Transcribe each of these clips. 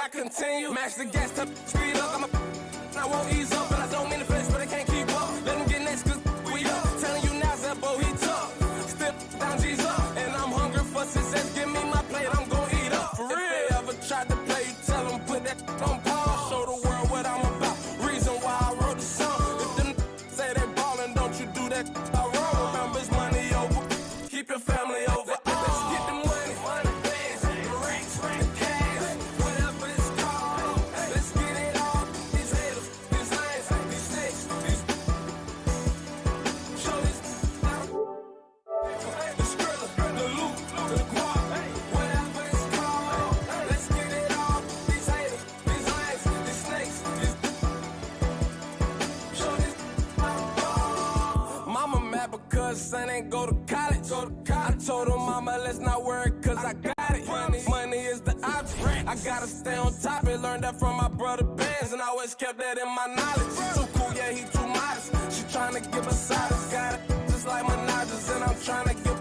I continue. Mash the gas, to speed up. I won't ease up, and I don't mean to flex, but I can't keep up. Let him get next, cause we up. Telling you now, that boy, he tough. Still down, G's up. And I'm hungry for success. Give me my plate, I'm gon' eat up. For real. If they ever tried to play, you tell them put that on pause. Show the world what I'm about. Reason why I wrote the song. If them say they ballin', don't you do that I wrong. Remember, it's money over. Keep your family over. Let's get the money. Money, bands, the racks, the cash, whatever it's called. Let's get it all. These haters, these lions, these snakes, these. Show this. The skrilla, the loot, the guap, whatever it's called. Let's get it all. These haters, these lions, these snakes, these. Show this. Mama mad because son ain't go to college. I told her, mama, let's not worry, cause I got it. Money is the object. I gotta stay on top. I learned that from my brother Benz, and I always kept that in my knowledge. Too cool, yeah, he too modest. She tryna give us silence. Got it just like my nodges, and I'm tryna give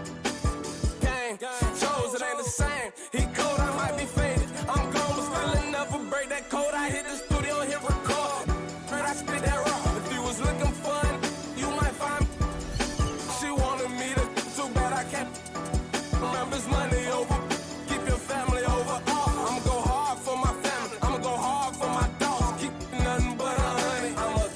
game. Chose, it ain't the same. He cold, I might be faded. I'm gone, but still never break that code. I hit the studio, hit record. Heard I spit that raw. If you was looking fun, you might find. She wanted me to, too bad I can't. Remember, it's money over. Keep your family over. I'ma go hard for my family. I'ma go hard for my dogs. Keep nothing but a honey. I'm a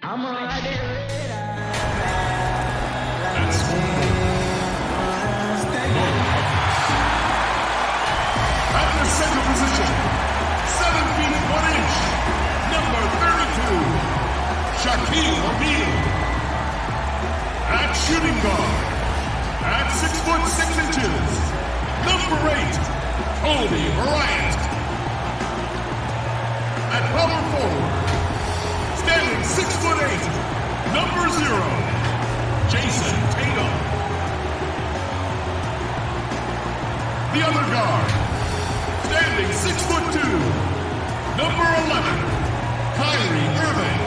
I'm riding. At the center position, 7 feet 1 inch, number 32, Shaquille O'Neal. At shooting guard, at 6 foot 6 inches, number 8, Kobe Bryant. At power forward, standing 6 foot 8, number 0, Jason Tatum. The other guard, standing 6 foot 2, number 11, Kyrie Irving.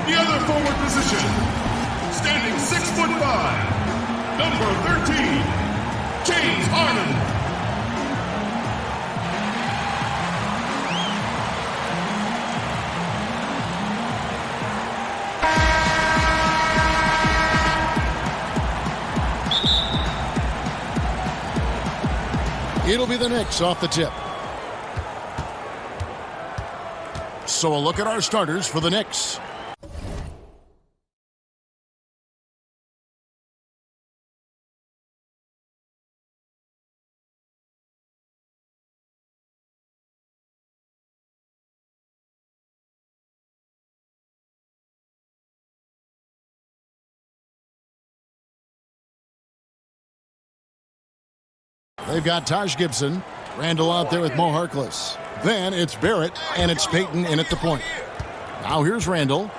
The other forward position, standing 6 foot 5, number 13, James Harden. It'll be the Knicks off the tip. So a look at our starters for the Knicks. They've got Taj Gibson, Randall out there with Mo Harkless. Then it's Barrett, and it's Payton in at the point. Now here's Randall.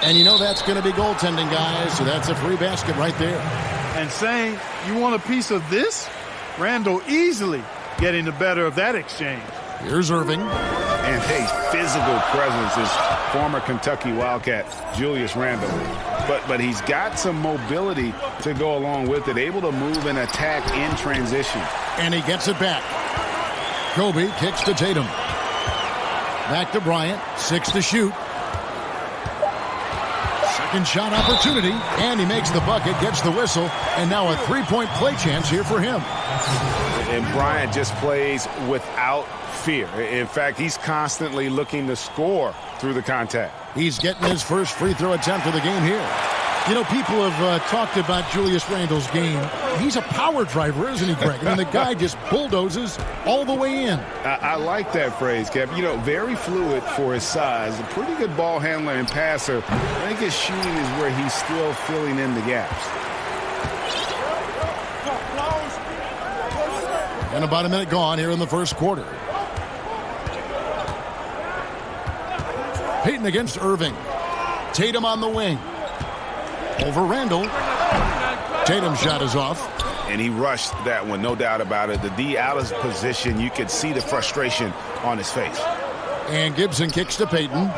And you know that's going to be goaltending, guys, so that's a free basket right there. And saying, you want a piece of this? Randall easily getting the better of that exchange. Here's Irving. And a physical presence is former Kentucky Wildcat Julius Randle. But he's got some mobility to go along with it, able to move and attack in transition. And he gets it back. Kobe kicks to Tatum. Back to Bryant, 6 to shoot. Second shot opportunity, and he makes the bucket, gets the whistle, and now a three-point play chance here for him. And Bryant just plays without fear. In fact, he's constantly looking to score through the contact. He's getting his first free throw attempt of the game here. You know, people have talked about Julius Randle's game. He's a power driver, isn't he, Greg? And the guy just bulldozes all the way in. I like that phrase, Kev. You know, very fluid for his size. A pretty good ball handler and passer. I think his shooting is where he's still filling in the gaps. And about a minute gone here in the first quarter. Payton against Irving. Tatum on the wing. Over Randall. Tatum's shot is off. And he rushed that one, no doubt about it. The D out of position, you could see the frustration on his face. And Gibson kicks to Payton.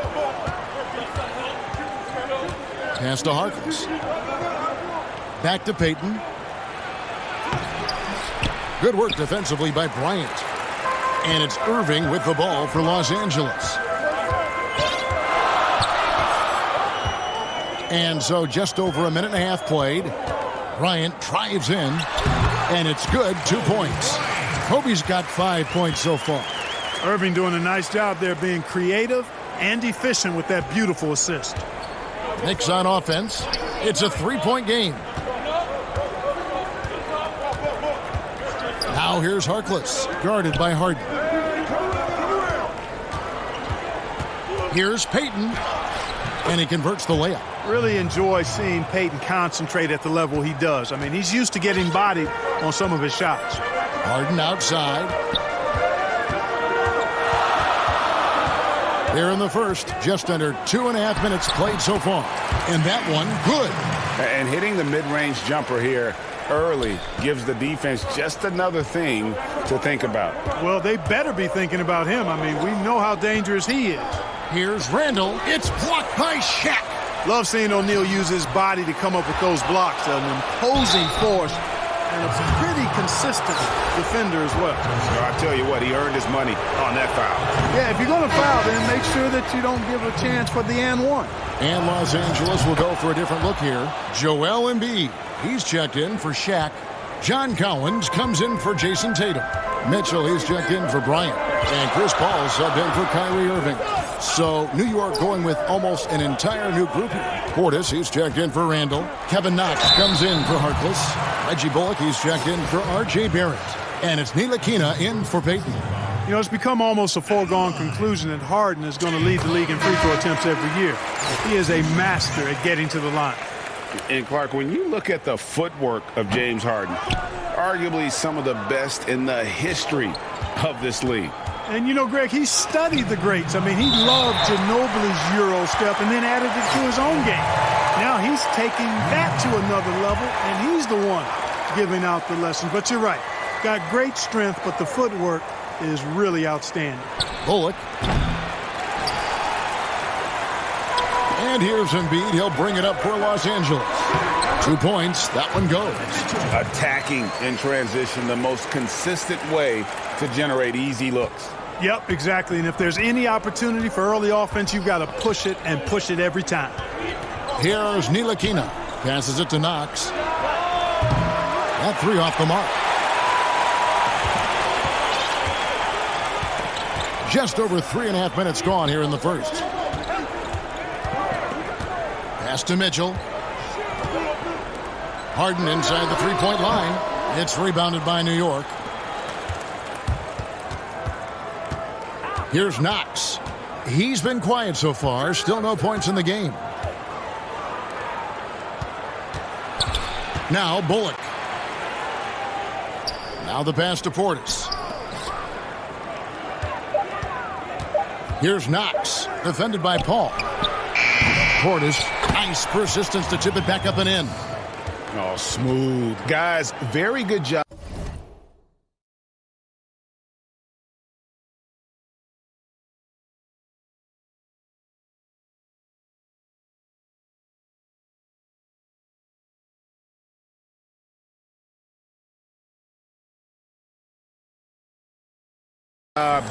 Pass to Harkless. Back to Payton. Good work defensively by Bryant. And it's Irving with the ball for Los Angeles. And so just over a minute and a half played. Bryant drives in, and it's good, 2 points. Kobe's got 5 points so far. Irving doing a nice job there being creative and efficient with that beautiful assist. Knicks on offense. It's a three-point game. Now here's Harkless, guarded by Harden. Here's Payton, and he converts the layup. Really enjoy seeing Payton concentrate at the level he does. I mean, he's used to getting bodied on some of his shots. Harden outside. Here in the first, just under 2.5 minutes played so far. And that one, good. And hitting the mid-range jumper here early gives the defense just another thing to think about. Well, they better be thinking about him. I mean, we know how dangerous he is. Here's Randall. It's blocked by Shaq. Love seeing O'Neal use his body to come up with those blocks. An imposing force and a pretty consistent defender as well. So I tell you what, he earned his money on that foul. Yeah, if you're going to foul, then make sure that you don't give a chance for the and one. And Los Angeles will go for a different look here. Joel Embiid. He's checked in for Shaq. John Collins comes in for Jason Tatum. Mitchell, he's checked in for Bryant. And Chris Paul subbed in for Kyrie Irving. So New York going with almost an entire new group here. Portis, he's checked in for Randall. Kevin Knox comes in for Harkless. Reggie Bullock, he's checked in for R.J. Barrett. And it's Ntilikina in for Payton. You know, it's become almost a foregone conclusion that Harden is going to lead the league in free throw attempts every year. He is a master at getting to the line. And Clark, when you look at the footwork of James Harden, arguably some of the best in the history of this league. And, you know, Greg, he studied the greats. I mean, he loved Ginobili's Euro step and then added it to his own game. Now he's taking that to another level, and he's the one giving out the lessons. But you're right. Got great strength, but the footwork is really outstanding. Bullock. And here's Embiid. He'll bring it up for Los Angeles. 2 points. That one goes. Attacking in transition, the most consistent way to generate easy looks. Yep, exactly. And if there's any opportunity for early offense, you've got to push it and push it every time. Here's Ntilikina. Passes it to Knox. That three off the mark. Just over 3.5 minutes gone here in the first. Pass to Mitchell. Harden inside the three-point line. It's rebounded by New York. Here's Knox. He's been quiet so far. Still no points in the game. Now Bullock. Now the pass to Portis. Here's Knox. Defended by Paul. Portis. Nice persistence to tip it back up and in. Oh, smooth. Guys, very good job.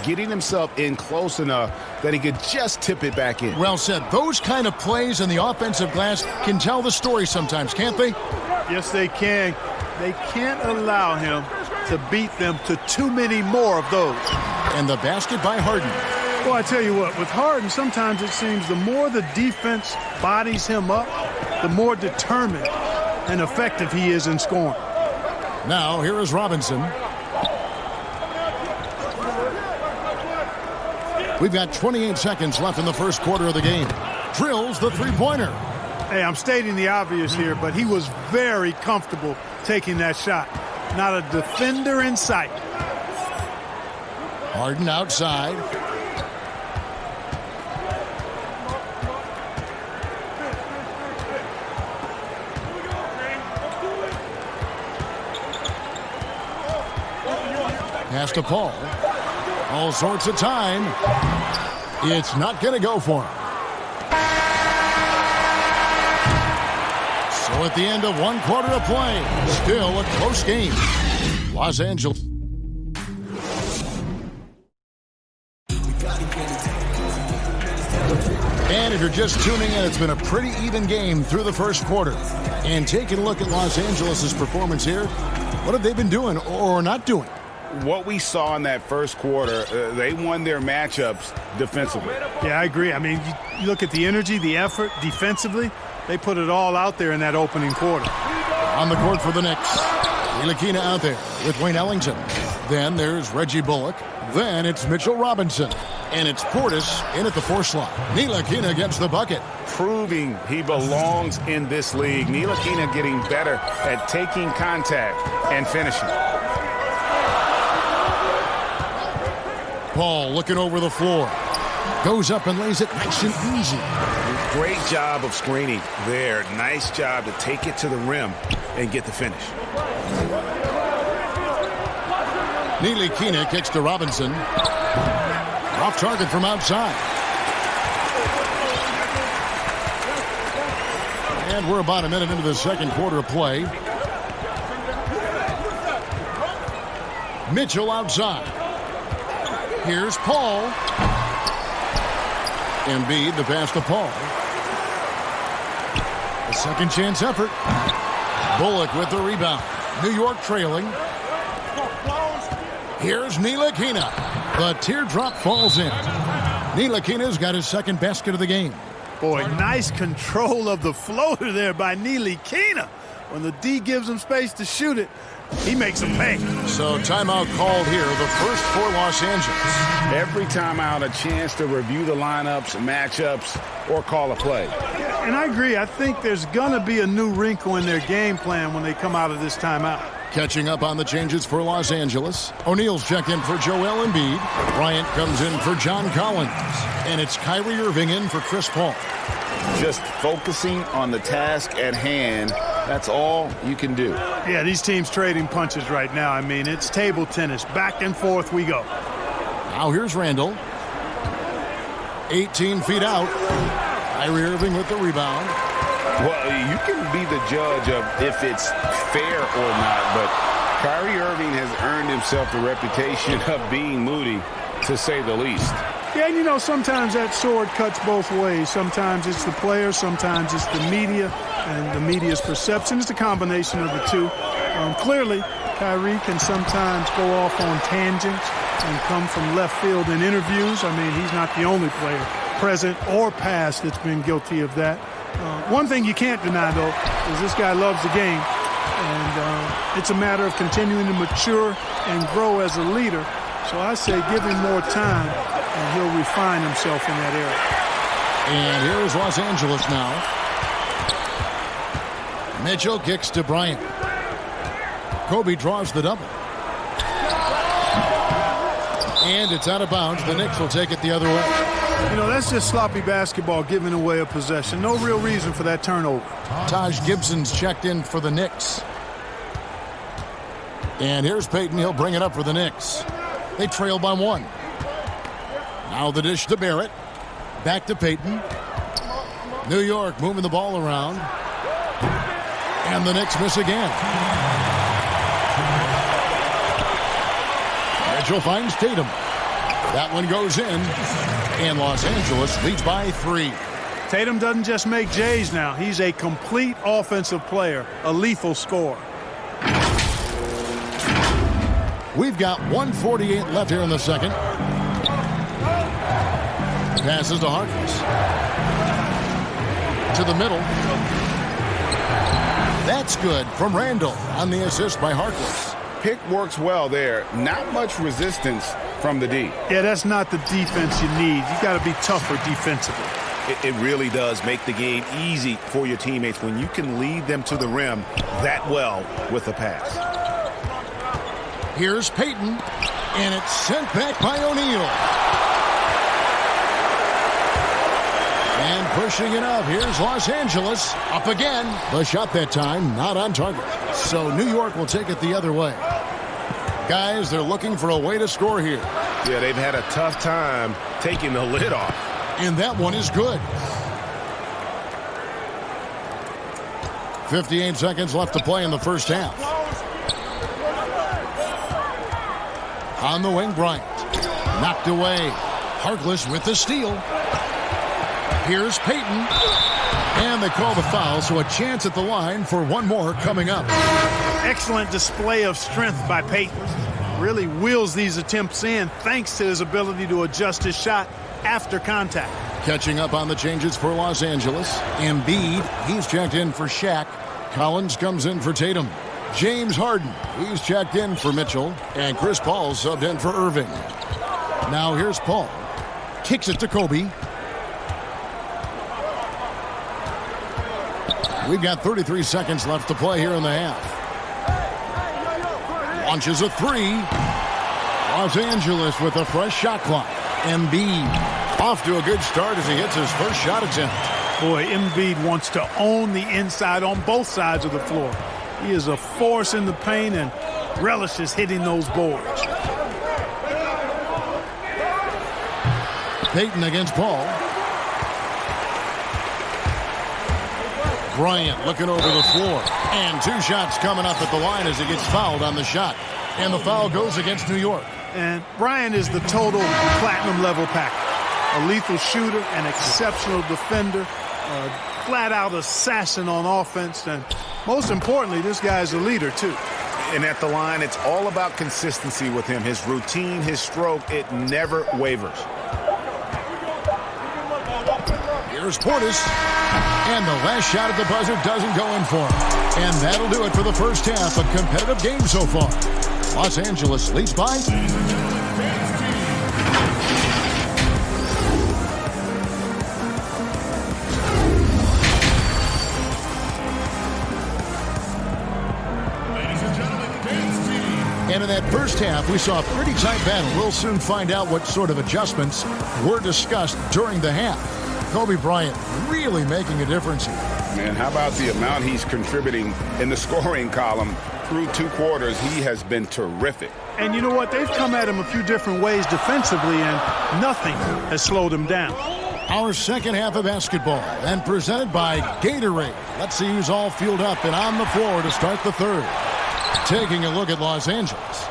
Getting himself in close enough that he could just tip it back in. Well said. Those kind of plays in the offensive glass can tell the story sometimes, can't they? Yes, they can. They can't allow him to beat them to too many more of those. And the basket by Harden. Well, I tell you what, with Harden, sometimes it seems the more the defense bodies him up, the more determined and effective he is in scoring. Now, here is Robinson. We've got 28 seconds left in the first quarter of the game. Drills the three-pointer. Hey, I'm stating the obvious here, but he was very comfortable taking that shot. Not a defender in sight. Harden outside. Pass to Paul. All sorts of time. It's not going to go for him. So at the end of 1 quarter of play, still a close game. Los Angeles. And if you're just tuning in, it's been a pretty even game through the first quarter. And taking a look at Los Angeles' performance here, what have they been doing or not doing? What we saw in that first quarter, they won their matchups defensively. Yeah, I agree. I mean, you look at the energy, the effort defensively, they put it all out there in that opening quarter. On the court for the Knicks, Ntilikina out there with Wayne Ellington. Then there's Reggie Bullock. Then it's Mitchell Robinson. And it's Portis in at the 4 slot. Ntilikina gets the bucket. Proving he belongs in this league. Ntilikina getting better at taking contact and finishing. Paul looking over the floor. Goes up and lays it nice and easy. Great job of screening there. Nice job to take it to the rim and get the finish. Ntilikina kicks to Robinson. Off target from outside. And we're about a minute into the second quarter of play. Mitchell outside. Here's Paul. Embiid the pass to Paul. A second chance effort. Bullock with the rebound. New York trailing. Here's Ntilikina. The teardrop falls in. Ntilikina's got his second basket of the game. Boy, nice control of the floater there by Ntilikina. When the D gives him space to shoot it, he makes him pay. So timeout called here, the first for Los Angeles. Every timeout, a chance to review the lineups, matchups, or call a play. And I agree. I think there's going to be a new wrinkle in their game plan when they come out of this timeout. Catching up on the changes for Los Angeles. O'Neal's checked in for Joel Embiid. Bryant comes in for John Collins. And it's Kyrie Irving in for Chris Paul. Just focusing on the task at hand. That's all you can do. Yeah, these teams trading punches right now. I mean, it's table tennis. Back and forth we go. Now here's Randall. 18 feet out. Kyrie Irving with the rebound. Well, you can be the judge of if it's fair or not, but Kyrie Irving has earned himself the reputation of being moody, to say the least. Yeah, and you know, sometimes that sword cuts both ways. Sometimes it's the player, sometimes it's the media, and the media's perception. It's a combination of the two. Clearly, Kyrie can sometimes go off on tangents and come from left field in interviews. I mean, he's not the only player, present or past, that's been guilty of that. One thing you can't deny, though, is this guy loves the game, and it's a matter of continuing to mature and grow as a leader. So I say give him more time, and he'll refine himself in that area. And here is Los Angeles now. Mitchell kicks to Bryant. Kobe draws the double. And it's out of bounds. The Knicks will take it the other way. You know, that's just sloppy basketball, giving away a possession. No real reason for that turnover. Taj Gibson's checked in for the Knicks. And here's Payton. He'll bring it up for the Knicks. They trail by one. Now the dish to Barrett. Back to Payton. New York moving the ball around. And the Knicks miss again. Mitchell finds Tatum. That one goes in. And Los Angeles leads by 3. Tatum doesn't just make J's now. He's a complete offensive player, a lethal scorer. We've got 1:48 left here in the second. Passes to Harkless. To the middle. That's good from Randall on the assist by Harkless. Pick works well there. Not much resistance from the D. Yeah, that's not the defense you need. You got to be tougher defensively. It really does make the game easy for your teammates when you can lead them to the rim that well with a pass. Here's Payton, and it's sent back by O'Neal. And pushing it up, here's Los Angeles. Up again. The shot that time, not on target. So New York will take it the other way. Guys, they're looking for a way to score here. Yeah, they've had a tough time taking the lid off. And that one is good. 58 seconds left to play in the first half. On the wing, Bryant. Knocked away. Harkless with the steal. Here's Payton. And they call the foul, so a chance at the line for one more coming up. Excellent display of strength by Payton. Really wheels these attempts in thanks to his ability to adjust his shot after contact. Catching up on the changes for Los Angeles. Embiid, he's checked in for Shaq. Collins comes in for Tatum. James Harden, he's checked in for Mitchell. And Chris Paul subbed in for Irving. Now here's Paul. Kicks it to Kobe. We've got 33 seconds left to play here in the half. Launches a three. Los Angeles with a fresh shot clock. Embiid off to a good start as he hits his first shot attempt. Boy, Embiid wants to own the inside on both sides of the floor. He is a force in the paint, and relishes hitting those boards. Tatum against Paul. Bryant looking over the floor. And 2 shots coming up at the line as he gets fouled on the shot. And the foul goes against New York. And Bryant is the total platinum level package. A lethal shooter, an exceptional defender, a flat-out assassin on offense, and most importantly, this guy's a leader, too. And at the line, it's all about consistency with him. His routine, his stroke, it never wavers. Here's Portis. And the last shot at the buzzer doesn't go in for him. And that'll do it for the first half. A competitive game so far. Los Angeles leads by. And in that first half, we saw a pretty tight battle. We'll soon find out what sort of adjustments were discussed during the half. Kobe Bryant really making a difference here. And how about the amount he's contributing in the scoring column through 2 quarters? He has been terrific. And you know what? They've come at him a few different ways defensively, and nothing has slowed him down. Our second half of basketball, and presented by Gatorade. Let's see who's all fueled up and on the floor to start the third. Taking a look at Los Angeles.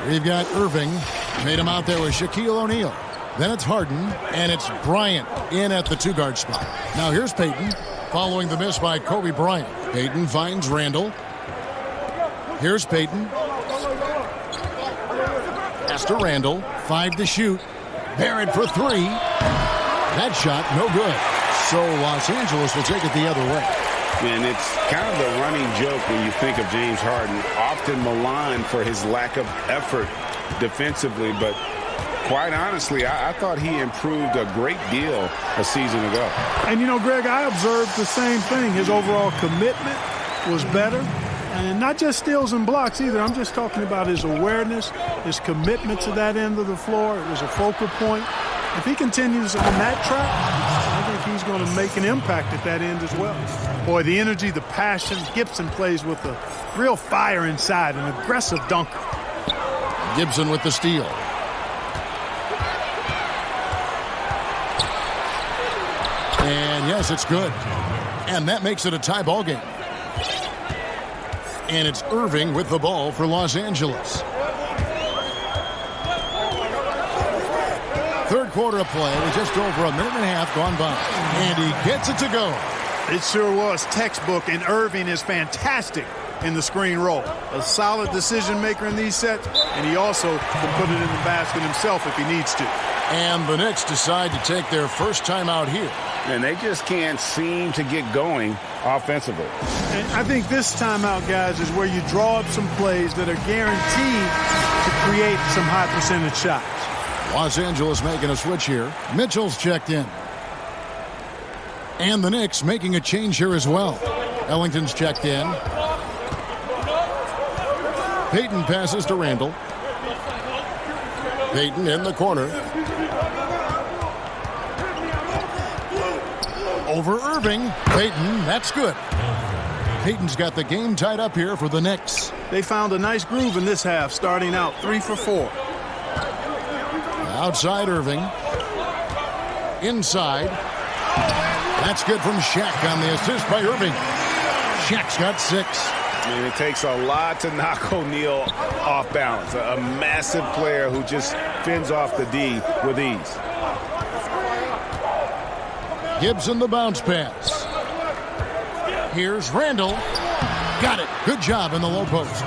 We've got Irving. Made him out there with Shaquille O'Neal. Then it's Harden, and it's Bryant in at the 2-guard spot. Now here's Payton, following the miss by Kobe Bryant. Payton finds Randall. Here's Payton. Pass to Randall. 5 to shoot. Barrett for 3. That shot, no good. So Los Angeles will take it the other way. And it's kind of the running joke when you think of James Harden, often maligned for his lack of effort defensively, but quite honestly, I thought he improved a great deal a season ago. And, you know, Greg, I observed the same thing. His overall commitment was better. And not just steals and blocks either. I'm just talking about his awareness, his commitment to that end of the floor. It was a focal point. If he continues on that track, I think he's going to make an impact at that end as well. Boy, the energy, the passion. Gibson plays with a real fire inside, an aggressive dunker. Gibson with the steal. And yes, it's good. And that makes it a tie ball game. And it's Irving with the ball for Los Angeles. Third quarter of play with just over a minute and a half gone by. And he gets it to go. It sure was textbook, and Irving is fantastic in the screen roll. A solid decision maker in these sets, and he also can put it in the basket himself if he needs to. And the Knicks decide to take their first time out here. And they just can't seem to get going offensively. And I think this timeout, guys, is where you draw up some plays that are guaranteed to create some high percentage shots. Los Angeles making a switch here. Mitchell's checked in. And the Knicks making a change here as well. Ellington's checked in. Payton passes to Randall. Payton in the corner. Over Irving. Payton, that's good. Payton's got the game tied up here for the Knicks. They found a nice groove in this half, starting out 3 for 4. Outside Irving. Inside. That's good from Shaq on the assist by Irving. Shaq's got 6. And it takes a lot to knock O'Neal off balance. A massive player who just fends off the D with ease. Gibson the bounce pass. Here's Randall. Got it. Good job in the low post.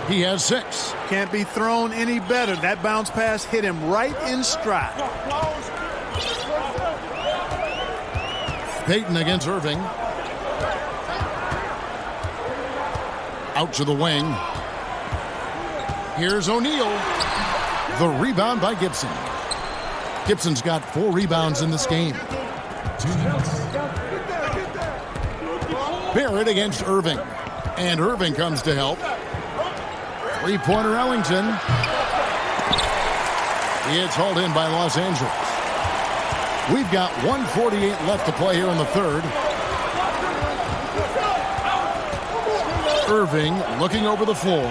He has 6. Can't be thrown any better. That bounce pass hit him right in stride. Payton against Irving. Out to the wing. Here's O'Neal. The rebound by Gibson. Gibson's got 4 rebounds in this game. Barrett against Irving. And Irving comes to help. Three-pointer Ellington. It's hauled in by Los Angeles. We've got 1:48 left to play here in the third. Irving looking over the floor.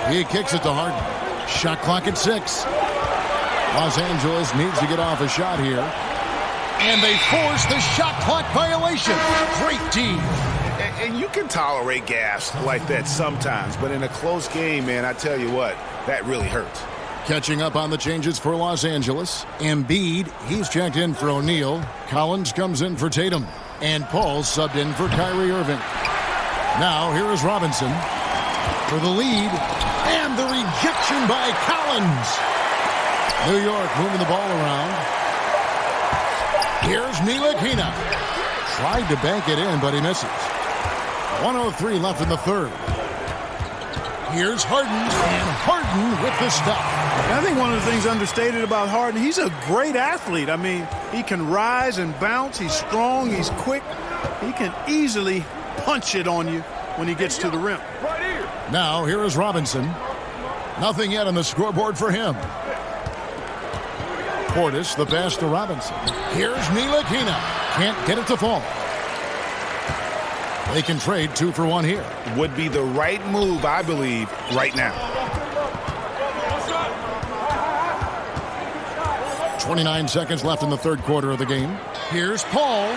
He kicks it to Harden. Shot clock at 6. Los Angeles needs to get off a shot here. And they force the shot clock violation. Great team. And you can tolerate gas like that sometimes, but in a close game, man, I tell you what, that really hurts. Catching up on the changes for Los Angeles. Embiid, he's checked in for O'Neal. Collins comes in for Tatum. And Paul subbed in for Kyrie Irving. Now here is Robinson for the lead. And the rejection by Collins. New York moving the ball around. Here's Ntilikina. Tried to bank it in, but he misses. 1:03 left in the third. Here's Harden, and Harden with the stop. I think one of the things understated about Harden, he's a great athlete. I mean, he can rise and bounce. He's strong. He's quick. He can easily punch it on you when he gets to the rim. Now, here is Robinson. Nothing yet on the scoreboard for him. Portis, the pass to Robinson. Here's Ntilikina. Can't get it to fall. They can trade 2 for 1 here. Would be the right move, I believe, right now. 29 seconds left in the third quarter of the game. Here's Paul.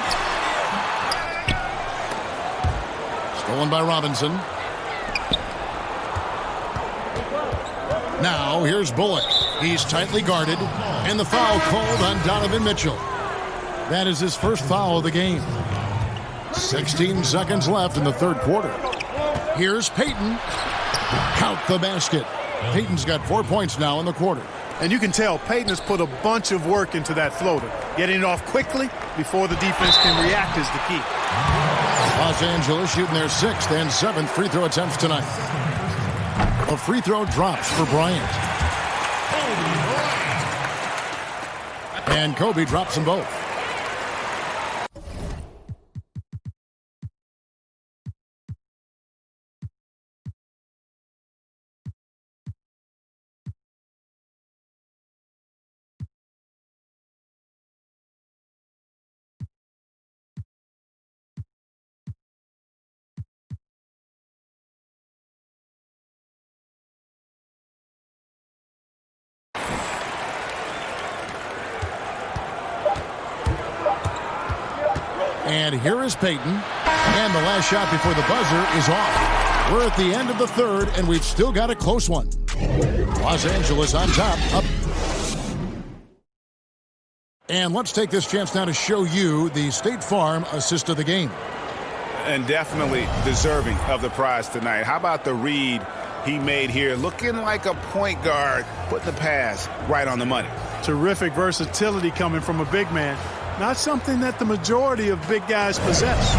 Stolen by Robinson. Now here's Bullock. He's tightly guarded. And the foul called on Donovan Mitchell. That is his first foul of the game. 16 seconds left in the third quarter. Here's Payton. Count the basket. Payton's got 4 points now in the quarter. And you can tell Payton has put a bunch of work into that floater. Getting it off quickly before the defense can react is the key. Los Angeles shooting their 6th and 7th free throw attempts tonight. A free throw drops for Bryant. And Kobe drops them both. And here is Payton. And the last shot before the buzzer is off. We're at the end of the third, and we've still got a close one. Los Angeles on top. Up. And let's take this chance now to show you the State Farm assist of the game. And definitely deserving of the prize tonight. How about the read he made here? Looking like a point guard, putting the pass right on the money. Terrific versatility coming from a big man. Not something that the majority of big guys possess.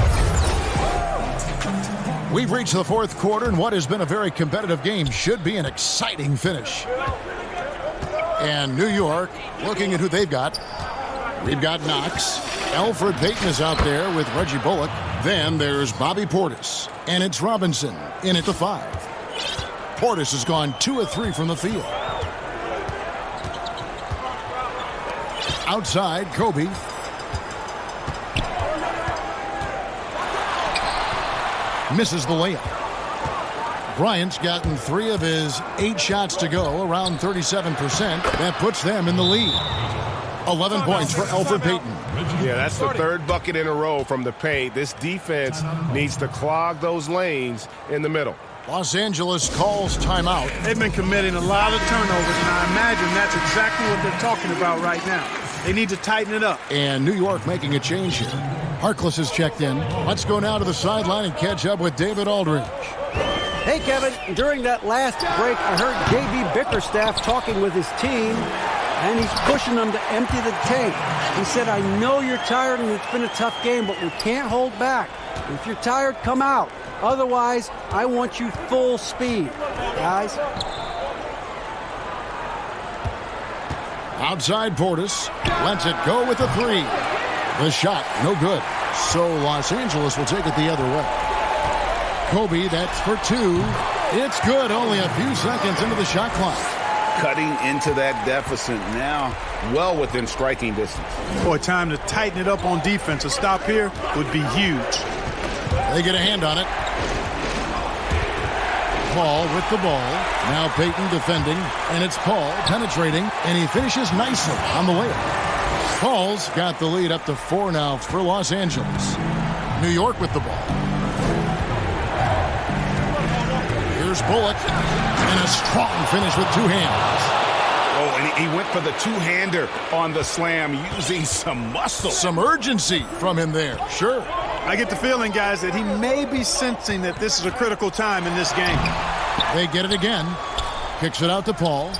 We've reached the fourth quarter, and what has been a very competitive game should be an exciting finish. And New York, looking at who they've got. We've got Knox. Elfrid Payton is out there with Reggie Bullock. Then there's Bobby Portis. And it's Robinson in at the 5. Portis has gone 2 of 3 from the field. Outside, Kobe. Misses the layup. Bryant's gotten 3 of his 8 shots to go, around 37%. That puts them in the lead. 11 points for Elfrid Payton. Yeah, that's the 3rd bucket in a row from the paint. This defense needs to clog those lanes in the middle. Los Angeles calls timeout. They've been committing a lot of turnovers, and I imagine that's exactly what they're talking about right now. They need to tighten it up. And New York making a change here. Harkless is checked in. Let's go now to the sideline and catch up with David Aldridge. Hey, Kevin. During that last break, I heard J.B. Bickerstaff talking with his team, and he's pushing them to empty the tank. He said, I know you're tired and it's been a tough game, but we can't hold back. If you're tired, come out. Otherwise, I want you full speed, guys. Outside Portis. Lets it go with a 3. The shot, no good. So Los Angeles will take it the other way. Kobe, that's for 2. It's good, only a few seconds into the shot clock. Cutting into that deficit now, well within striking distance. Boy, time to tighten it up on defense. A stop here would be huge. They get a hand on it. Paul with the ball. Now Peyton defending, and it's Paul penetrating, and he finishes nicely on the layup. Paul's got the lead up to 4 now for Los Angeles. New York with the ball. Here's Bullock, and a strong finish with 2 hands. Oh, and he went for the two-hander on the slam using some muscle. Some urgency from him there, sure. I get the feeling, guys, that he may be sensing that this is a critical time in this game. They get it again. Kicks it out to Paul.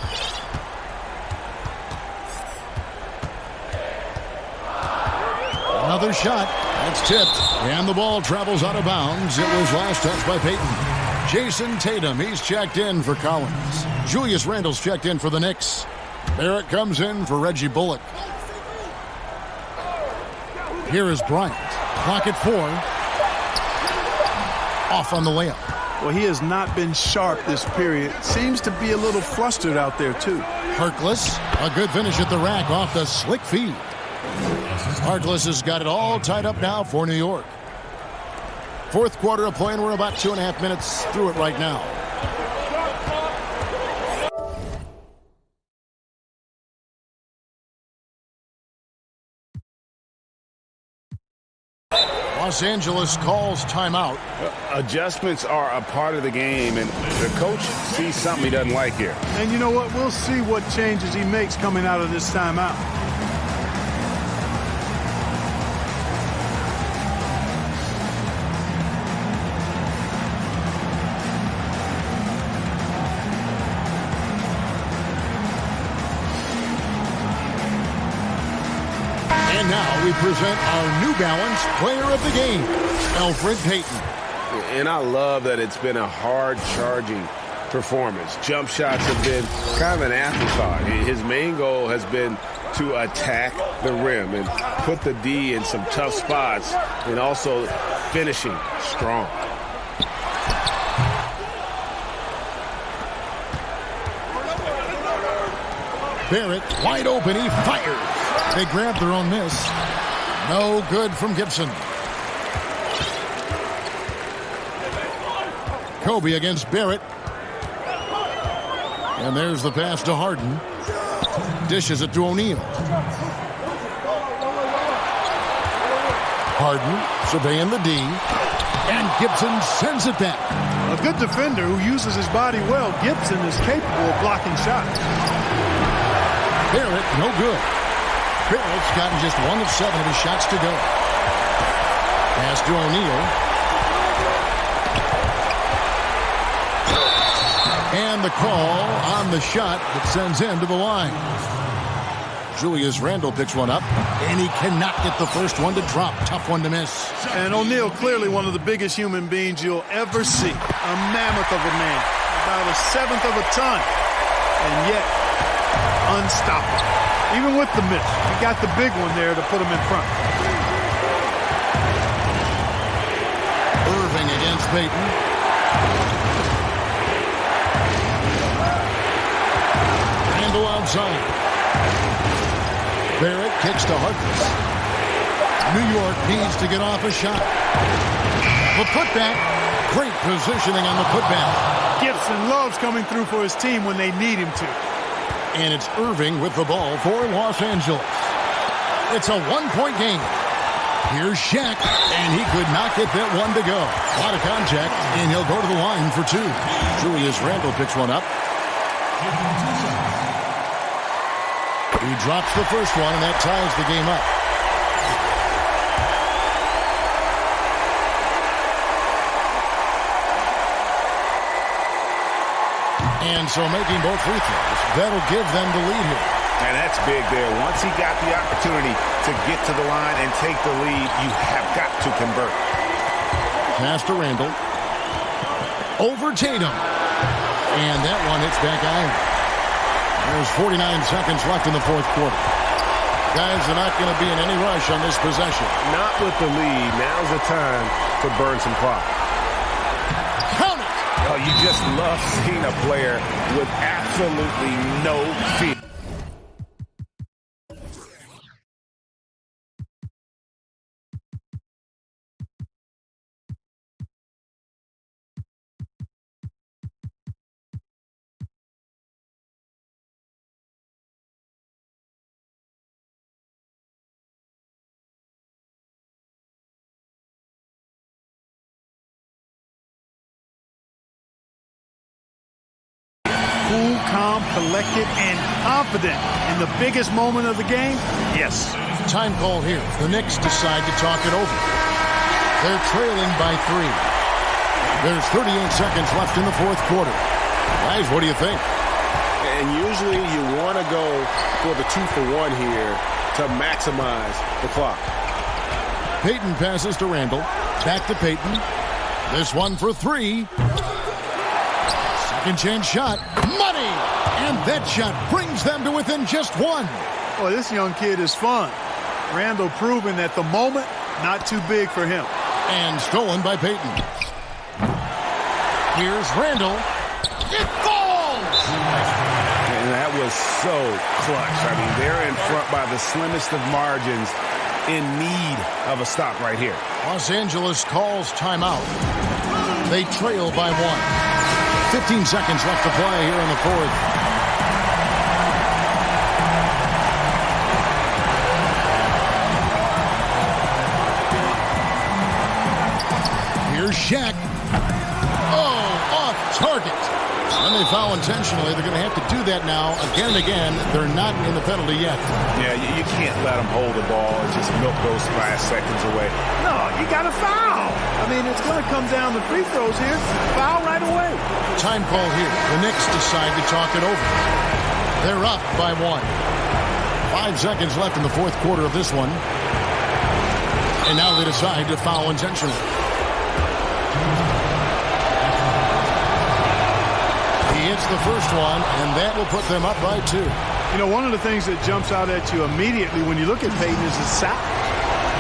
Another shot. That's tipped. And the ball travels out of bounds. It was last touched by Peyton. Jason Tatum, he's checked in for Collins. Julius Randle's checked in for the Knicks. Barrett comes in for Reggie Bullock. Here is Bryant. Clock at 4. Off on the layup. Well, he has not been sharp this period. Seems to be a little flustered out there, too. Harkless, a good finish at the rack off the slick feed. Harkless has got it all tied up now for New York. Fourth quarter of play, and we're about 2.5 minutes through it right now. Los Angeles calls timeout. Adjustments are a part of the game, and the coach sees something he doesn't like here. And you know what? We'll see what changes he makes coming out of this timeout. And now we present our New Balance Player of the Game, Elfrid Payton. And I love that it's been a hard-charging performance. Jump shots have been kind of an afterthought. His main goal has been to attack the rim and put the D in some tough spots, and also finishing strong. Barrett wide open, he fires. They grab their own miss. No good from Gibson. Kobe against Barrett. And there's the pass to Harden. Dishes it to O'Neal. Harden surveying the D. And Gibson sends it back. A good defender who uses his body well. Gibson is capable of blocking shots. Barrett, no good. Barrett's gotten just 1 of 7 of his shots to go. Pass to O'Neal. And the call on the shot that sends him to the line. Julius Randle picks one up, and he cannot get the first one to drop. Tough one to miss. And O'Neal, clearly one of the biggest human beings you'll ever see. A mammoth of a man. About 1/7 of a ton. And yet, unstoppable. Even with the miss, he got the big one there to put him in front. Irving against Payton. Randle outside. Barrett kicks to Harkless. New York needs to get off a shot. The putback. Great positioning on the putback. Gibson loves coming through for his team when they need him to. And it's Irving with the ball for Los Angeles. It's a 1-point game. Here's Shaq, and he could not get that one to go. A lot of contact, and he'll go to the line for 2. Julius Randle picks one up. He drops the first one, and that ties the game up. And so making both free throws, that'll give them the lead here. And that's big there. Once he got the opportunity to get to the line and take the lead, you have got to convert. Pass to Randle. Over Tatum. And that one hits back iron. There's 49 seconds left in the fourth quarter. Guys are not going to be in any rush on this possession. Not with the lead. Now's the time to burn some clock. Count it! Oh, you just love seeing a player with absolutely no fear. cool, calm, collected, and confident in the biggest moment of the game? Yes. Time call here. The Knicks decide to talk it over. They're trailing by 3. There's 38 seconds left in the fourth quarter. Guys, what do you think? And usually you want to go for the 2-for-1 here to maximize the clock. Payton passes to Randall. Back to Payton. This one for 3. Second chance shot. Money! And that shot brings them to within just 1. Boy, this young kid is fun. Randall proving that the moment, not too big for him. And stolen by Payton. Here's Randall. It falls! And that was so clutch. I mean, they're in front by the slimmest of margins, in need of a stop right here. Los Angeles calls timeout. They trail by 1. 15 seconds left to play here in the fourth. Here's Shaq. Oh, off target. And they foul intentionally. They're going to have to do that now again and again. They're not in the penalty yet. Yeah, you can't let them hold the ball and just milk those 5 seconds away. No, you got to foul. I mean, it's going to come down to free throws here. Foul right away. Time call here. The Knicks decide to talk it over. They're up by 1. 5 seconds left in the fourth quarter of this one. And now they decide to foul intentionally. He hits the first one, and that will put them up by 2. You know, one of the things that jumps out at you immediately when you look at Payton is his size.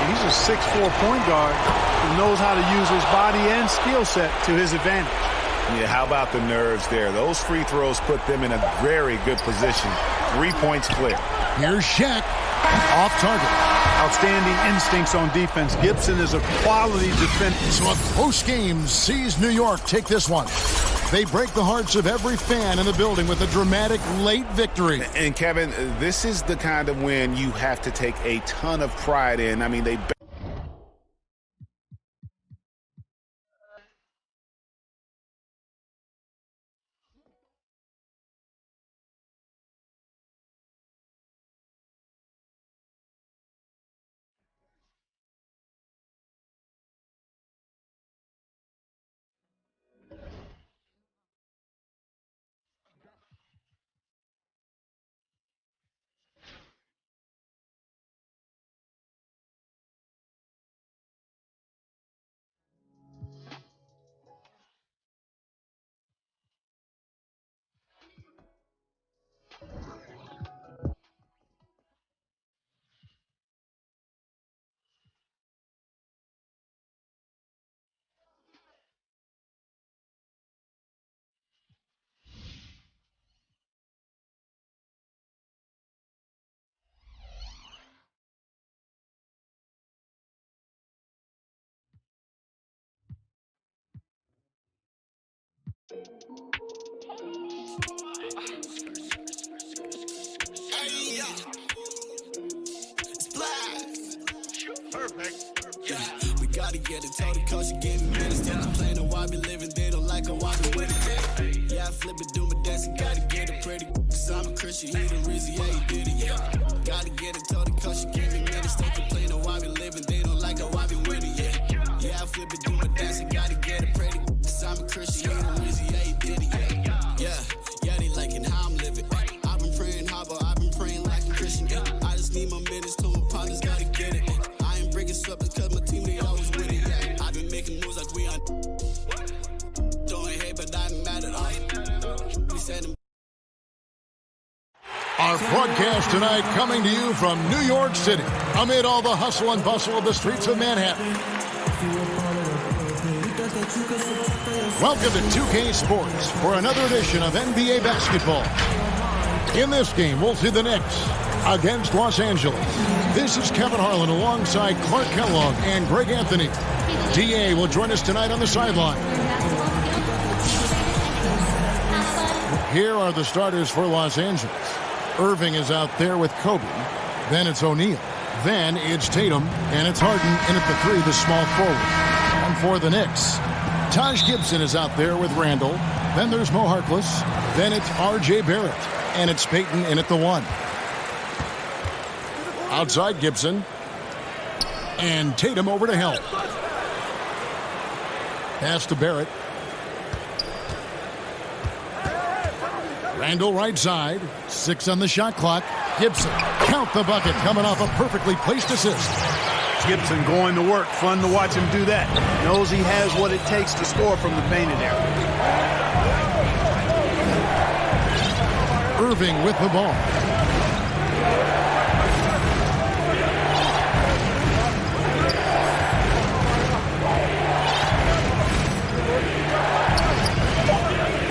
He's a 6'4" point guard who knows how to use his body and skill set to his advantage. Yeah, how about the nerves there? Those free throws put them in a very good position. 3 points clear. Here's Shaq. Off target. Outstanding instincts on defense. Gibson is a quality defender. So a close game sees New York take this one. They break the hearts of every fan in the building with a dramatic late victory. And Kevin, this is the kind of win you have to take a ton of pride in. I mean, they... We gotta get it, told the coach she gave me minutes. Still complaining why we living, they don't like her, why we winning. Yeah, I flip it, do my dancing, gotta get it pretty. Cause I'm a Christian, he the reason, yeah, he did it, yeah. Gotta get it, told the coach she gave me minutes. Still complaining why we living, they don't like her, why we winning, yeah. Yeah, I flip it, do my dancing, gotta get it pretty. Cause I'm a Christian, he the reason, yeah, he did it, yeah. Yeah, they liking how I'm living. I've been praying hard, but I've been praying like a Christian. I just need my minutes, told my partners, gotta get it. I ain't breaking sweat because my team, they always winning. I've been making moves like we on. Throwing hate, but I'm mad at all. We said them. Our broadcast tonight coming to you from New York City, amid all the hustle and bustle of the streets of Manhattan. Welcome to 2K Sports for another edition of NBA basketball. In this game, we'll see the Knicks against Los Angeles. This is Kevin Harlan alongside Clark Kellogg and Greg Anthony. DA will join us tonight on the sideline. Here are the starters for Los Angeles. Irving is out there with Kobe. Then it's O'Neal. Then it's Tatum. And it's Harden in at the 3, the small forward. And for the Knicks, Taj Gibson is out there with Randall. Then there's Mo Harkless. Then it's R.J. Barrett. And it's Peyton in at the 1. Outside Gibson. And Tatum over to help. Pass to Barrett. Randall right side. 6 on the shot clock. Gibson. Count the bucket. Coming off a perfectly placed assist. Gibson going to work. Fun to watch him do that. Knows he has what it takes to score from the painted area. Irving with the ball.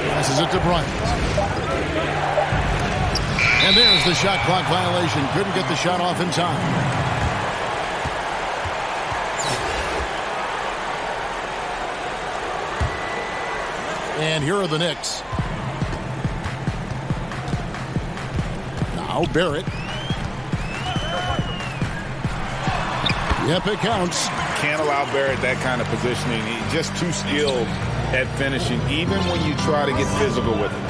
Passes it to Bryant. And there's the shot clock violation. Couldn't get the shot off in time. And here are the Knicks. Now Barrett. Yep, it counts. Can't allow Barrett that kind of positioning. He's just too skilled at finishing, even when you try to get physical with him.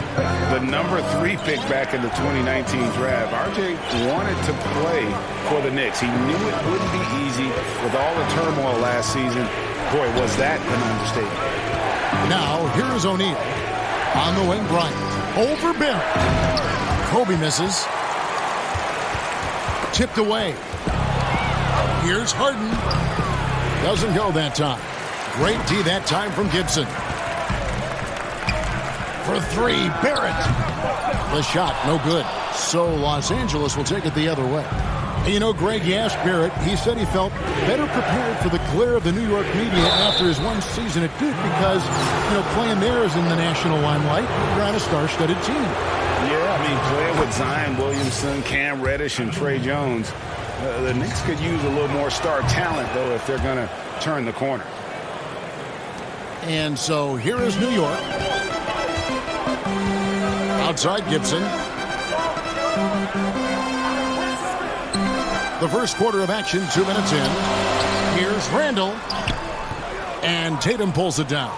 The number 3 pick back in the 2019 draft, RJ wanted to play for the Knicks. He knew it wouldn't be easy with all the turmoil last season. Boy, was that an understatement. Now, here is O'Neal. On the wing, Bryant. Over Barrett. Kobe misses. Tipped away. Here's Harden. Doesn't go that time. Great D that time from Gibson. For 3, Barrett. The shot, no good. So Los Angeles will take it the other way. You know, Greg, you asked Barrett. He said he felt better prepared for the glare of the New York media after his one season at Duke because, you know, playing there is in the national limelight. You're on a star-studded team. Yeah, I mean, playing with Zion Williamson, Cam Reddish, and Trey Jones, the Knicks could use a little more star talent, though, if they're going to turn the corner. And so here is New York. Outside Gibson. The first quarter of action, 2 minutes in. Here's Randall. And Tatum pulls it down.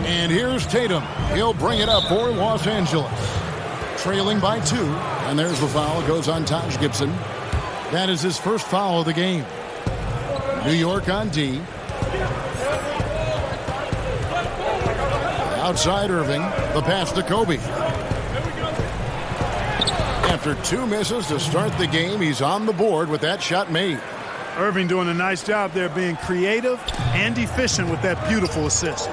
And here's Tatum. He'll bring it up for Los Angeles. Trailing by 2. And there's the foul. It goes on Taj Gibson. That is his first foul of the game. New York on D. Outside Irving. The pass to Kobe. After 2 misses to start the game, he's on the board with that shot made. Irving doing a nice job there being creative and efficient with that beautiful assist.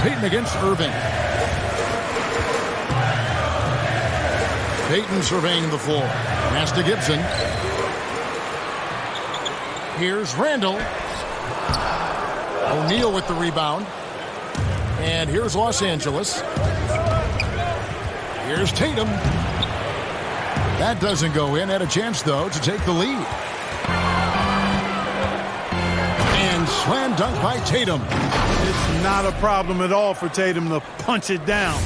Peyton against Irving. Peyton surveying the floor. Pass to Gibson. Here's Randall. O'Neal with the rebound. And here's Los Angeles. Here's Tatum. That doesn't go in. Had a chance, though, to take the lead. And slam dunk by Tatum. It's not a problem at all for Tatum to punch it down.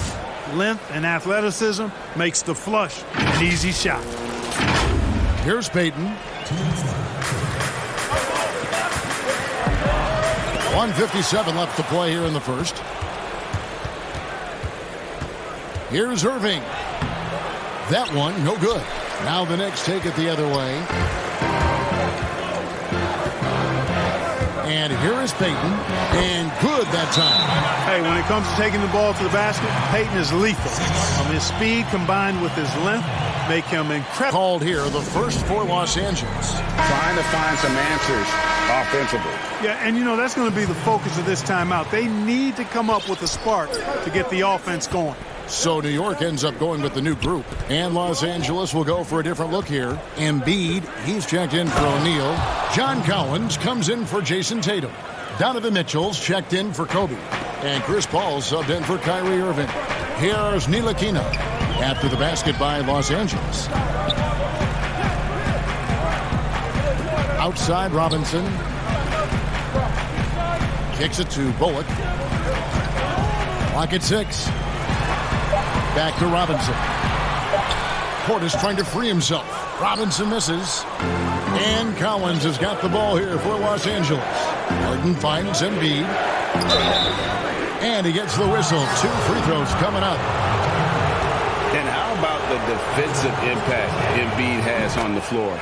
Length and athleticism makes the flush an easy shot. Here's Peyton. 1:57 left to play here in the first. Here's Irving. That one, no good. Now the Knicks take it the other way. And here is Peyton. And good that time. Hey, when it comes to taking the ball to the basket, Peyton is lethal. His speed combined with his length make him incredible. Called here, the first for Los Angeles. Trying to find some answers offensively. Yeah, and you know, that's going to be the focus of this timeout. They need to come up with a spark to get the offense going. So New York ends up going with the new group. And Los Angeles will go for a different look here. Embiid, he's checked in for O'Neal. John Collins comes in for Jason Tatum. Donovan Mitchell's checked in for Kobe. And Chris Paul subbed in for Kyrie Irving. Here's Ntilikina after the basket by Los Angeles. Outside Robinson. Kicks it to Bullock. Clock at 6. Back to Robinson. Portis trying to free himself. Robinson misses. And Collins has got the ball here for Los Angeles. Harden finds Embiid. And he gets the whistle. 2 free throws coming up. And how about the defensive impact Embiid has on the floor?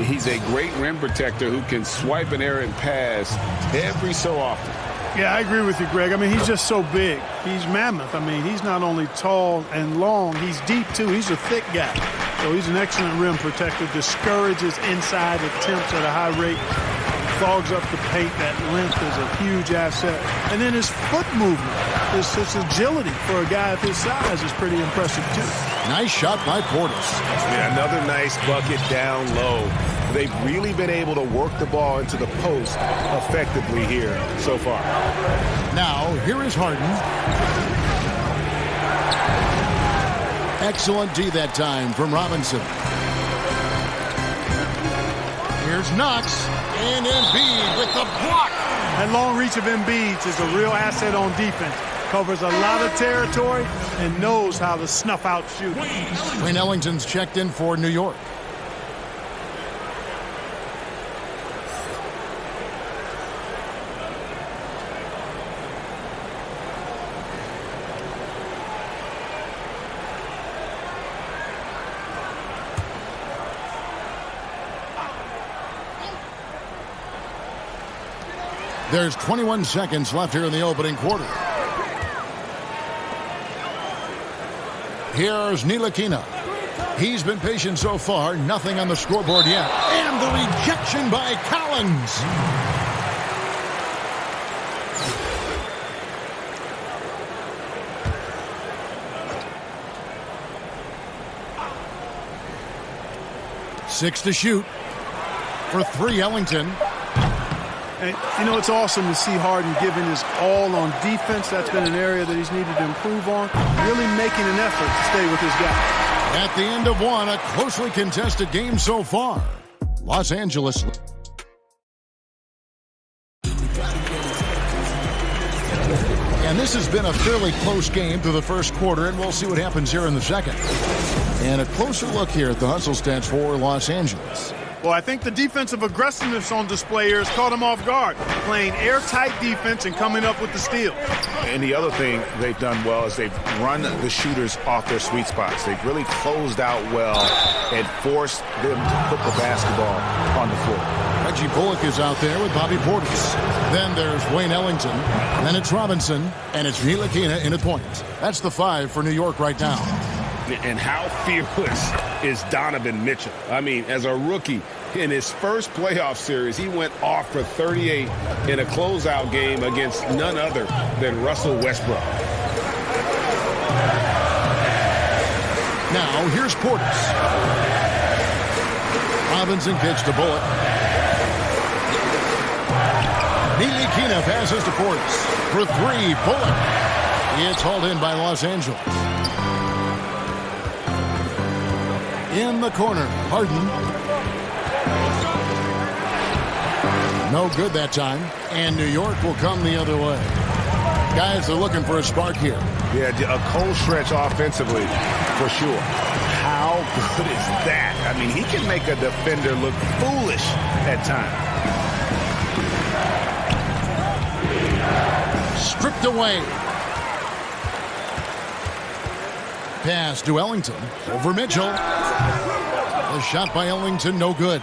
He's a great rim protector who can swipe an errant pass every so often. Yeah, I agree with you, Greg. I mean, he's just so big. He's mammoth. I mean, he's not only tall and long, he's deep, too. He's a thick guy. So he's an excellent rim protector, discourages inside attempts at a high rate, clogs up the paint. That length is a huge asset. And then his foot movement, his agility for a guy of his size is pretty impressive, too. Nice shot by Portis. Yeah, another nice bucket down low. They've really been able to work the ball into the post effectively here so far. Now, here is Harden. Excellent D that time from Robinson. Here's Knox. And Embiid with the block. That long reach of Embiid is a real asset on defense. Covers a lot of territory and knows how to snuff out shooters. Wayne Ellington's checked in for New York. There's 21 seconds left here in the opening quarter. Here's Ntilikina. He's been patient so far. Nothing on the scoreboard yet. And the rejection by Collins. Six to shoot. For 3, Ellington. And, you know, it's awesome to see Harden giving his all on defense. That's been an area that he's needed to improve on. Really making an effort to stay with his guy. At the end of one, a closely contested game so far. Los Angeles. And this has been a fairly close game through the first quarter, and we'll see what happens here in the second. And a closer look here at the hustle stats for Los Angeles. Well, I think the defensive aggressiveness on display here has caught him off guard. Playing airtight defense and coming up with the steal. And the other thing they've done well is they've run the shooters off their sweet spots. They've really closed out well and forced them to put the basketball on the floor. Reggie Bullock is out there with Bobby Portis. Then there's Wayne Ellington. Then it's Robinson. And it's Ntilikina in at point. That's the 5 for New York right now. And how fearless is Donovan Mitchell? I mean, as a rookie, in his first playoff series, he went off for 38 in a closeout game against none other than Russell Westbrook. Now, here's Portis. Robinson kicks to Bullock. Ntilikina passes to Portis. For 3, Bullock. It's hauled in by Los Angeles. In the corner, Harden. No good that time. And New York will come the other way. Guys are looking for a spark here. Yeah, a cold stretch offensively, for sure. How good is that? I mean, he can make a defender look foolish at times. Stripped away. Pass to Ellington. Over Mitchell. The shot by Ellington, no good.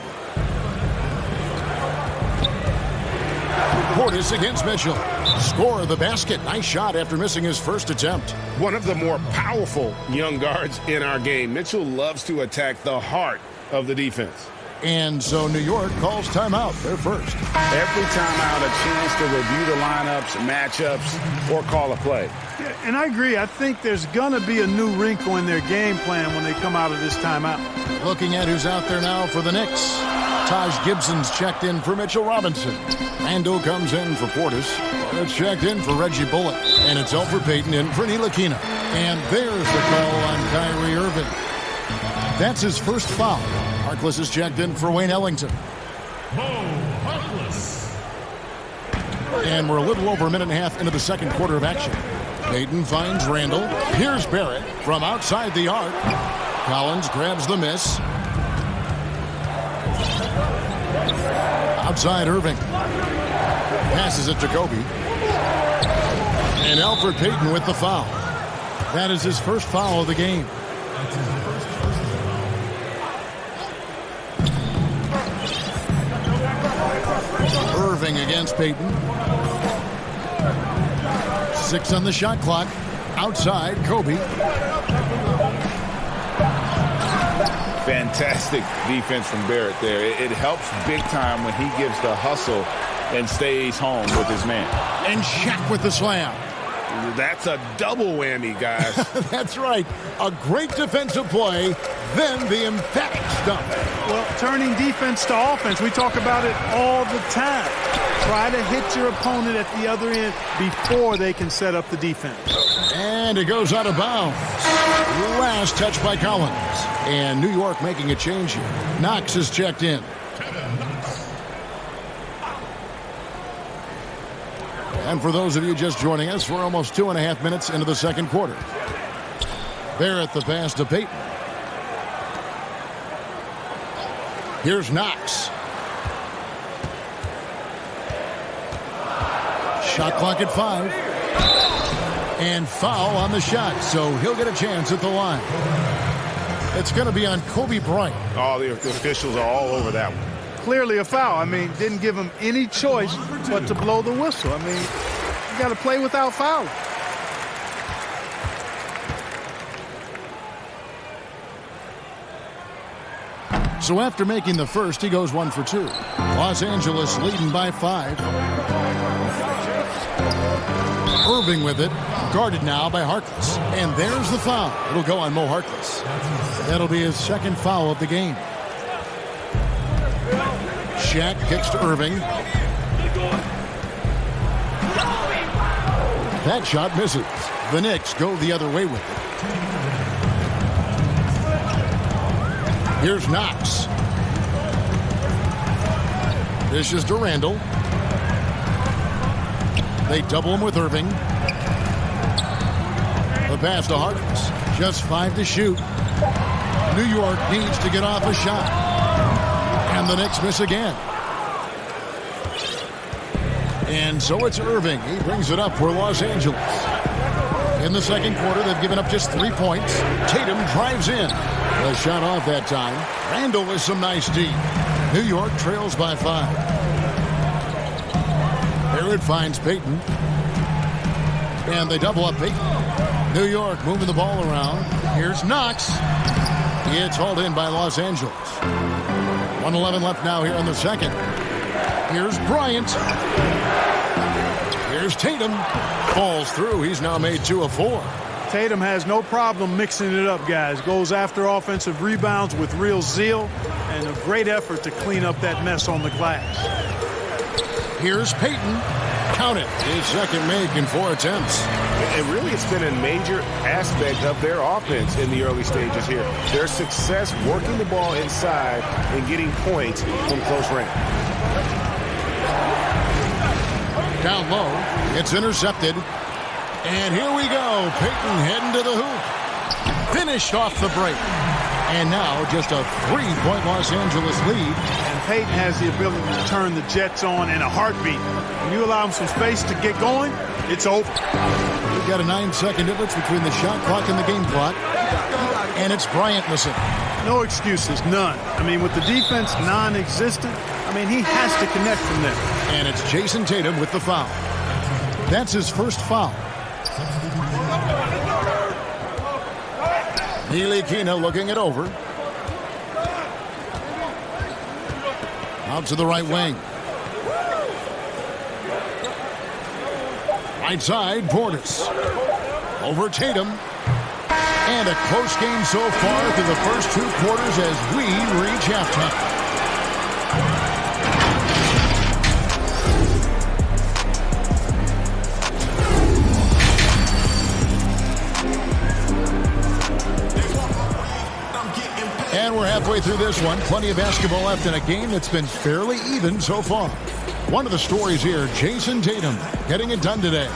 Portis against Mitchell. Score the basket. Nice shot after missing his first attempt. One of the more powerful young guards in our game. Mitchell loves to attack the heart of the defense. And so New York calls timeout. They're first. Every timeout, a chance to review the lineups, matchups, or call a play. Yeah, and I agree. I think there's going to be a new wrinkle in their game plan when they come out of this timeout. Looking at who's out there now for the Knicks. Taj Gibson's checked in for Mitchell Robinson. Randall comes in for Portis. It's checked in for Reggie Bullock. And it's Elfrid Payton in for Ntilikina. And there's the call on Kyrie Irving. That's his first foul. Harkless is checked in for Wayne Ellington. And we're a little over a minute and a half into the second quarter of action. Payton finds Randall. Here's Barrett from outside the arc. Collins grabs the miss. Outside Irving. Passes it to Kobe. And Elfrid Payton with the foul. That is his first foul of the game. Irving against Payton. 6 on the shot clock. Outside, Kobe. Fantastic defense from Barrett there. It helps big time when he gives the hustle and stays home with his man. And Shaq with the slam. That's a double whammy, guys. That's right. A great defensive play, then the emphatic stuff. Well, turning defense to offense, we talk about it all the time. Try to hit your opponent at the other end before they can set up the defense. And it goes out of bounds. Last touch by Collins. And New York making a change here. Knox is checked in. And for those of you just joining us, we're almost 2.5 minutes into the second quarter. Barrett the pass to Payton. Here's Knox. Shot clock at 5. And foul on the shot, so he'll get a chance at the line. It's going to be on Kobe Bryant. All the officials are all over that one. Clearly a foul. I mean, didn't give him any choice but to blow the whistle. I mean, you got to play without fouling. So after making the first, he goes 1 for 2. Los Angeles leading by 5. Irving with it, guarded now by Harkless. And there's the foul. It'll go on Mo Harkless. That'll be his second foul of the game. Shaq kicks to Irving. That shot misses. The Knicks go the other way with it. Here's Knox. This is to Randall. They double him with Irving. The pass to Harden. Just 5 to shoot. New York needs to get off a shot. And the Knicks miss again. And so it's Irving. He brings it up for Los Angeles. In the second quarter, they've given up just 3 points. Tatum drives in. A shot off that time. Randall with some nice D. New York trails by 5. Barrett finds Payton. And they double up Payton. New York moving the ball around. Here's Knox. It's hauled in by Los Angeles. 1:11 left now here in the second. Here's Bryant. Here's Tatum. Falls through. He's now made 2 of 4. Tatum has no problem mixing it up, guys. Goes after offensive rebounds with real zeal and a great effort to clean up that mess on the glass. Here's Payton. Count it. His second make in 4 attempts. It really has been a major aspect of their offense in the early stages here. Their success working the ball inside and getting points from close range. Down low. It's intercepted. And here we go. Payton heading to the hoop. Finished off the break. And now just a 3-point Los Angeles lead. And Payton has the ability to turn the Jets on in a heartbeat. When you allow him some space to get going, it's over. We've got a 9-second difference between the shot clock and the game clock. And it's Bryant missing. No excuses, none. I mean, with the defense non-existent, I mean, he has to connect from there. And it's Jason Tatum with the foul. That's his first foul. Ntilikina looking it over. Out to the right wing. Right side, Portis. Over Tatum. And a close game so far through the first 2 quarters as we reach halftime. And we're halfway through this one. Plenty of basketball left in a game that's been fairly even so far. One of the stories here, Jason Tatum getting it done today.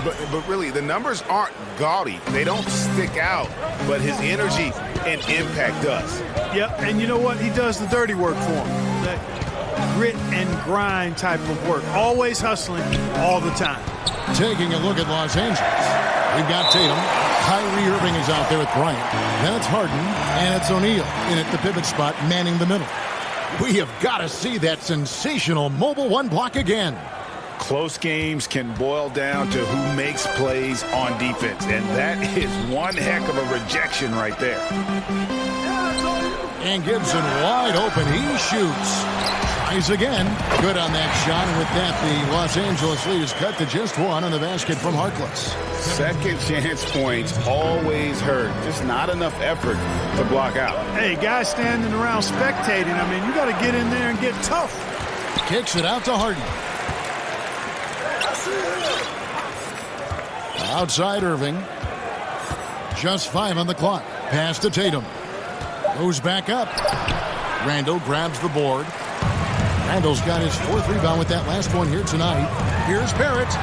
But really, the numbers aren't gaudy. They don't stick out, but his energy and impact does. Yep, and you know what? He does the dirty work for him. grit and grind type of work. Always hustling all the time. Taking a look at Los Angeles. We've got Tatum. Kyrie Irving is out there with Bryant. Then it's Harden, and it's O'Neal in at the pivot spot, manning the middle. We have got to see that sensational mobile one block again. Close games can boil down to who makes plays on defense, and that is one heck of a rejection right there. And Gibson wide open. He shoots. Tries again. Good on that shot. And with that, the Los Angeles lead is cut to just one on the basket from Harkless. Second chance points always hurt. Just not enough effort to block out. Hey, guys standing around spectating. I mean, you got to get in there and get tough. Kicks it out to Harden. Outside Irving. Just 5 on the clock. Pass to Tatum. Goes back up. Randall grabs the board. Randall's got his 4th rebound with that last one here tonight. Here's Barrett.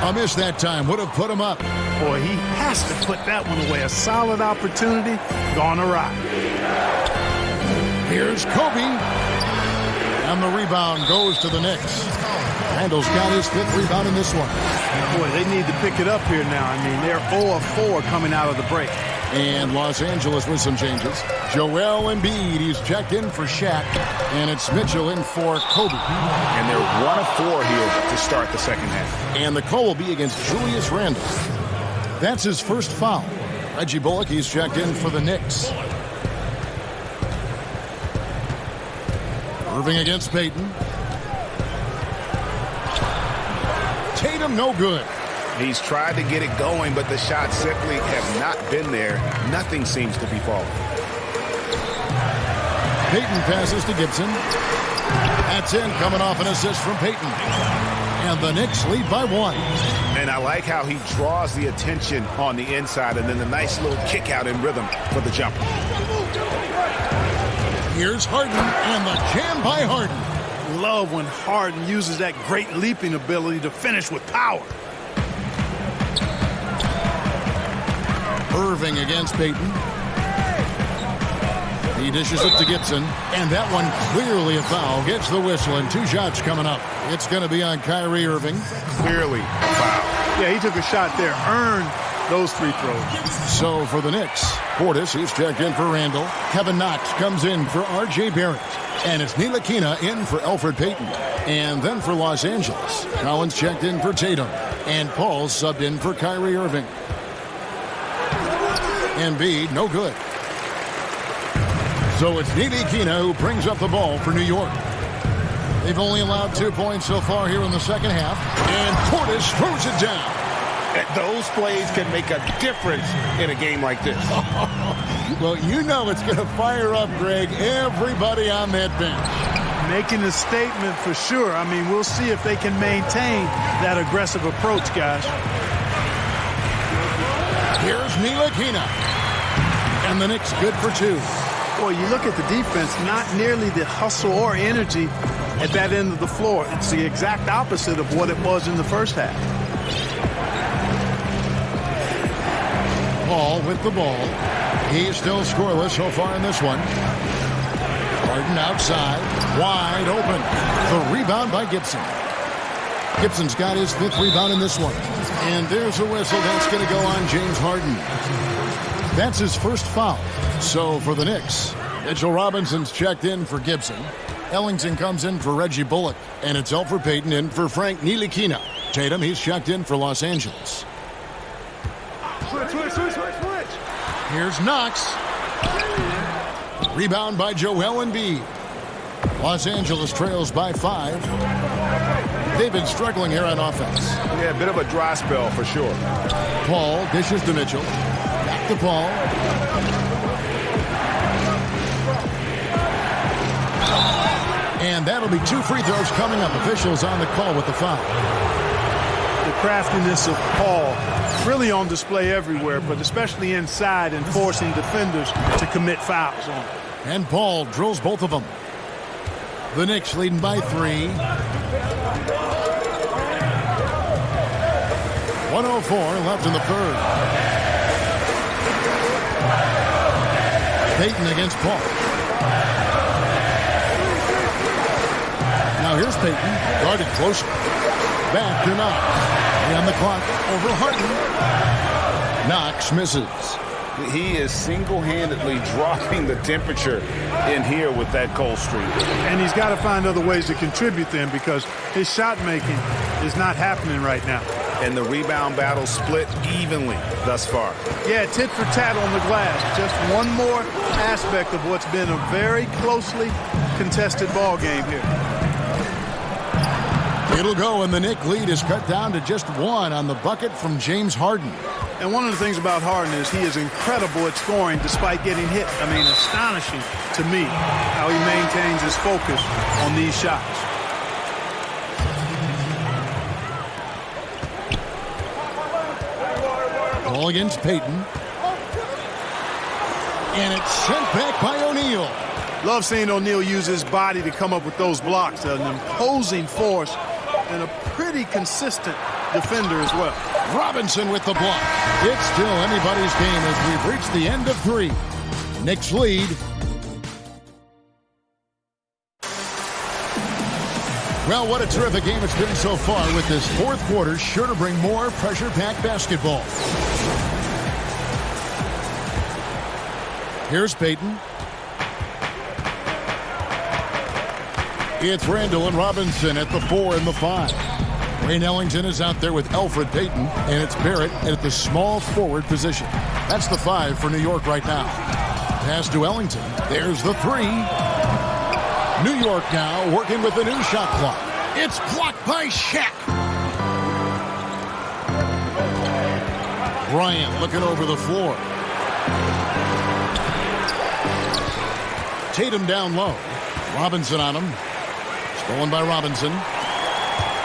A miss that time. Would have put him up. Boy, he has to put that one away. A solid opportunity. Gone awry. Here's Kobe. And the rebound goes to the Knicks. Randall's got his 5th rebound in this one. Boy, they need to pick it up here now. I mean, they're 0 of 4 coming out of the break. And Los Angeles with some changes. Joel Embiid, he's checked in for Shaq. And it's Mitchell in for Kobe. And they're 1 of 4 here to start the second half. And the call will be against Julius Randle. That's his first foul. Reggie Bullock, he's checked in for the Knicks. Irving against Payton. Tatum no good. He's tried to get it going, but the shots simply have not been there. Nothing seems to be falling. Payton passes to Gibson. That's in, coming off an assist from Payton. And the Knicks lead by 1. And I like how he draws the attention on the inside and then the nice little kick out in rhythm for the jumper. Here's Harden and the jam by Harden. Love when Harden uses that great leaping ability to finish with power. Irving against Payton. He dishes it to Gibson. And that one clearly a foul. Gets the whistle and 2 shots coming up. It's going to be on Kyrie Irving. Clearly a foul. Yeah, he took a shot there. Earned those free throws. So for the Knicks, Portis, he's checked in for Randall. Kevin Knox comes in for R.J. Barrett. And it's Ntilikina in for Elfrid Payton. And then for Los Angeles, Collins checked in for Tatum. And Paul subbed in for Kyrie Irving. Embiid, no good. So it's Ntilikina who brings up the ball for New York. They've only allowed 2 points so far here in the second half. And Portis throws it down. Those plays can make a difference in a game like this. Well, you know it's going to fire up, Greg, everybody on that bench. Making a statement for sure. I mean, we'll see if they can maintain that aggressive approach, guys. Here's Ntilikina. And the Knicks good for 2. Boy, you look at the defense, not nearly the hustle or energy at that end of the floor. It's the exact opposite of what it was in the first half. Paul with the ball. He's still scoreless so far in this one. Harden outside, wide open. The rebound by Gibson. Gibson's got his 5th rebound in this one. And there's a whistle that's going to go on James Harden. That's his first foul. So for the Knicks, Mitchell Robinson's checked in for Gibson. Ellington comes in for Reggie Bullock. And it's Elfrid Payton in for Frank Ntilikina. Tatum, he's checked in for Los Angeles. Switch. Here's Knox. Rebound by Joel Embiid. Los Angeles trails by 5. They've been struggling here on offense. Yeah, a bit of a dry spell for sure. Paul dishes to Mitchell. Back to Paul. And that'll be 2 free throws coming up. Officials on the call with the foul. The craftiness of Paul really on display everywhere, but especially inside and forcing defenders to commit fouls on him. And Paul drills both of them. The Knicks leading by 3. 1:04 left in the third. Payton against Paul. Now here's Payton, guarded closely. Back to Knox. On the clock over Harden. Knox misses. He is single-handedly dropping the temperature in here with that cold streak. And he's got to find other ways to contribute then, because his shot making is not happening right now. And the rebound battle split evenly thus far. Yeah, tit for tat on the glass. Just one more aspect of what's been a very closely contested ball game here. It'll go, and the Knick lead is cut down to just one on the bucket from James Harden. And one of the things about Harden is he is incredible at scoring despite getting hit. I mean, astonishing to me how he maintains his focus on these shots. Ball against Payton. And it's sent back by O'Neal. Love seeing O'Neal use his body to come up with those blocks. An imposing force and a pretty consistent defender as well. Robinson with the block. It's still anybody's game as we've reached the end of three. Knicks lead. Well, what a terrific game it's been so far, with this fourth quarter sure to bring more pressure-packed basketball. Here's Payton. It's Randall and Robinson at the 4 and the 5. Wayne Ellington is out there with Elfrid Payton, and it's Barrett at the small forward position. That's the 5 for New York right now. Pass to Ellington. There's the 3. New York now working with the new shot clock. It's blocked by Shaq. Bryant looking over the floor. Tatum down low. Robinson on him. Stolen by Robinson.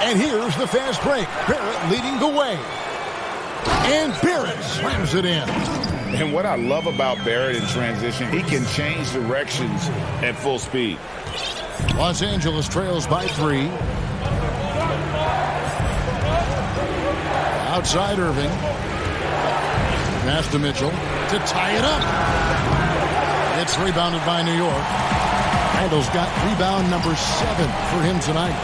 And here's the fast break. Barrett leading the way. And Barrett slams it in. And what I love about Barrett in transition, he can change directions at full speed. Los Angeles trails by 3. Outside Irving. Pass to Mitchell to tie it up. It's rebounded by New York. Randall's got rebound number 7 for him tonight.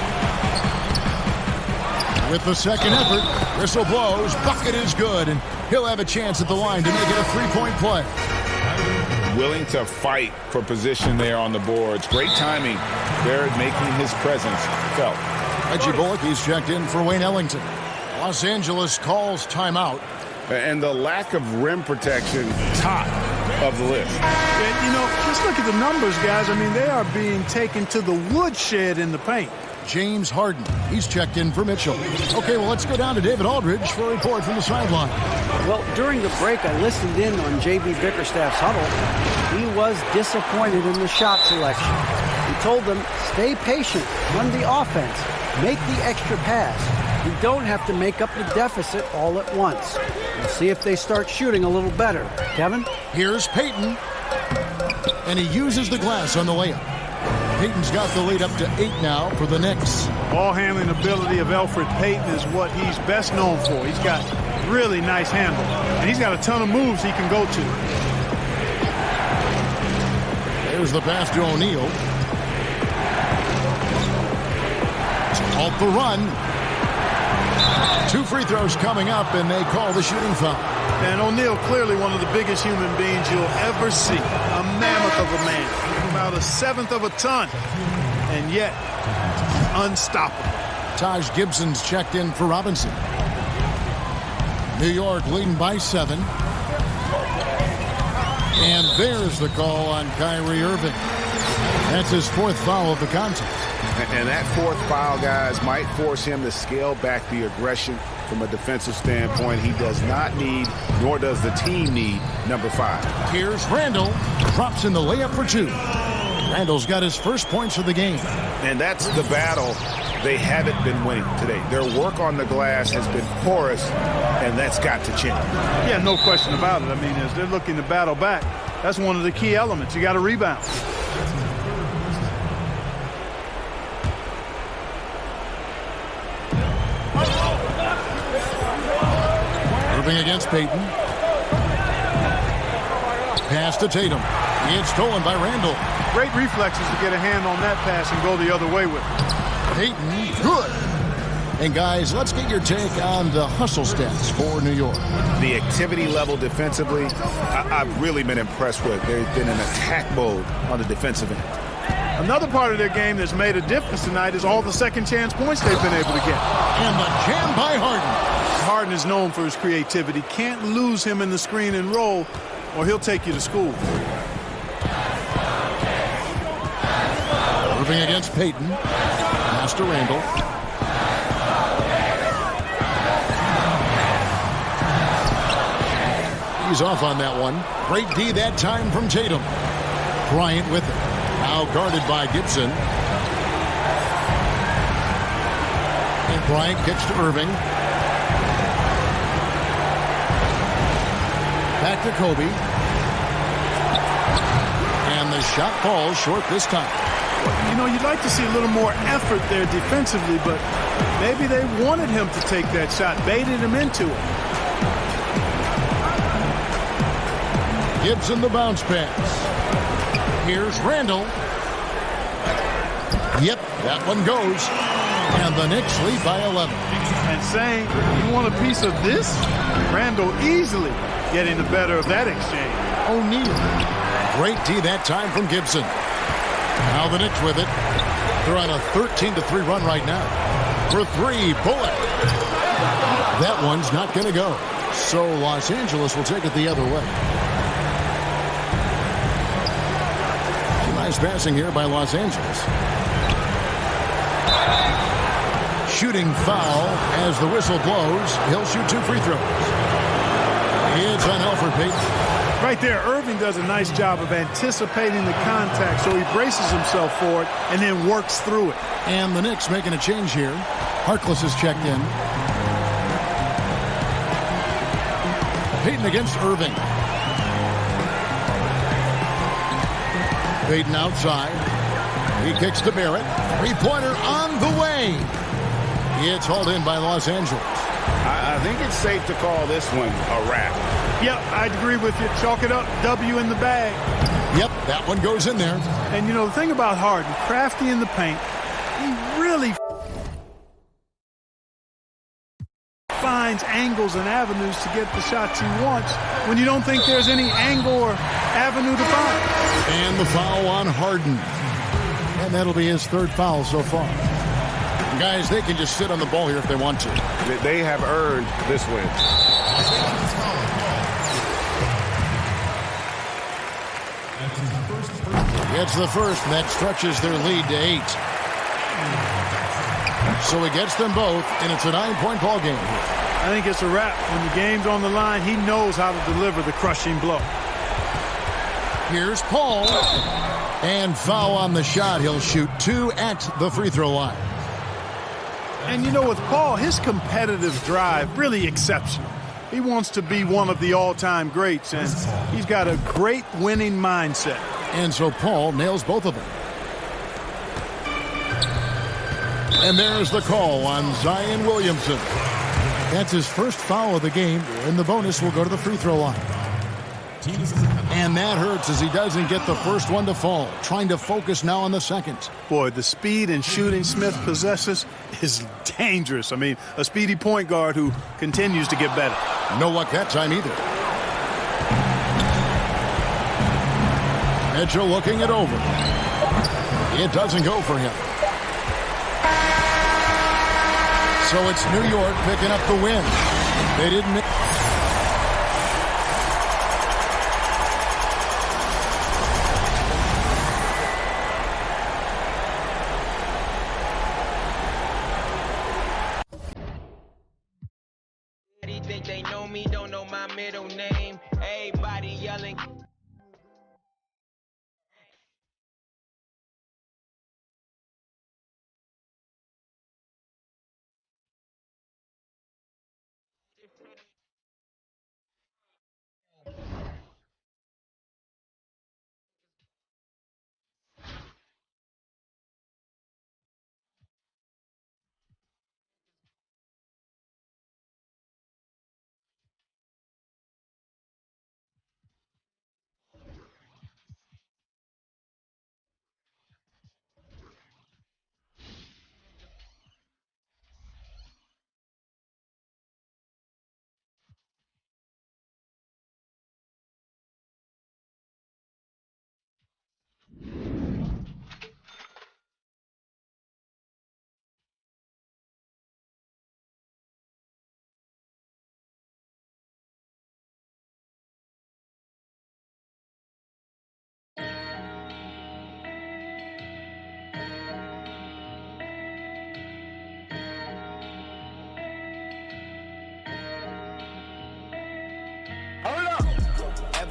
With the second effort, whistle blows, bucket is good, and he'll have a chance at the line to make it a three-point play. Willing to fight for position there on the boards. Great timing. Barrett making his presence felt. Reggie Bullock, he's checked in for Wayne Ellington. Los Angeles calls timeout. And the lack of rim protection, top of the list. And, you know, just look at the numbers, guys. I mean, they are being taken to the woodshed in the paint. James Harden, he's checked in for Mitchell. Okay, well, let's go down to David Aldridge for a report from the sideline. Well, during the break, I listened in on J.B. Bickerstaff's huddle. He was disappointed in the shot selection. He told them, stay patient, run the offense, make the extra pass. You don't have to make up the deficit all at once. We'll see if they start shooting a little better. Kevin? Here's Payton. And he uses the glass on the layup. Payton's got the lead up to 8 now for the Knicks. Ball handling ability of Elfrid Payton is what he's best known for. He's got really nice handle. And he's got a ton of moves he can go to. There's the pass to O'Neal. To halt the run. 2 free throws coming up, and they call the shooting foul. And O'Neal, clearly one of the biggest human beings you'll ever see. A mammoth of a man. About a 1/7 of a ton. And yet, unstoppable. Taj Gibson's checked in for Robinson. New York leading by 7. And there's the call on Kyrie Irving. That's his 4th foul of the contest. And that 4th foul, guys, might force him to scale back the aggression from a defensive standpoint. He does not need, nor does the team need, number 5. Here's Randall. Drops in the layup for 2. Randall's got his first points of the game. And that's the battle they haven't been winning today. Their work on the glass has been porous, and that's got to change. Yeah, no question about it. I mean, as they're looking to battle back, that's one of the key elements. You got to rebound. Irving against Payton. Pass to Tatum. It's stolen by Randall. Great reflexes to get a hand on that pass and go the other way with it. Payton, good. And guys, let's get your take on the hustle stats for New York. The activity level defensively, I've really been impressed with. They've been in attack mode on the defensive end. Another part of their game that's made a difference tonight is all the second chance points they've been able to get. And the jam by Harden. Harden is known for his creativity. Can't lose him in the screen and roll, or he'll take you to school. Irving against Payton. Pass to Randall. He's off on that one. Great D that time from Tatum. Bryant with it. Now guarded by Gibson. And Bryant kicks to Irving. Back to Kobe. And the shot falls short this time. You know, you'd like to see a little more effort there defensively, but maybe they wanted him to take that shot, baited him into it. Gibson the bounce pass. Here's Randall. Yep, that one goes. And the Knicks lead by 11. And saying, you want a piece of this? Randall easily getting the better of that exchange. O'Neal. Great D that time from Gibson. Now the Knicks with it. They're on a 13-3 run right now. For three, Bullock. That one's not going to go. So Los Angeles will take it the other way. Nice passing here by Los Angeles. Shooting foul as the whistle blows. He'll shoot 2 free throws. It's on Alfred Payton. Right there, Irving does a nice job of anticipating the contact, so he braces himself for it and then works through it. And the Knicks making a change here. Harkless is checked in. Payton against Irving. Payton outside. He kicks to Barrett. Three-pointer on the way. It's hauled in by Los Angeles. I think it's safe to call this one a wrap. Yep, I'd agree with you. Chalk it up. W in the bag. Yep, that one goes in there. And, you know, the thing about Harden, crafty in the paint, he really finds angles and avenues to get the shots he wants when you don't think there's any angle or avenue to find. And the foul on Harden. And that'll be his third foul so far. Guys, they can just sit on the ball here if they want to. They have earned this win. It's the first, and that stretches their lead to 8. So he gets them both, and it's a 9-point ball game. I think it's a wrap. When the game's on the line, he knows how to deliver the crushing blow. Here's Paul. And foul on the shot. He'll shoot 2 at the free throw line. And you know, with Paul, his competitive drive really exceptional. He wants to be one of the all-time greats, and he's got a great winning mindset. And so Paul nails both of them. And there's the call on Zion Williamson. That's his first foul of the game, and the bonus will go to the free throw line. And that hurts as he doesn't get the first one to fall. Trying to focus now on the second. Boy, the speed and shooting Smith possesses is dangerous. I mean, a speedy point guard who continues to get better. No luck that time either. Mitchell looking it over. It doesn't go for him. So it's New York picking up the win. They didn't... Think they know me, don't know my middle name. Everybody yelling.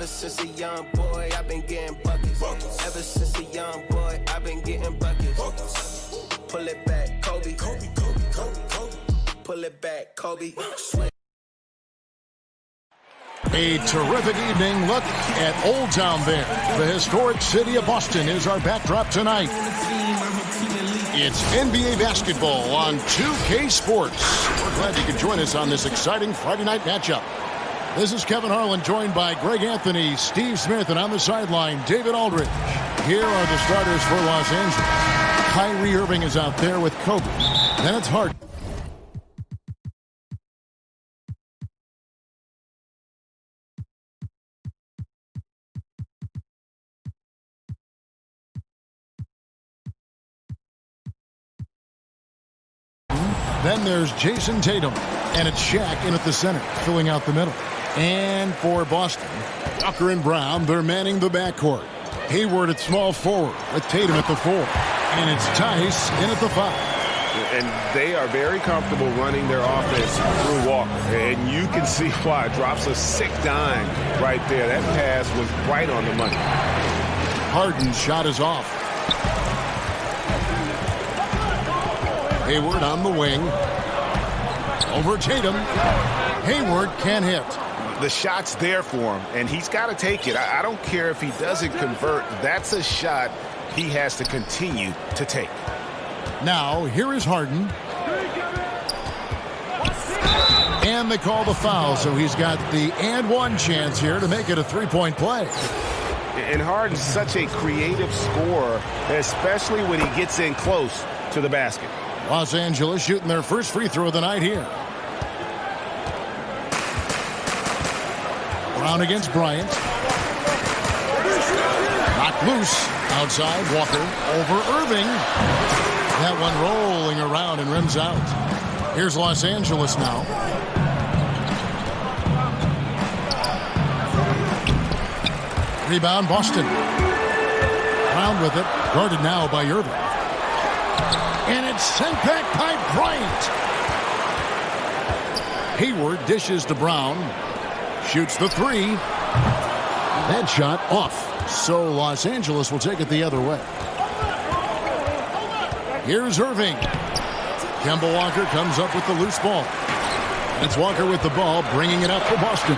Ever since a young boy, I've been getting buckets. Ever since a young boy, I've been getting buckets. Pull it back, Kobe. Pull it back, Kobe. A terrific evening. Look at Old Town there. The historic city of Boston is our backdrop tonight. It's NBA basketball on 2K Sports. We're glad you could join us on this exciting Friday night matchup. This is Kevin Harlan, joined by Greg Anthony, Steve Smith, and on the sideline, David Aldridge. Here are the starters for Los Angeles. Kyrie Irving is out there with Kobe. Then it's Harden. Then there's Jason Tatum, and it's Shaq in at the center, filling out the middle. And for Boston, Walker and Brown, they're manning the backcourt. Hayward at small forward with Tatum at the 4. And it's Tice in at the 5. And they are very comfortable running their offense through Walker. And you can see why. Drops a sick dime right there. That pass was right on the money. Harden's shot is off. Hayward on the wing. Over Tatum. Hayward can't hit. The shot's there for him, and he's got to take it. I don't care if he doesn't convert. That's a shot he has to continue to take. Now, here is Harden. And they call the foul, so he's got the and one chance here to make it a three-point play. And Harden's such a creative scorer, especially when he gets in close to the basket. Los Angeles shooting their first free throw of the night here. Brown against Bryant. Knocked loose. Outside, Walker over Irving. That one rolling around and rims out. Here's Los Angeles now. Rebound, Boston. Brown with it. Guarded now by Irving. And it's sent back by Bryant. Hayward dishes to Brown. Shoots the 3. That shot off. So Los Angeles will take it the other way. Here's Irving. Kemba Walker comes up with the loose ball. It's Walker with the ball, bringing it up for Boston.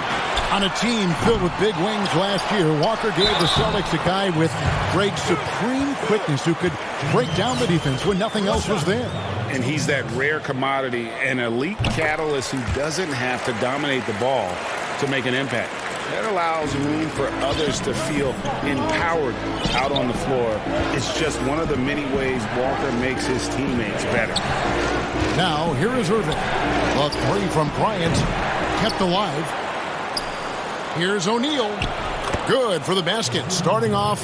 On a team filled with big wings last year, Walker gave the Celtics a guy with great supreme quickness who could break down the defense when nothing else was there. And he's that rare commodity, an elite catalyst who doesn't have to dominate the ball to make an impact. That allows room for others to feel empowered out on the floor. It's just one of the many ways Walker makes his teammates better. Now, here is Irving. A 3 from Bryant, kept alive. Here's O'Neal. Good for the basket. Starting off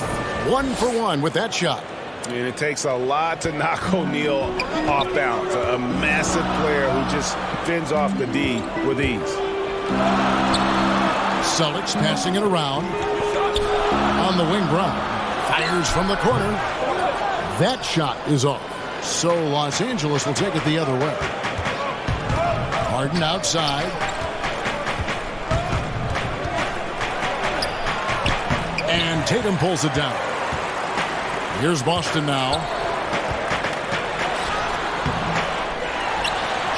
1 for 1 with that shot. And it takes a lot to knock O'Neal off balance. A massive player who just fends off the D with ease. Celtics passing it around. On the wing, Brown. Fires from the corner. That shot is off. So Los Angeles will take it the other way. Harden outside. And Tatum pulls it down. Here's Boston now.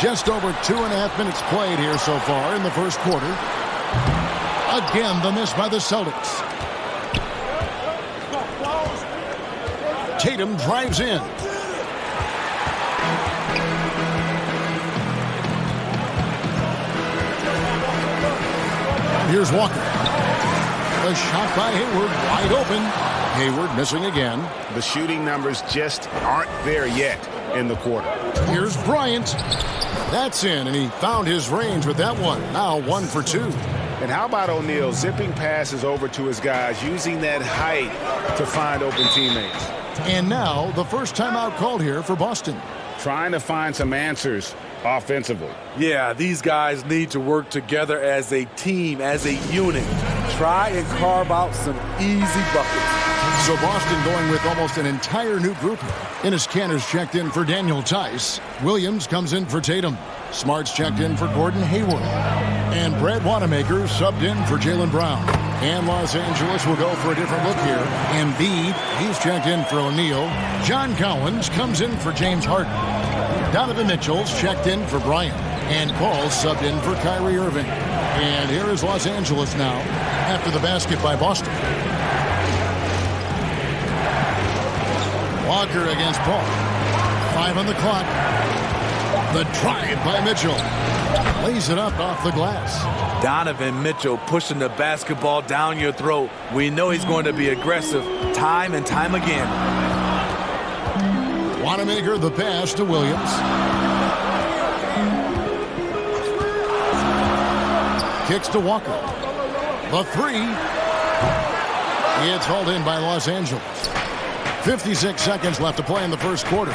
Just over 2.5 minutes played here so far in the first quarter. Again, the miss by the Celtics. Tatum drives in. Here's Walker. A shot by Hayward, wide open. Hayward missing again. The shooting numbers just aren't there yet in the quarter. Here's Bryant. That's in, and he found his range with that one. Now 1 for 2. And how about O'Neal zipping passes over to his guys, using that height to find open teammates. And now the first timeout called here for Boston. Trying to find some answers offensively. Yeah, these guys need to work together as a team, as a unit. Try and carve out some easy buckets. So Boston going with almost an entire new group here. Enes Kanter's checked in for Daniel Tice. Williams comes in for Tatum. Smart's checked in for Gordon Hayward. And Brad Wanamaker subbed in for Jaylen Brown. And Los Angeles will go for a different look here. Embiid, he's checked in for O'Neal. John Collins comes in for James Harden. Donovan Mitchell's checked in for Bryant. And Paul subbed in for Kyrie Irving. And here is Los Angeles now after the basket by Boston. Walker against Paul. 5 on the clock. The drive by Mitchell. Lays it up off the glass. Donovan Mitchell pushing the basketball down your throat. We know he's going to be aggressive time and time again. Wanamaker the pass to Williams. Kicks to Walker. The three. It's hauled in by Los Angeles. 56 seconds left to play in the first quarter.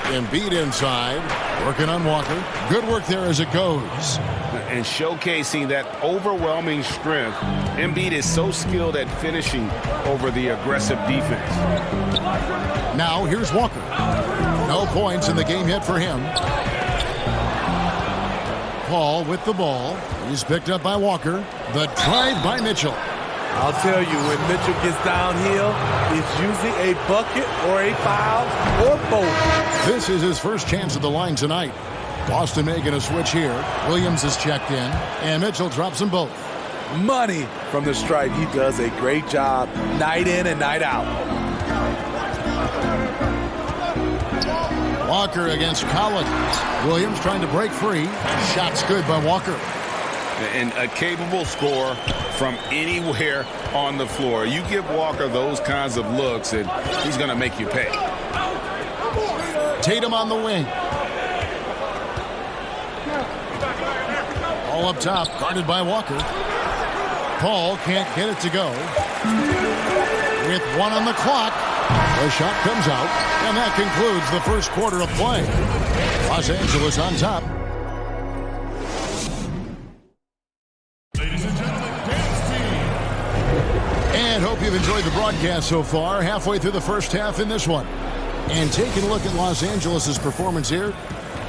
Embiid inside, working on Walker. Good work there as it goes. And showcasing that overwhelming strength, Embiid is so skilled at finishing over the aggressive defense. Now here's Walker. No points in the game yet for him. Paul with the ball. He's picked up by Walker. The drive by Mitchell. I'll tell you, when Mitchell gets downhill, it's usually a bucket or a foul or both. This is his first chance at the line tonight. Boston making a switch here. Williams is checked in, and Mitchell drops them both. Money from the stripe. He does a great job night in and night out. Walker against Collins. Williams trying to break free. Shot's good by Walker. And a capable scorer from anywhere on the floor. You give Walker those kinds of looks, and he's going to make you pay. Tatum on the wing. All up top, guarded by Walker. Paul can't get it to go. With 1 on the clock, the shot comes out, and that concludes the first quarter of play. Los Angeles on top. And hope you've enjoyed the broadcast so far. Halfway through the first half in this one. And taking a look at Los Angeles' performance here,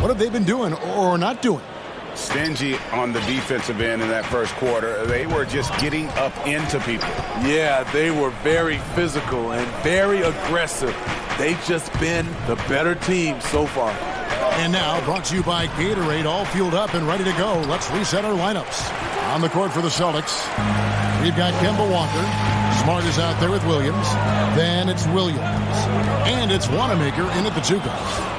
what have they been doing or not doing? Stingy on the defensive end in that first quarter. They were just getting up into people. Yeah, they were very physical and very aggressive. They've just been the better team so far. And now, brought to you by Gatorade, all fueled up and ready to go. Let's reset our lineups. On the court for the Celtics, we've got Kemba Walker. Smart is out there with Williams. Then it's Williams. And it's Wanamaker in at the 2 guard.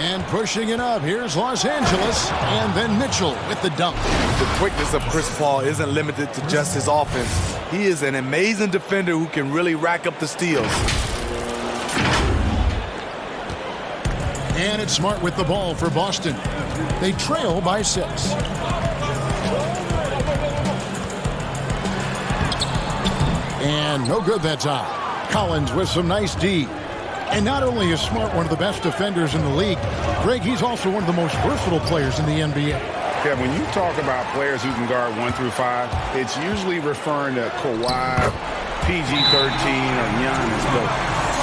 And pushing it up, here's Los Angeles. And then Mitchell with the dunk. The quickness of Chris Paul isn't limited to just his offense. He is an amazing defender who can really rack up the steals. And it's Smart with the ball for Boston. They trail by 6. And no good that time. Collins with some nice D. And not only is Smart one of the best defenders in the league, Greg, he's also one of the most versatile players in the NBA. Yeah, when you talk about players who can guard 1 through 5, it's usually referring to Kawhi, PG-13, or Giannis. But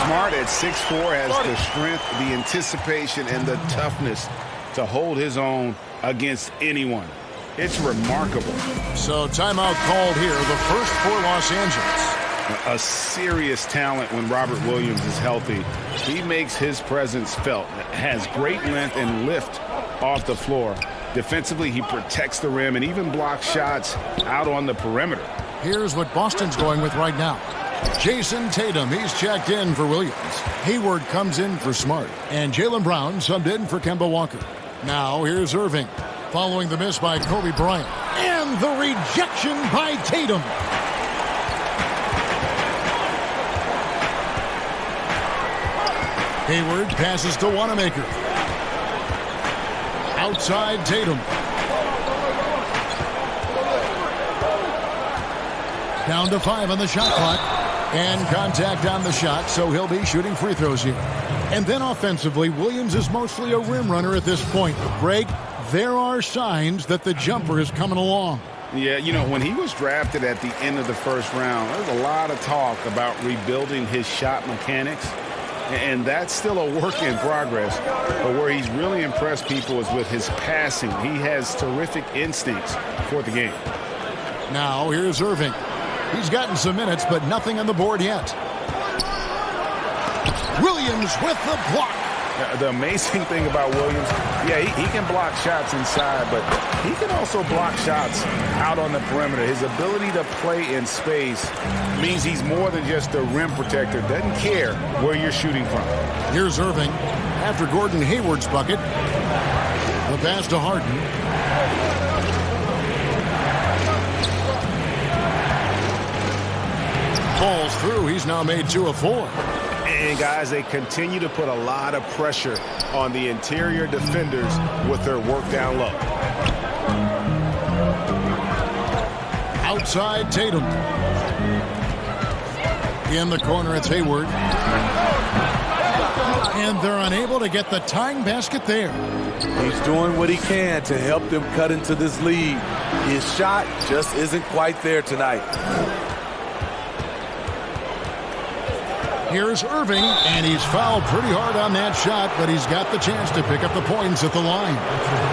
Smart at 6'4" has the strength, the anticipation, and the toughness to hold his own against anyone. It's remarkable. So timeout called here, the first for Los Angeles. A serious talent when Robert Williams is healthy. He makes his presence felt. Has great length and lift off the floor. Defensively, he protects the rim and even blocks shots out on the perimeter. Here's what Boston's going with right now. Jason Tatum, he's checked in for Williams. Hayward comes in for Smart. And Jaylen Brown subbed in for Kemba Walker. Now here's Irving, following the miss by Kobe Bryant. And the rejection by Tatum. Hayward passes to Wanamaker. Outside Tatum. Down to 5 on the shot clock. And contact on the shot, so he'll be shooting free throws here. And then offensively, Williams is mostly a rim runner at this point. Greg, there are signs that the jumper is coming along. Yeah, you know, when he was drafted at the end of the first round, there was a lot of talk about rebuilding his shot mechanics. And that's still a work in progress. But where he's really impressed people is with his passing. He has terrific instincts for the game. Now here's Irving. He's gotten some minutes, but nothing on the board yet. Williams with the block. The amazing thing about Williams, yeah, he can block shots inside, but he can also block shots out on the perimeter. His ability to play in space means he's more than just a rim protector. Doesn't care where you're shooting from. Here's Irving after Gordon Hayward's bucket. The pass to Harden. Falls through. He's now made 2 of 4. And, guys, they continue to put a lot of pressure on the interior defenders with their work down low. Outside Tatum. In the corner, it's Hayward. And they're unable to get the tying basket there. He's doing what he can to help them cut into this lead. His shot just isn't quite there tonight. Here's Irving, and he's fouled pretty hard on that shot, but he's got the chance to pick up the points at the line.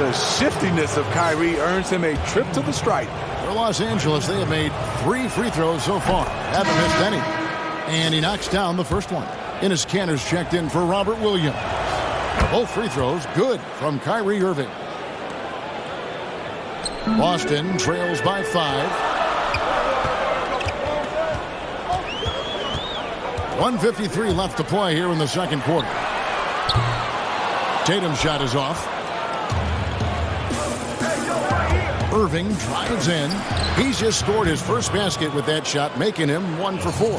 The shiftiness of Kyrie earns him a trip to the stripe. For Los Angeles, they have made 3 free throws so far. Haven't missed any. And he knocks down the first one. Enes Kanter's checked in for Robert Williams. Both free throws good from Kyrie Irving. Boston trails by 5. 1:53 left to play here in the second quarter. Tatum's shot is off. Irving drives in. He's just scored his first basket with that shot, making him 1 for 4.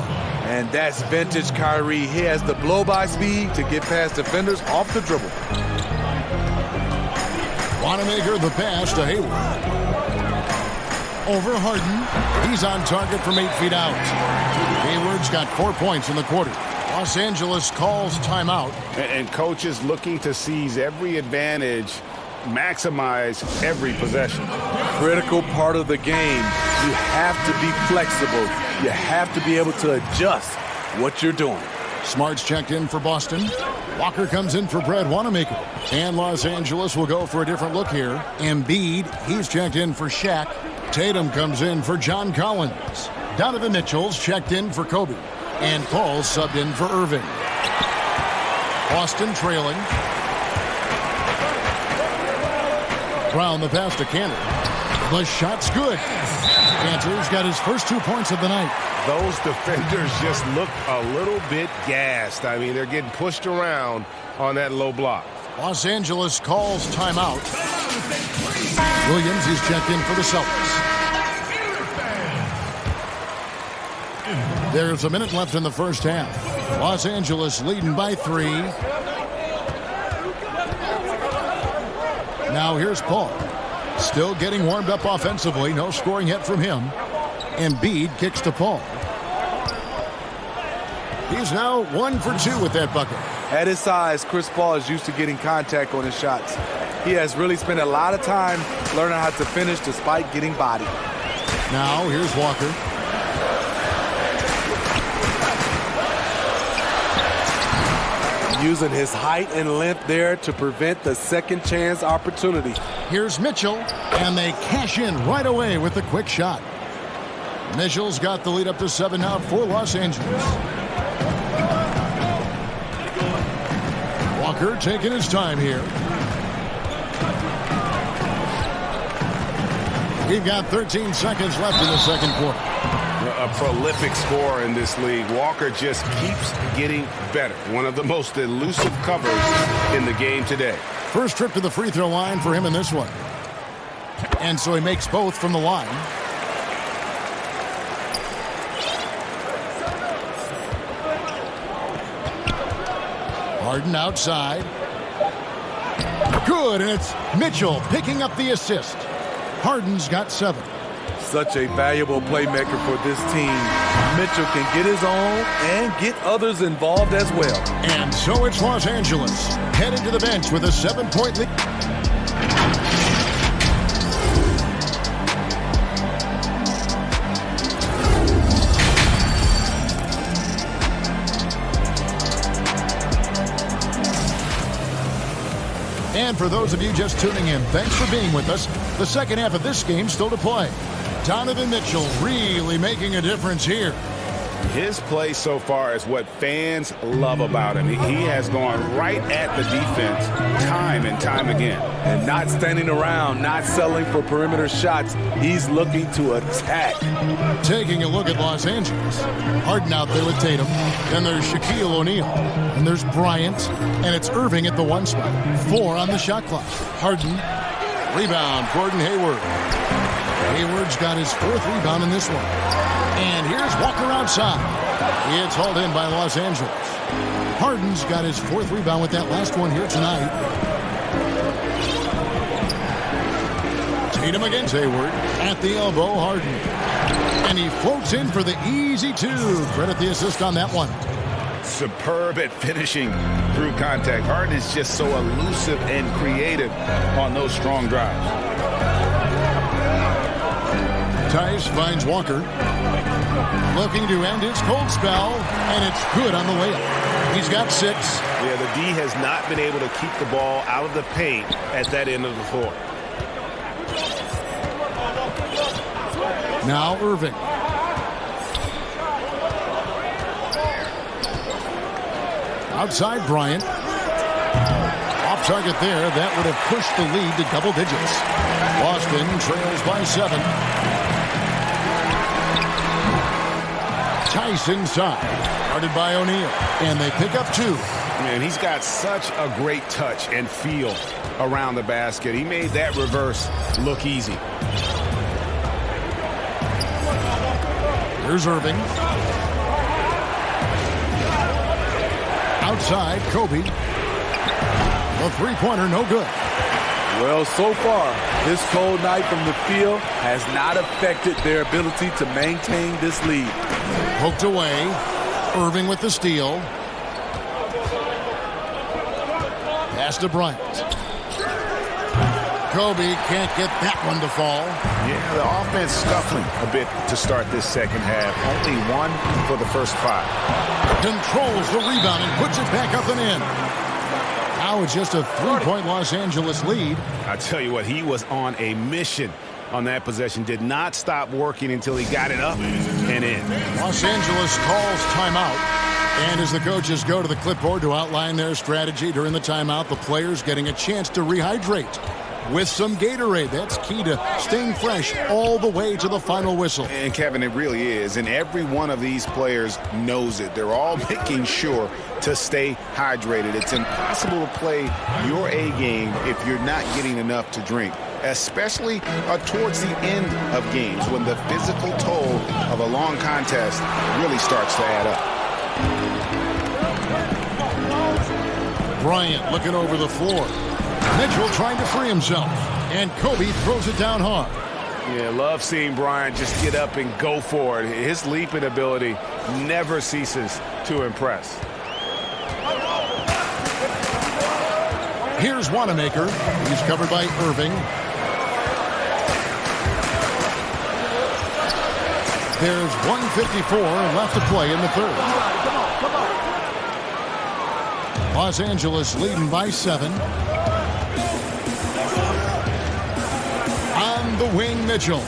And that's vintage Kyrie. He has the blow-by speed to get past defenders off the dribble. Wanamaker the pass to Hayward. Over Harden. He's on target from 8 feet out. Hayward's got 4 points in the quarter. Los Angeles calls timeout. And coaches looking to seize every advantage, maximize every possession. Critical part of the game. You have to be flexible. You have to be able to adjust what you're doing. Smart's checked in for Boston. Walker comes in for Brad Wanamaker. And Los Angeles will go for a different look here. Embiid, he's checked in for Shaq. Tatum comes in for John Collins. Donovan Mitchell's checked in for Kobe. And Paul's subbed in for Irving. Boston trailing. Brown the pass to Kanter. The shot's good. Kanter's got his first 2 points of the night. Those defenders just look a little bit gassed. I mean, they're getting pushed around on that low block. Los Angeles calls timeout. Williams, he's checked in for the Celtics. There's a minute left in the first half. Los Angeles leading by 3. Now here's Paul. Still getting warmed up offensively. No scoring yet from him. Embiid kicks to Paul. He's now 1 for 2 with that bucket. At his size, Chris Paul is used to getting contact on his shots. He has really spent a lot of time learning how to finish despite getting bodied. Now here's Walker. Using his height and length there to prevent the second chance opportunity. Here's Mitchell, and they cash in right away with the quick shot. Mitchell's got the lead up to 7 now for Los Angeles. Walker taking his time here. We've got 13 seconds left in the second quarter. A prolific scorer in this league. Walker just keeps getting better. One of the most elusive covers in the game today. First trip to the free throw line for him in this one. And so he makes both from the line. Harden outside. Good, and it's Mitchell picking up the assist. Harden's got 7. Such a valuable playmaker for this team. Mitchell can get his own and get others involved as well. And so it's Los Angeles headed to the bench with a 7-point lead. And for those of you just tuning in, thanks for being with us. The second half of this game still to play. Donovan Mitchell really making a difference here. His play so far is what fans love about him. He has gone right at the defense time and time again. And not standing around, not settling for perimeter shots. He's looking to attack. Taking a look at Los Angeles. Harden out there with Tatum. Then there's Shaquille O'Neal. And there's Bryant. And it's Irving at the 1 spot. 4 on the shot clock. Harden. Rebound, Gordon Hayward. Hayward's got his 4th rebound in this one. And here's Walker outside. It's hauled in by Los Angeles. Harden's got his 4th rebound with that last one here tonight. Tatum against Hayward. At the elbow, Harden. And he floats in for the easy 2. Credit the assist on that one. Superb at finishing through contact. Harden is just so elusive and creative on those strong drives. Tice finds Walker. Looking to end his cold spell, and it's good on the layup. He's got 6. Yeah, the D has not been able to keep the ball out of the paint at that end of the floor. Now Irving. Outside Bryant. Off target there. That would have pushed the lead to double digits. Boston trails by 7. Tice inside. Guarded by O'Neal. And they pick up 2. Man, he's got such a great touch and feel around the basket. He made that reverse look easy. Here's Irving. Outside, Kobe. The 3-pointer, no good. Well, so far, this cold night from the field has not affected their ability to maintain this lead. Poked away. Irving with the steal. Pass to Bryant. Kobe can't get that one to fall. Yeah, the offense scuffling a bit to start this second half. Only 1 for the first 5. Controls the rebound and puts it back up and in. Now it's just a 3-point Los Angeles lead. I tell you what, he was on a mission on that possession. Did not stop working until he got it up and in. Los Angeles calls timeout. And as the coaches go to the clipboard to outline their strategy during the timeout, the players getting a chance to rehydrate with some Gatorade. That's key to staying fresh all the way to the final whistle. And Kevin, it really is. And every one of these players knows it. They're all making sure to stay hydrated. It's impossible to play your A game if you're not getting enough to drink, especially towards the end of games when the physical toll of a long contest really starts to add up. Bryant looking over the floor. Mitchell trying to free himself. And Kobe throws it down hard. Yeah, love seeing Bryant just get up and go for it. His leaping ability never ceases to impress. Here's Wanamaker. He's covered by Irving. There's 1:54 left to play in the 3rd. Los Angeles leading by 7. On the wing, Mitchell.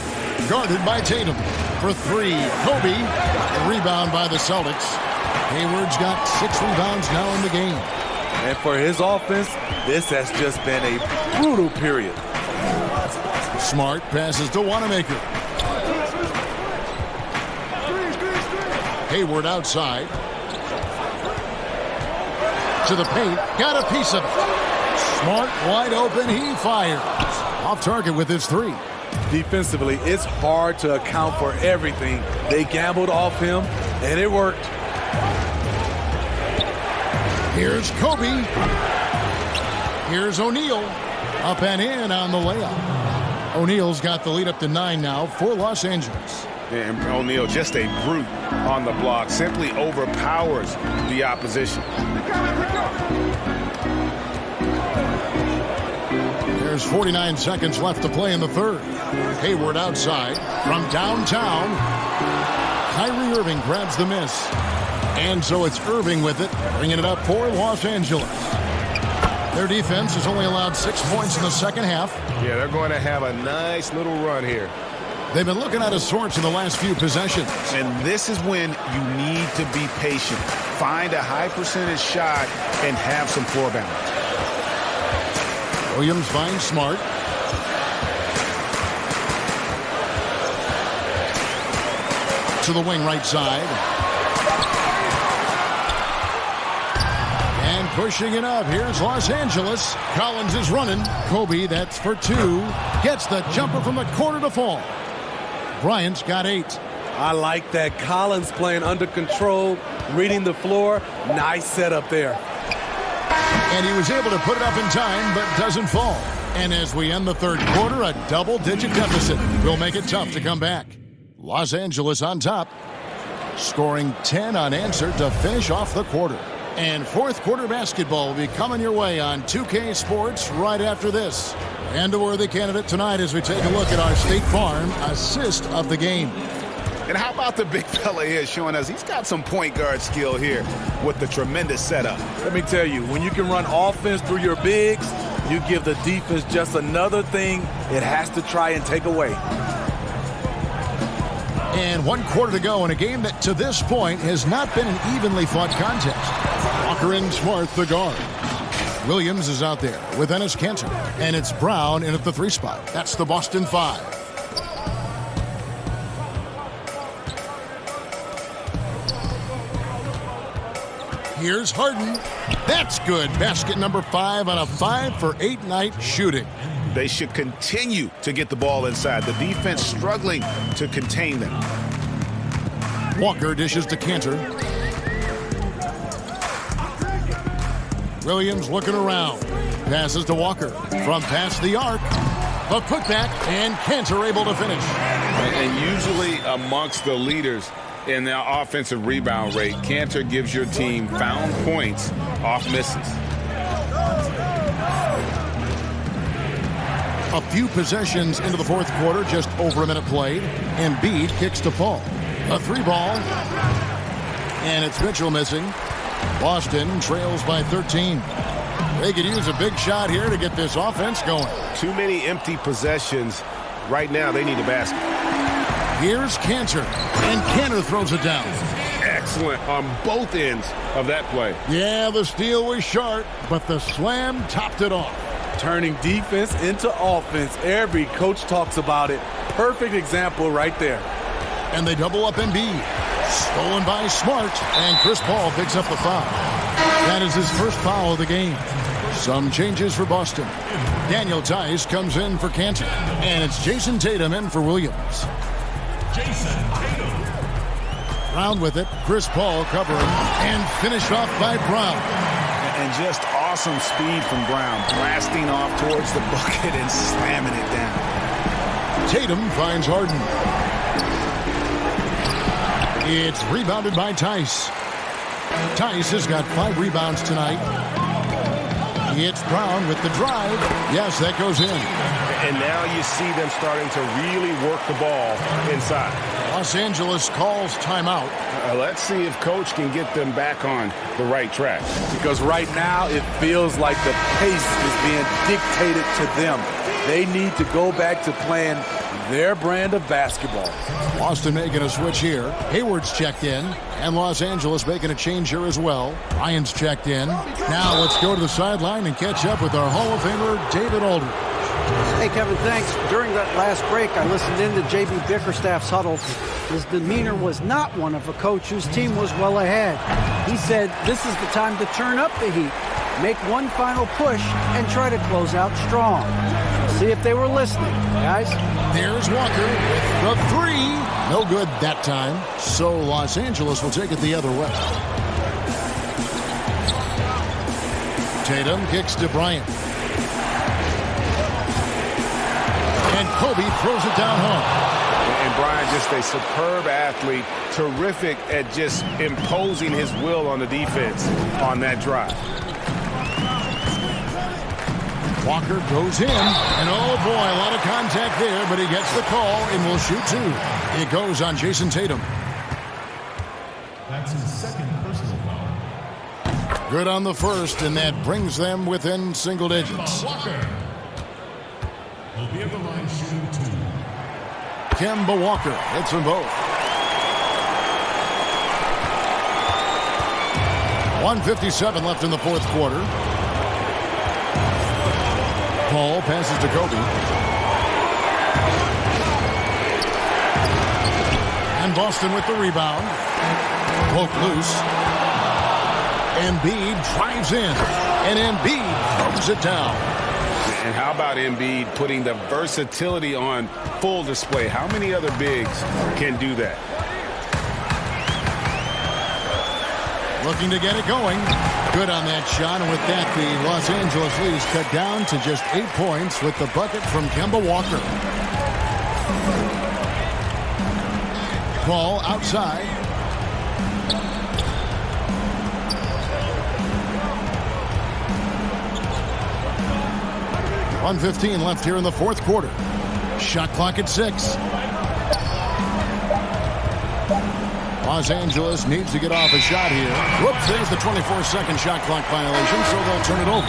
Guarded by Tatum. For 3, Kobe. Rebound by the Celtics. Hayward's got 6 rebounds now in the game. And for his offense, this has just been a brutal period. Smart passes to Wanamaker. Hayward outside. To the paint. Got a piece of it. Smart wide open. He fires. Off target with his 3. Defensively, it's hard to account for everything. They gambled off him, and it worked. Here's Kobe. Here's O'Neal. Up and in on the layup. O'Neal's got the lead up to 9 now for Los Angeles. And O'Neal, just a brute on the block, simply overpowers the opposition. There's 49 seconds left to play in the 3rd. Hayward outside from downtown. Kyrie Irving grabs the miss. And so it's Irving with it, bringing it up for Los Angeles. Their defense has only allowed 6 points in the second half. Yeah, they're going to have a nice little run here. They've been looking out of sorts in the last few possessions. And this is when you need to be patient. Find a high percentage shot and have some floor balance. Williams finds Smart. To the wing right side. And pushing it up. Here's Los Angeles. Collins is running. Kobe, that's for 2. Gets the jumper from the corner to fall. Bryant's got 8. I like that. Collins playing under control, reading the floor. Nice setup there. And he was able to put it up in time, but doesn't fall. And as we end the third quarter, a double-digit deficit will make it tough to come back. Los Angeles on top, scoring 10 unanswered to finish off the quarter. And fourth quarter basketball will be coming your way on 2K Sports right after this. And a worthy candidate tonight as we take a look at our State Farm assist of the game. And how about the big fella here showing us he's got some point guard skill here with the tremendous setup. Let me tell you, when you can run offense through your bigs, you give the defense just another thing it has to try and take away. And 1 quarter to go in a game that to this point has not been an evenly fought contest. Walker and Smart the guard. Williams is out there with Enes Kanter. And it's Brown in at the 3 spot. That's the Boston 5. Here's Harden. That's good. Basket number 5 on a 5 for 8 night shooting. They should continue to get the ball inside. The defense struggling to contain them. Walker dishes to Kanter. Williams looking around. Passes to Walker. From past the arc. A putback, and Kanter able to finish. And usually amongst the leaders in the offensive rebound rate, Kanter gives your team found points off misses. A few possessions into the fourth quarter, just over a minute played. Embiid kicks to fall. A 3 ball. And it's Mitchell missing. Boston trails by 13. They could use a big shot here to get this offense going. Too many empty possessions. Right now, they need a basket. Here's Kanter. And Kanter throws it down. Excellent on both ends of that play. Yeah, the steal was sharp, but the slam topped it off. Turning defense into offense. Every coach talks about it. Perfect example right there. And they double up Embiid. Stolen by Smart, and Chris Paul picks up the foul. That is his first foul of the game. Some changes for Boston. Daniel Tice comes in for Kanter, and it's Jason Tatum in for Williams. Jason Tatum. Brown with it. Chris Paul covering, and finished off by Brown. And just awesome speed from Brown, blasting off towards the bucket and slamming it down. Tatum finds Harden. It's rebounded by Tice. Tice has got 5 rebounds tonight. It's Brown with the drive. Yes, that goes in. And now you see them starting to really work the ball inside. Los Angeles calls timeout. Let's see if Coach can get them back on the right track. Because right now it feels like the pace is being dictated to them. They need to go back to playing their brand of basketball. Boston making a switch here. Hayward's checked in. And Los Angeles making a change here as well. Ryan's checked in. Now let's go to the sideline and catch up with our Hall of Famer, David Aldridge. Hey, Kevin, thanks. During that last break, I listened in to J.B. Bickerstaff's huddle. His demeanor was not one of a coach whose team was well ahead. He said, this is the time to turn up the heat, make one final push, and try to close out strong. See if they were listening, guys. There's Walker with the 3. No good that time. So Los Angeles will take it the other way. Tatum kicks to Bryant. And Kobe throws it down home. And Bryant, just a superb athlete, terrific at just imposing his will on the defense on that drive. Walker goes in, and oh boy, a lot of contact there, but he gets the call and will shoot 2. It goes on Jason Tatum. That's his second personal foul. Good on the first, and that brings them within single digits. Walker will be at the line shooting 2. Kemba Walker hits them both. 1:57 left in the fourth quarter. Paul passes to Kobe. And Boston with the rebound. Poke loose. Embiid drives in. And Embiid throws it down. And how about Embiid putting the versatility on full display? How many other bigs can do that? Looking to get it going. Good on that shot. And with that, the Los Angeles lead is cut down to just 8 points with the bucket from Kemba Walker. Ball outside. .115 left here in the fourth quarter. Shot clock at 6. Los Angeles needs to get off a shot here. Whoops, there's the 24-second shot clock violation, so they'll turn it over.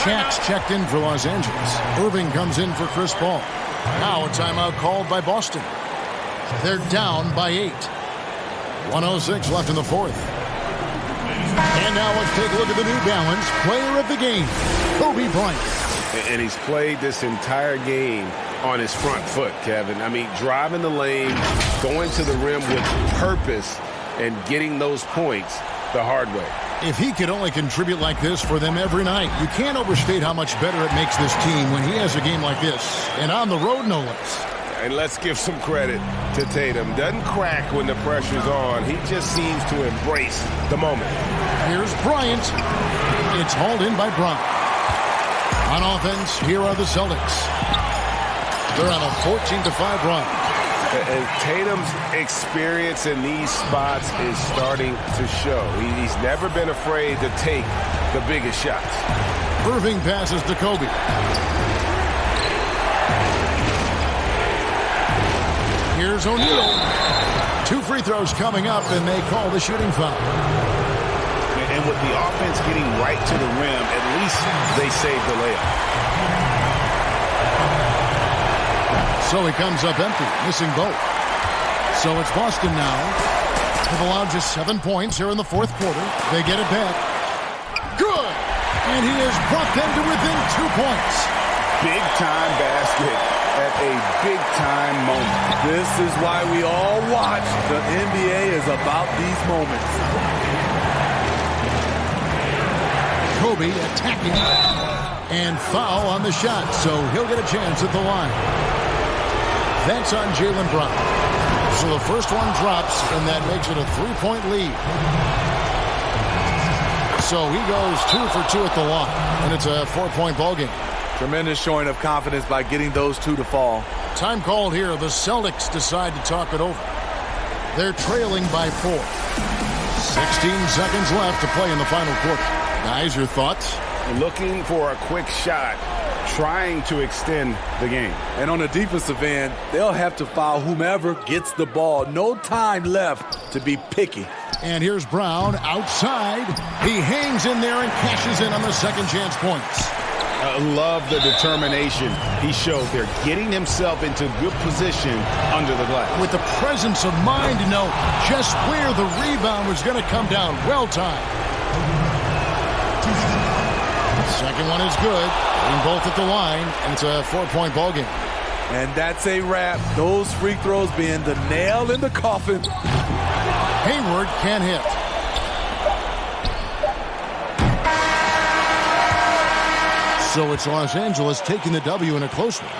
Shaq's checked in for Los Angeles. Irving comes in for Chris Paul. Now a timeout called by Boston. They're down by 8. 1:06 left in the fourth. And now let's take a look at the New Balance player of the game, Kobe Bryant. And he's played this entire game on his front foot, Kevin. I mean, driving the lane, going to the rim with purpose, and getting those points the hard way. If he could only contribute like this for them every night, you can't overstate how much better it makes this team when he has a game like this, and on the road, no less. And let's give some credit to Tatum. Doesn't crack when the pressure's on. He just seems to embrace the moment. Here's Bryant. It's hauled in by Brown. On offense, here are the Celtics. They're on a 14-5 run. And Tatum's experience in these spots is starting to show. He's never been afraid to take the biggest shots. Irving passes to Kobe. Here's O'Neal. 2 free throws coming up, and they call the shooting foul. And with the offense getting right to the rim, at least they saved the layup. So he comes up empty, missing both. So it's Boston now. They've allowed just 7 points here in the fourth quarter. They get it back. Good! And he has brought them to within 2 points. Big-time basket at a big-time moment. This is why we all watch. The NBA is about these moments. Kobe attacking. And foul on the shot, so he'll get a chance at the line. That's on Jaylen Brown. So the first one drops, and that makes it a 3-point lead. So he goes 2 for 2 at the line, and it's a 4-point ball game. Tremendous showing of confidence by getting those 2 to fall. Time called here. The Celtics decide to talk it over. They're trailing by 4. 16 seconds left to play in the final quarter. Guys, your thoughts? Looking for a quick shot, trying to extend the game. And on the defensive end, they'll have to foul whomever gets the ball. No time left to be picky. And here's Brown outside. He hangs in there and cashes in on the second chance points. Love the determination he showed there, getting himself into good position under the glass. With the presence of mind to know just where the rebound was going to come down. Well timed. Second one is good. And both at the line, and it's a 4-point ball game. And that's a wrap. Those free throws being the nail in the coffin. Hayward can't hit. So it's Los Angeles taking the W in a close one.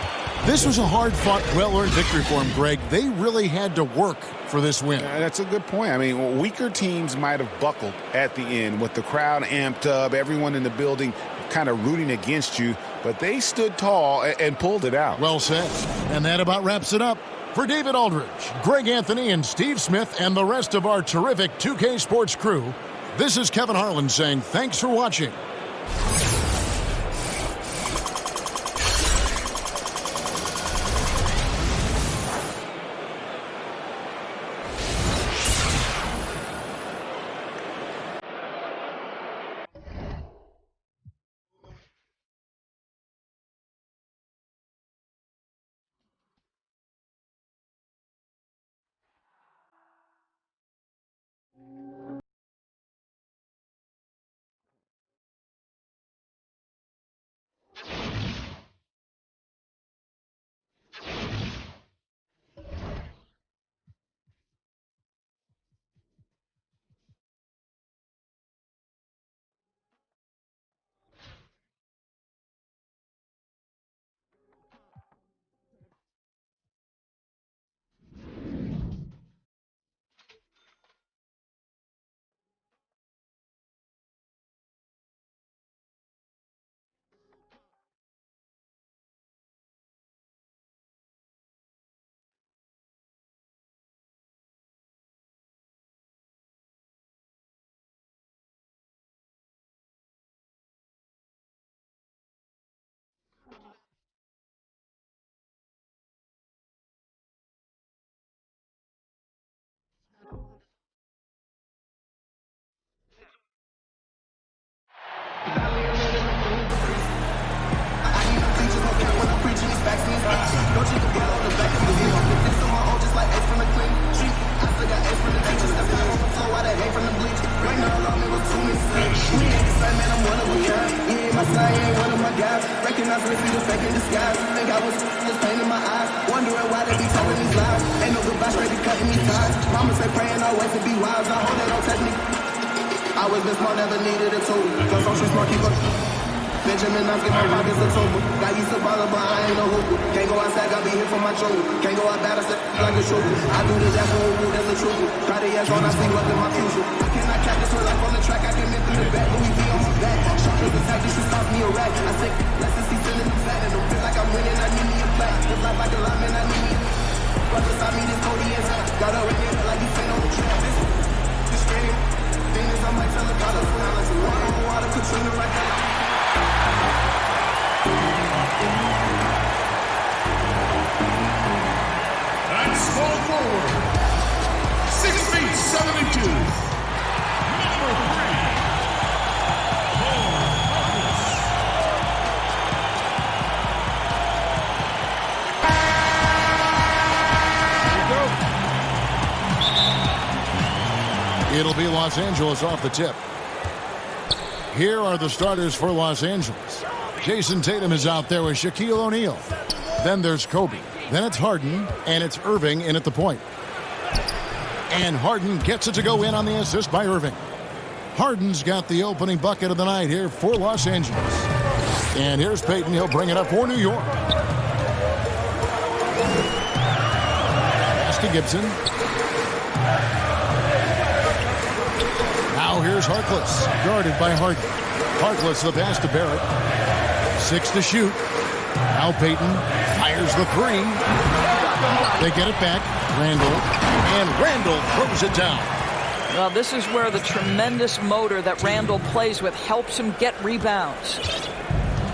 This was a hard-fought, well-earned victory for them, Greg. They really had to work for this win. That's a good point. I mean, weaker teams might have buckled at the end with the crowd amped up, everyone in the building kind of rooting against you, but they stood tall and pulled it out. Well said. And that about wraps it up. For David Aldridge, Greg Anthony, and Steve Smith, and the rest of our terrific 2K Sports crew, this is Kevin Harlan saying thanks for watching. I say I ain't one of my guys. Recognize me the fake in disguise. Think I was just pain in my eyes. Wondering why they be telling these lies. Ain't no goodbye, straight to cutting me ties. Mama say praying always to be wise. I hope they don't test me. I was been smart, never needed a tool. Plus I'm smart, keep up. Benjamin, I'm getting my pockets a tumble. Got used to baller, but I ain't no hooper. Can't go outside, got be here for my trouble. Can't go out bad, I step like a trooper. I do this, that's what ooooo, that's the truth. Try the ass on, I see what's in my future. I cannot cap this with life on the track. I can in through the back, Louis V on my back. Shooters attack, this should cost me a rack. I say, let's just see sending them fat. And don't feel like I'm winning, I need me a plaque. This life like a lineman, I need me a but beside me, this Cody and Zach. Got up in there like he's sitting on the track. This stadium, Venus, I might tell the colors. When I listen, water on water, Katrina right there. And small forward, 6 feet 72. Number 3, It'll be Los Angeles off the tip. Here are the starters for Los Angeles. Jason Tatum is out there with Shaquille O'Neal. Then there's Kobe. Then it's Harden, and it's Irving in at the point. And Harden gets it to go in on the assist by Irving. Harden's got the opening bucket of the night here for Los Angeles. And here's Payton. He'll bring it up for New York. Pass to Gibson. Now here's Harkless, guarded by Harden. Harkless the pass to Barrett. 6 to shoot. Now Payton fires the 3. They get it back. Randall. And Randall throws it down. Well, this is where the tremendous motor that Randall plays with helps him get rebounds.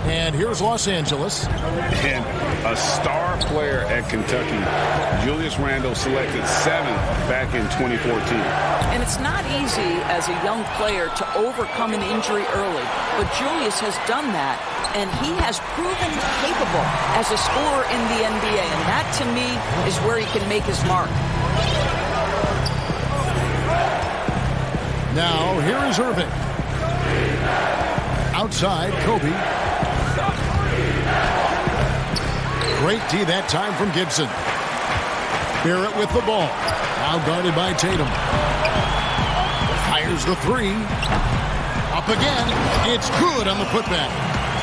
And here's Los Angeles. And a star player at Kentucky, Julius Randle, selected 7th back in 2014. And it's not easy as a young player to overcome an injury early, but Julius has done that, and he has proven capable as a scorer in the NBA, and that, to me, is where he can make his mark. Now, here is Irving. Outside, Kobe. Great D that time from Gibson. Barrett with the ball. Now guarded by Tatum. Fires the 3. Up again. It's good on the putback.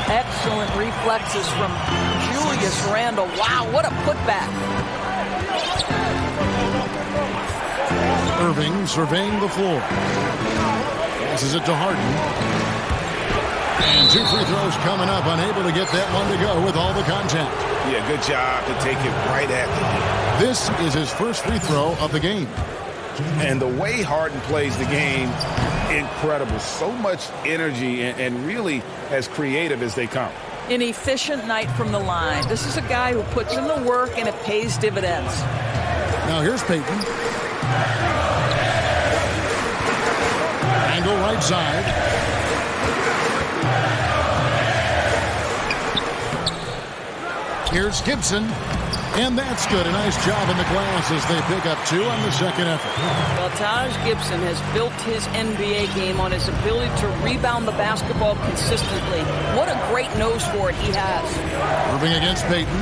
Excellent reflexes from Julius Randle. Wow, what a putback. Irving surveying the floor. Passes it to Harden. And 2 free throws coming up. Unable to get that one to go with all the contact. Yeah, good job to take it right at the net. This is his first free throw of the game. And the way Harden plays the game, incredible. So much energy and really as creative as they come. An efficient night from the line. This is a guy who puts in the work and it pays dividends. Now here's Payton. Angle right side. Here's Gibson, and that's good. A nice job in the glass as they pick up 2 on the second effort. Well, Taj Gibson has built his NBA game on his ability to rebound the basketball consistently. What a great nose for it he has. Irving against Payton.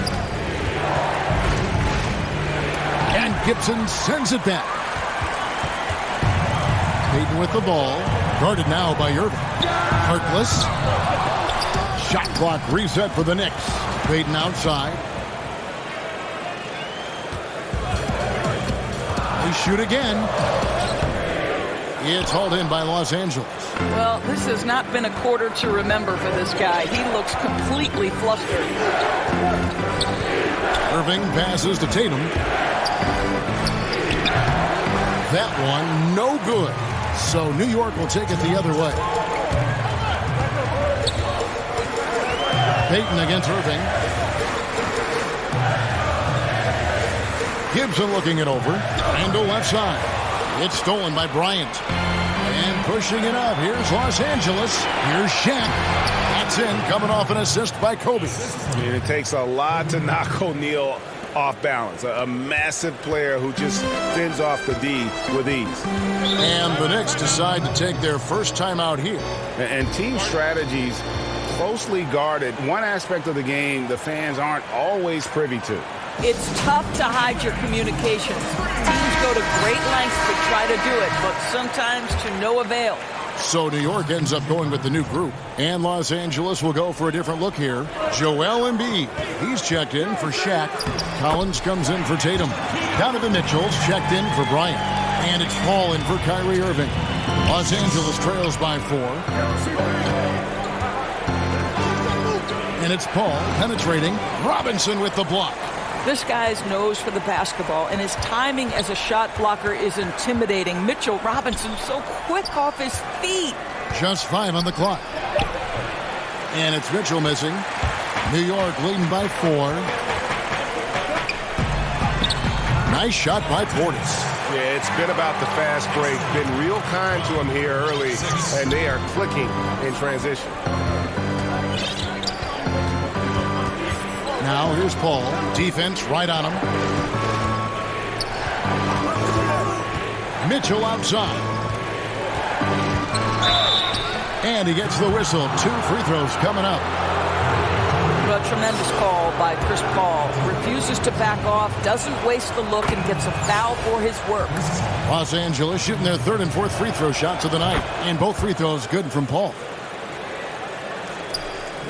And Gibson sends it back. Payton with the ball. Guarded now by Irving. Harkless. Shot clock reset for the Knicks. Payton outside. They shoot again. It's hauled in by Los Angeles. Well, this has not been a quarter to remember for this guy. He looks completely flustered. Irving passes to Tatum. That one, no good. So New York will take it the other way. Payton against Irving. Gibson looking it over. Randall left side. It's stolen by Bryant. And pushing it up. Here's Los Angeles. Here's Shaq. That's in, coming off an assist by Kobe. And it takes a lot to knock O'Neal off balance. A massive player who just fends off the D with ease. And the Knicks decide to take their first time out here. And team strategies closely guarded. One aspect of the game the fans aren't always privy to. It's tough to hide your communications. Teams go to great lengths to try to do it, but sometimes to no avail. So New York ends up going with the new group. And Los Angeles will go for a different look here. Joel Embiid. He's checked in for Shaq. Collins comes in for Tatum. Donovan Mitchell's checked in for Bryant. And it's Paul in for Kyrie Irving. Los Angeles trails by 4. And it's Paul penetrating. Robinson with the block. This guy's nose for the basketball, and his timing as a shot blocker is intimidating. Mitchell Robinson so quick off his feet. Just 5 on the clock. And it's Mitchell missing. New York leading by 4. Nice shot by Portis. Yeah, it's been about the fast break. Been real kind to him here early, and they are clicking in transition. Now here's Paul. Defense right on him. Mitchell outside. And he gets the whistle. 2 free throws coming up. A tremendous call by Chris Paul. Refuses to back off, doesn't waste the look, and gets a foul for his work. Los Angeles shooting their 3rd and 4th free throw shots of the night. And both free throws good from Paul.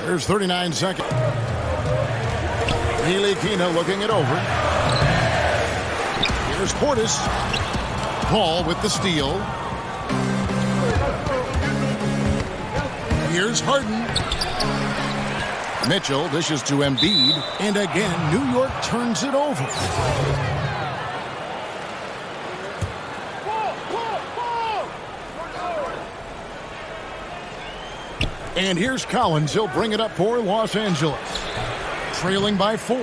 There's 39 seconds. Ntilikina looking it over. Here's Portis. Paul with the steal. Here's Harden. Mitchell dishes to Embiid. And again, New York turns it over. And here's Collins. He'll bring it up for Los Angeles. Trailing by 4.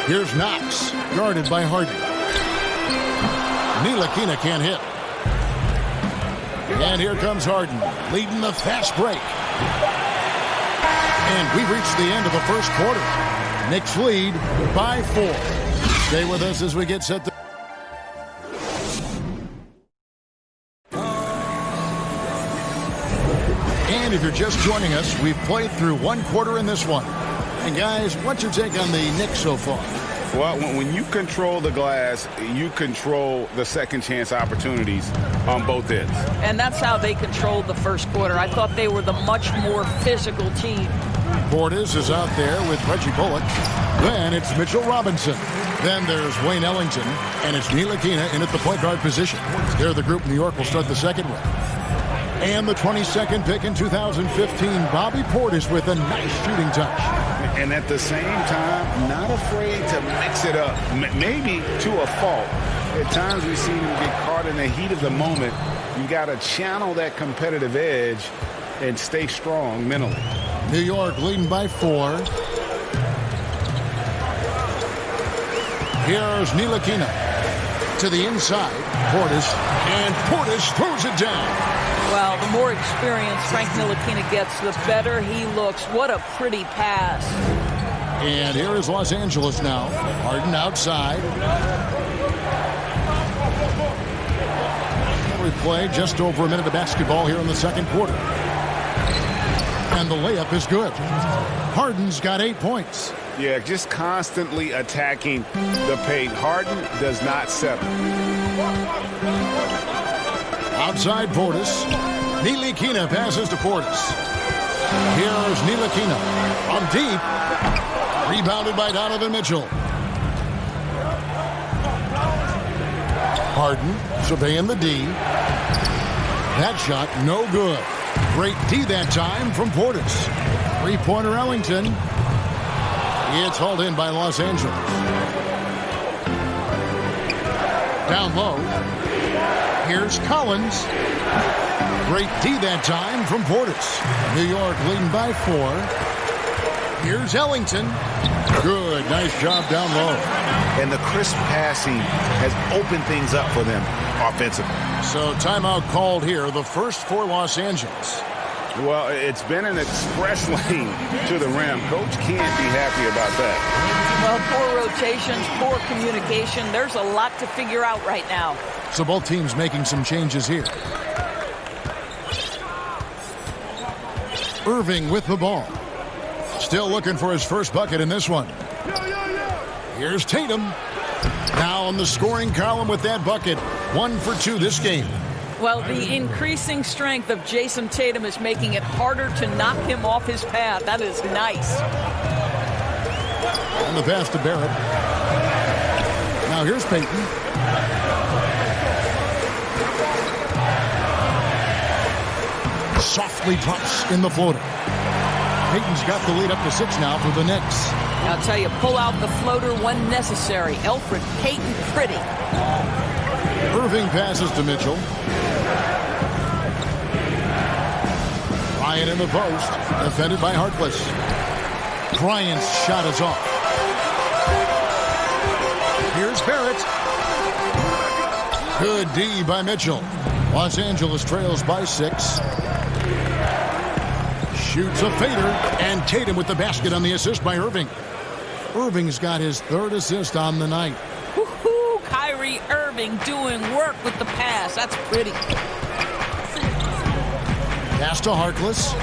Here's Knox, guarded by Harden. Ntilikina can't hit. And here comes Harden, leading the fast break. And we've reached the end of the first quarter. Knicks lead by 4. Stay with us as we get set to... And if you're just joining us, we've played through 1 quarter in this one. And guys, what's your take on the Knicks so far? Well, when you control the glass, you control the second chance opportunities on both ends. And that's how they controlled the first quarter. I thought they were the much more physical team. Portis is out there with Reggie Bullock. Then it's Mitchell Robinson. Then there's Wayne Ellington. And it's Ntilikina in at the point guard position. They're the group New York will start the second with. And the 22nd pick in 2015, Bobby Portis with a nice shooting touch. And at the same time, not afraid to mix it up. Maybe to a fault. At times we see him get caught in the heat of the moment. You got to channel that competitive edge and stay strong mentally. New York leading by 4. Here's Ntilikina to the inside. Portis. And Portis throws it down. Well, the more experience Frank Ntilikina gets, the better he looks. What a pretty pass. And here is Los Angeles now. Harden outside. We play just over a minute of basketball here in the second quarter. And the layup is good. Harden's got 8 points. Yeah, just constantly attacking the paint. Harden does not settle. Outside Portis. Ntilikina passes to Portis. Here's Ntilikina from deep. Rebounded by Donovan Mitchell. Harden surveying the D. That shot no good. Great D that time from Portis. 3-pointer Ellington. It's hauled in by Los Angeles. Down low. Here's Collins. Great D that time from Portis. New York leading by 4. Here's Ellington. Good. Nice job down low. And the crisp passing has opened things up for them offensively. So timeout called here. The first for Los Angeles. Well, it's been an express lane to the rim. Coach can't be happy about that. Well, poor rotations, poor communication. There's a lot to figure out right now. So both teams making some changes here. Irving with the ball. Still looking for his first bucket in this one. Here's Tatum. Now on the scoring column with that bucket. 1 for 2 this game. Well, the increasing strength of Jason Tatum is making it harder to knock him off his path. That is nice. And the pass to Barrett. Now here's Payton. Softly drops in the floater. Payton's got the lead up to 6 now for the Knicks. I'll tell you, pull out the floater when necessary. Elfrid Payton pretty. Irving passes to Mitchell. Bryant in the post. Defended by Harkless. Bryant's shot is off. Here's Barrett. Good D by Mitchell. Los Angeles trails by 6. Shoots a fader, and Tatum with the basket on the assist by Irving. Irving's got his 3rd assist on the night. Woohoo! Kyrie Irving doing work with the pass. That's pretty. Pass to Harkless.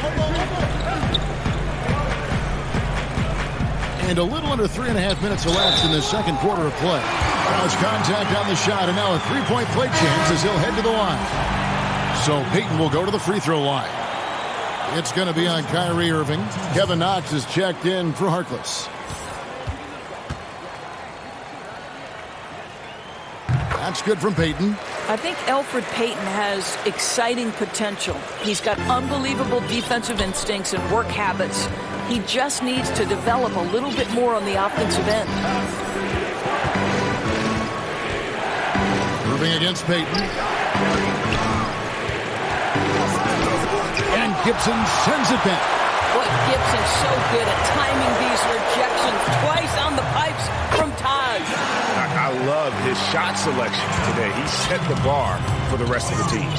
And a little under 3.5 minutes elapsed in the second quarter of play. There's contact on the shot, and now a 3-point play chance as he'll head to the line. So Payton will go to the free throw line. It's going to be on Kyrie Irving. Kevin Knox is checked in for Harkless. That's good from Payton. I think Elfrid Payton has exciting potential. He's got unbelievable defensive instincts and work habits. He just needs to develop a little bit more on the offensive end. Irving against Payton. And Gibson sends it back. Boy, Gibson's so good at timing these rejections. Twice on the pipes from Taj. I love his shot selection today. He set the bar for the rest of the team.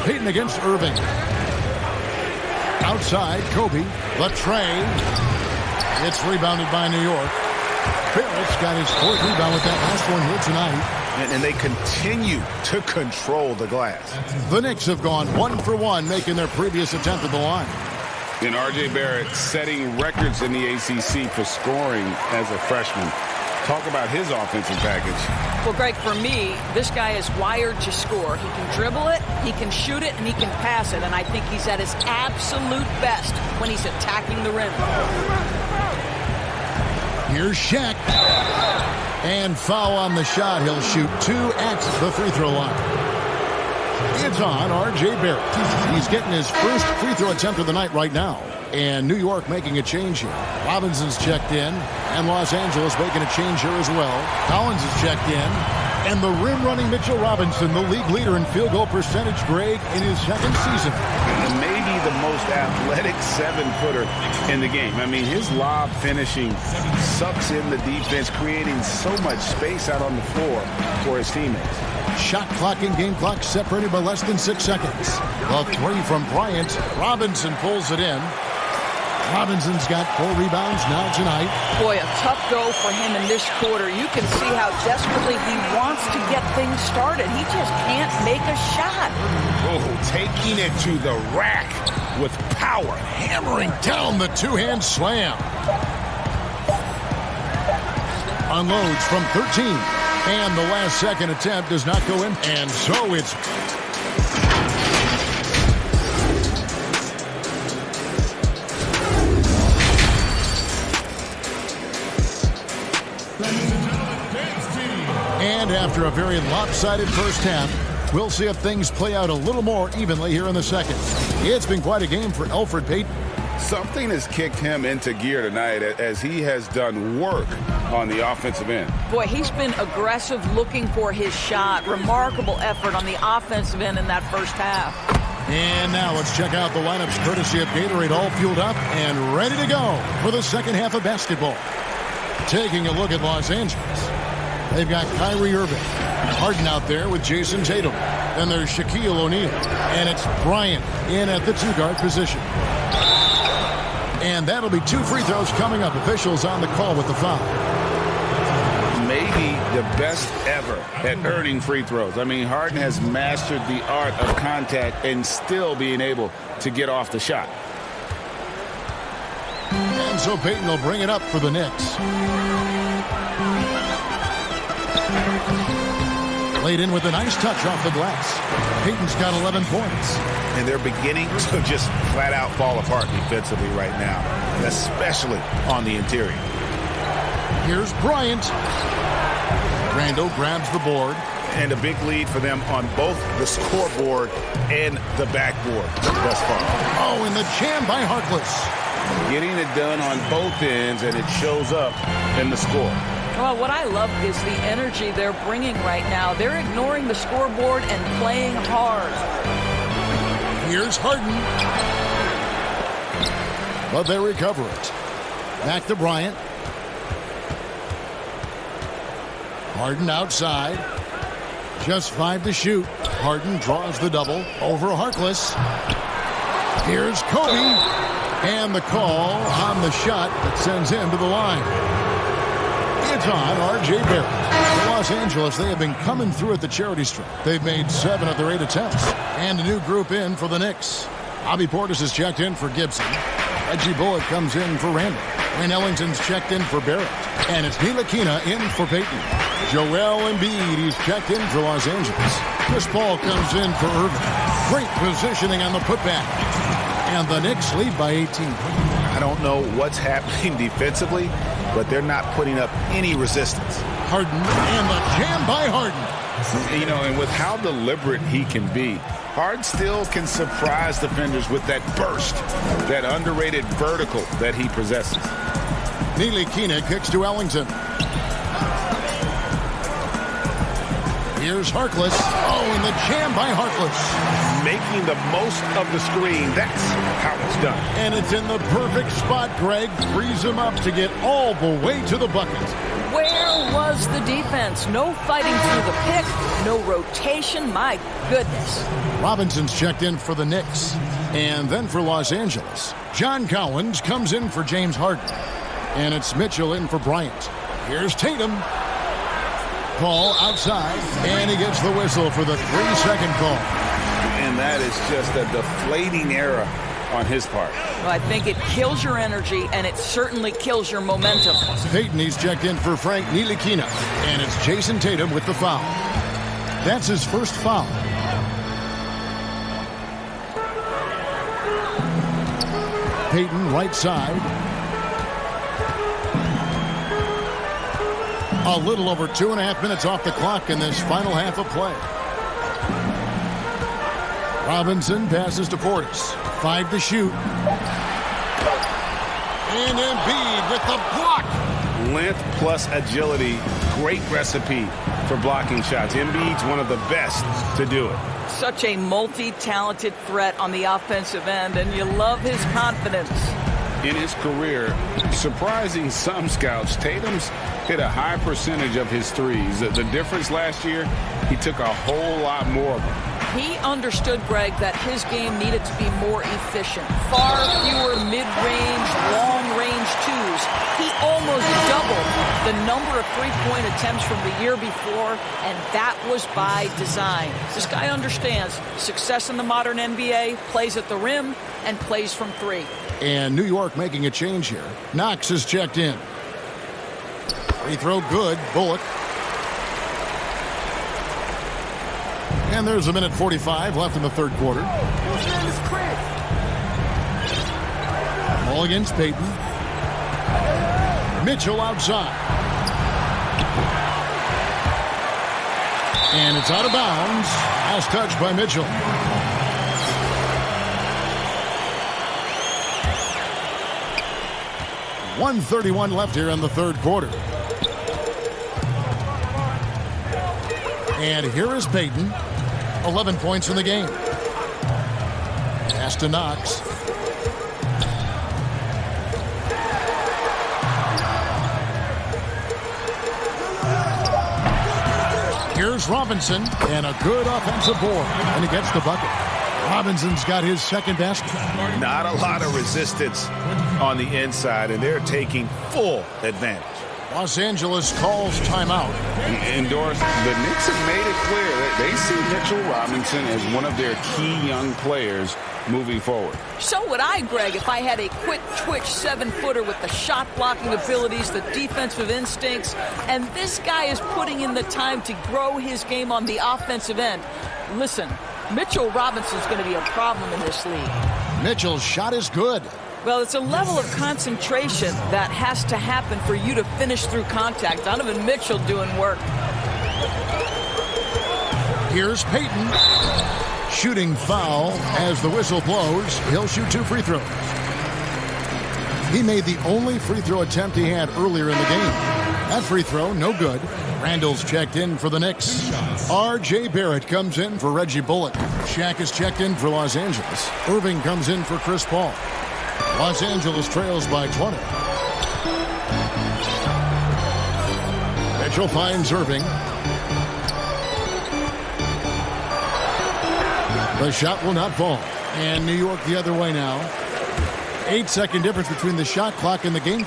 Payton against Irving. Outside, Kobe. Latre. It's rebounded by New York. Barrett's got his 4th rebound with that last one here tonight. And they continue to control the glass. The Knicks have gone 1 for 1, making their previous attempt at the line. And R.J. Barrett setting records in the ACC for scoring as a freshman. Talk about his offensive package. Well, Greg, for me, this guy is wired to score. He can dribble it, he can shoot it, and he can pass it. And I think he's at his absolute best when he's attacking the rim. Here's Shaq. And foul on the shot. He'll shoot 2 at the free throw line. It's on R.J. Barrett. He's getting his first free throw attempt of the night right now. And New York making a change here. Robinson's checked in. And Los Angeles making a change here as well. Collins is checked in. And the rim-running Mitchell Robinson, the league leader in field goal percentage, Greg, in his 2nd season. Maybe the most athletic 7-footer in the game. I mean, his lob finishing sucks in the defense, creating so much space out on the floor for his teammates. Shot clock and game clock separated by less than 6 seconds. The 3 from Bryant. Robinson pulls it in. Robinson's got 4 rebounds now tonight. Boy, a tough go for him in this quarter. You can see how desperately he wants to get things started. He just can't make a shot. Oh, taking it to the rack with power. Hammering down the 2-hand slam. Unloads from 13. And the last second attempt does not go in. And so it's... And after a very lopsided first half, we'll see if things play out a little more evenly here in the second. It's been quite a game for Elfrid Payton. Something has kicked him into gear tonight as he has done work on the offensive end. Boy, he's been aggressive looking for his shot. Remarkable effort on the offensive end in that first half. And now let's check out the lineups courtesy of Gatorade, all fueled up and ready to go for the second half of basketball. Taking a look at Los Angeles. They've got Kyrie Irving, Harden out there with Jason Tatum. Then there's Shaquille O'Neal, and it's Bryant in at the 2-guard position. And that'll be 2 free throws coming up. Officials on the call with the foul. Maybe be the best ever at earning free throws. I mean, Harden has mastered the art of contact and still being able to get off the shot. And so Payton will bring it up for the Knicks. Laid in with a nice touch off the glass. Payton's got 11 points. And they're beginning to just flat out fall apart defensively right now, especially on the interior. Here's Bryant. Randall grabs the board. And a big lead for them on both the scoreboard and the backboard thus far. Oh, and the jam by Harkless. Getting it done on both ends, and it shows up in the score. Well, what I love is the energy they're bringing right now. They're ignoring the scoreboard and playing hard. Here's Harden. But they recover it. Back to Bryant. Harden outside. Just 5 to shoot. Harden draws the double over Harkless. Here's Kobe. And the call on the shot that sends him to the line. It's on R.J. Barrett. For Los Angeles, they have been coming through at the charity stripe. They've made 7 of their 8 attempts. And a new group in for the Knicks. Bobby Portis is checked in for Gibson. Reggie Bullock comes in for Randall. Wayne Ellington's checked in for Barrett. And it's Ntilikina in for Payton. Joel Embiid, he's checked in for Los Angeles. Chris Paul comes in for Irving. Great positioning on the putback. And the Knicks lead by 18. I don't know what's happening defensively, but they're not putting up any resistance. Harden and the jam by Harden. You know, and with how deliberate he can be, Harden still can surprise defenders with that burst, that underrated vertical that he possesses. Ntilikina kicks to Ellington. Here's Harkless. Oh, and the jam by Harkless. Making the most of the screen. That's how it's done. And it's in the perfect spot. Greg frees him up to get all the way to the bucket. Where was the defense? No fighting through the pick, no rotation. My goodness. Robinson's checked in for the Knicks. And then for Los Angeles, John Collins comes in for James Harden. And it's Mitchell in for Bryant. Here's Tatum. Paul outside, and he gets the whistle for the 3-second call. And that is just a deflating error on his part. Well, I think it kills your energy, and it certainly kills your momentum. Payton, he's checked in for Frank Ntilikina, and it's Jason Tatum with the foul. That's his first foul. Payton right side. A little over 2.5 minutes off the clock in this final half of play. Robinson passes to Portis. 5 to shoot. And Embiid with the block. Length plus agility, great recipe for blocking shots. Embiid's one of the best to do it. Such a multi-talented threat on the offensive end, and you love his confidence. In his career, surprising some scouts, Tatum's hit a high percentage of his threes. The difference last year, he took a whole lot more of them. He understood, Greg, that his game needed to be more efficient. Far fewer mid-range, long-range twos. He almost doubled the number of three-point attempts from the year before, and that was by design. This guy understands success in the modern NBA, plays at the rim, and plays from 3. And New York making a change here. Knox is checked in. Free throw good. Bullock. And there's 1:45 left in the third quarter. Ball against Payton. Mitchell outside. And it's out of bounds. Last touch by Mitchell. .131 left here in the third quarter. And here is Payton. 11 points in the game. Pass to Knox. Here's Robinson, and a good offensive board, and he gets the bucket. Robinson's got his second basket. Not a lot of resistance on the inside, and they're taking full advantage. Los Angeles calls timeout. Endorse. The Knicks have made it clear that they see Mitchell Robinson as one of their key young players moving forward. So would I, Greg, if I had a quick twitch 7-footer with the shot blocking abilities, the defensive instincts, and this guy is putting in the time to grow his game on the offensive end. Listen, Mitchell Robinson's going to be a problem in this league. Mitchell's shot is good. Well, it's a level of concentration that has to happen for you to finish through contact. Donovan Mitchell doing work. Here's Payton. Shooting foul as the whistle blows. He'll shoot 2 free throws. He made the only free throw attempt he had earlier in the game. That free throw, no good. Randall's checked in for the Knicks. R.J. Barrett comes in for Reggie Bullock. Shaq is checked in for Los Angeles. Irving comes in for Chris Paul. Los Angeles trails by 20. Mitchell finds Irving. The shot will not fall. And New York the other way now. 8-second difference between the shot clock and the game.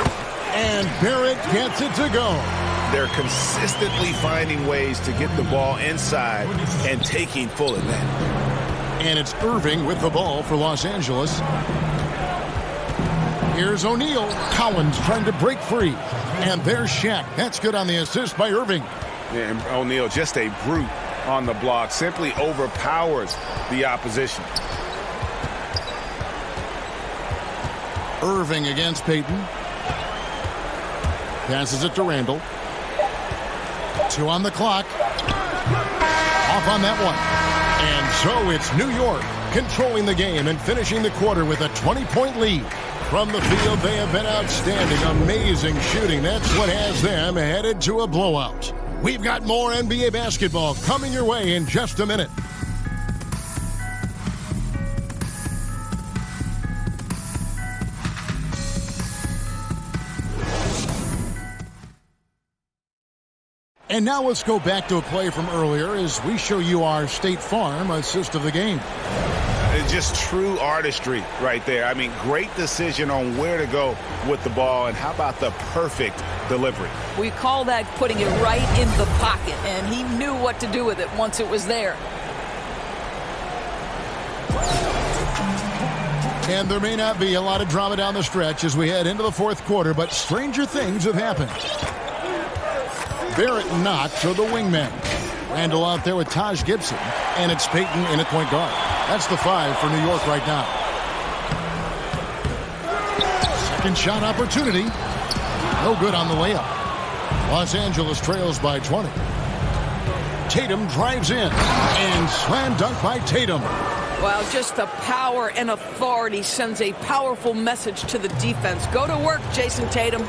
And Barrett gets it to go. They're consistently finding ways to get the ball inside and taking full advantage. And it's Irving with the ball for Los Angeles. Here's O'Neal. Collins trying to break free. And there's Shaq. That's good on the assist by Irving. Yeah, and O'Neal, just a brute on the block, simply overpowers the opposition. Irving against Payton. Passes it to Randall. 2 on the clock. Off on that one. And so it's New York controlling the game and finishing the quarter with a 20-point lead. From the field, they have been outstanding. Amazing shooting. That's what has them headed to a blowout. We've got more NBA basketball coming your way in just a minute. And now let's go back to a play from earlier as we show you our State Farm assist of the game. It's just true artistry right there. I mean, great decision on where to go with the ball, and how about the perfect delivery? We call that putting it right in the pocket, and he knew what to do with it once it was there. And there may not be a lot of drama down the stretch as we head into the fourth quarter, but stranger things have happened. Barrett not to the wingman. Randall out there with Taj Gibson, and it's Payton in at point guard. That's the 5 for New York right now. Second shot opportunity. No good on the layup. Los Angeles trails by 20. Tatum drives in, and slam dunk by Tatum. Well, just the power and authority sends a powerful message to the defense. Go to work, Jason Tatum.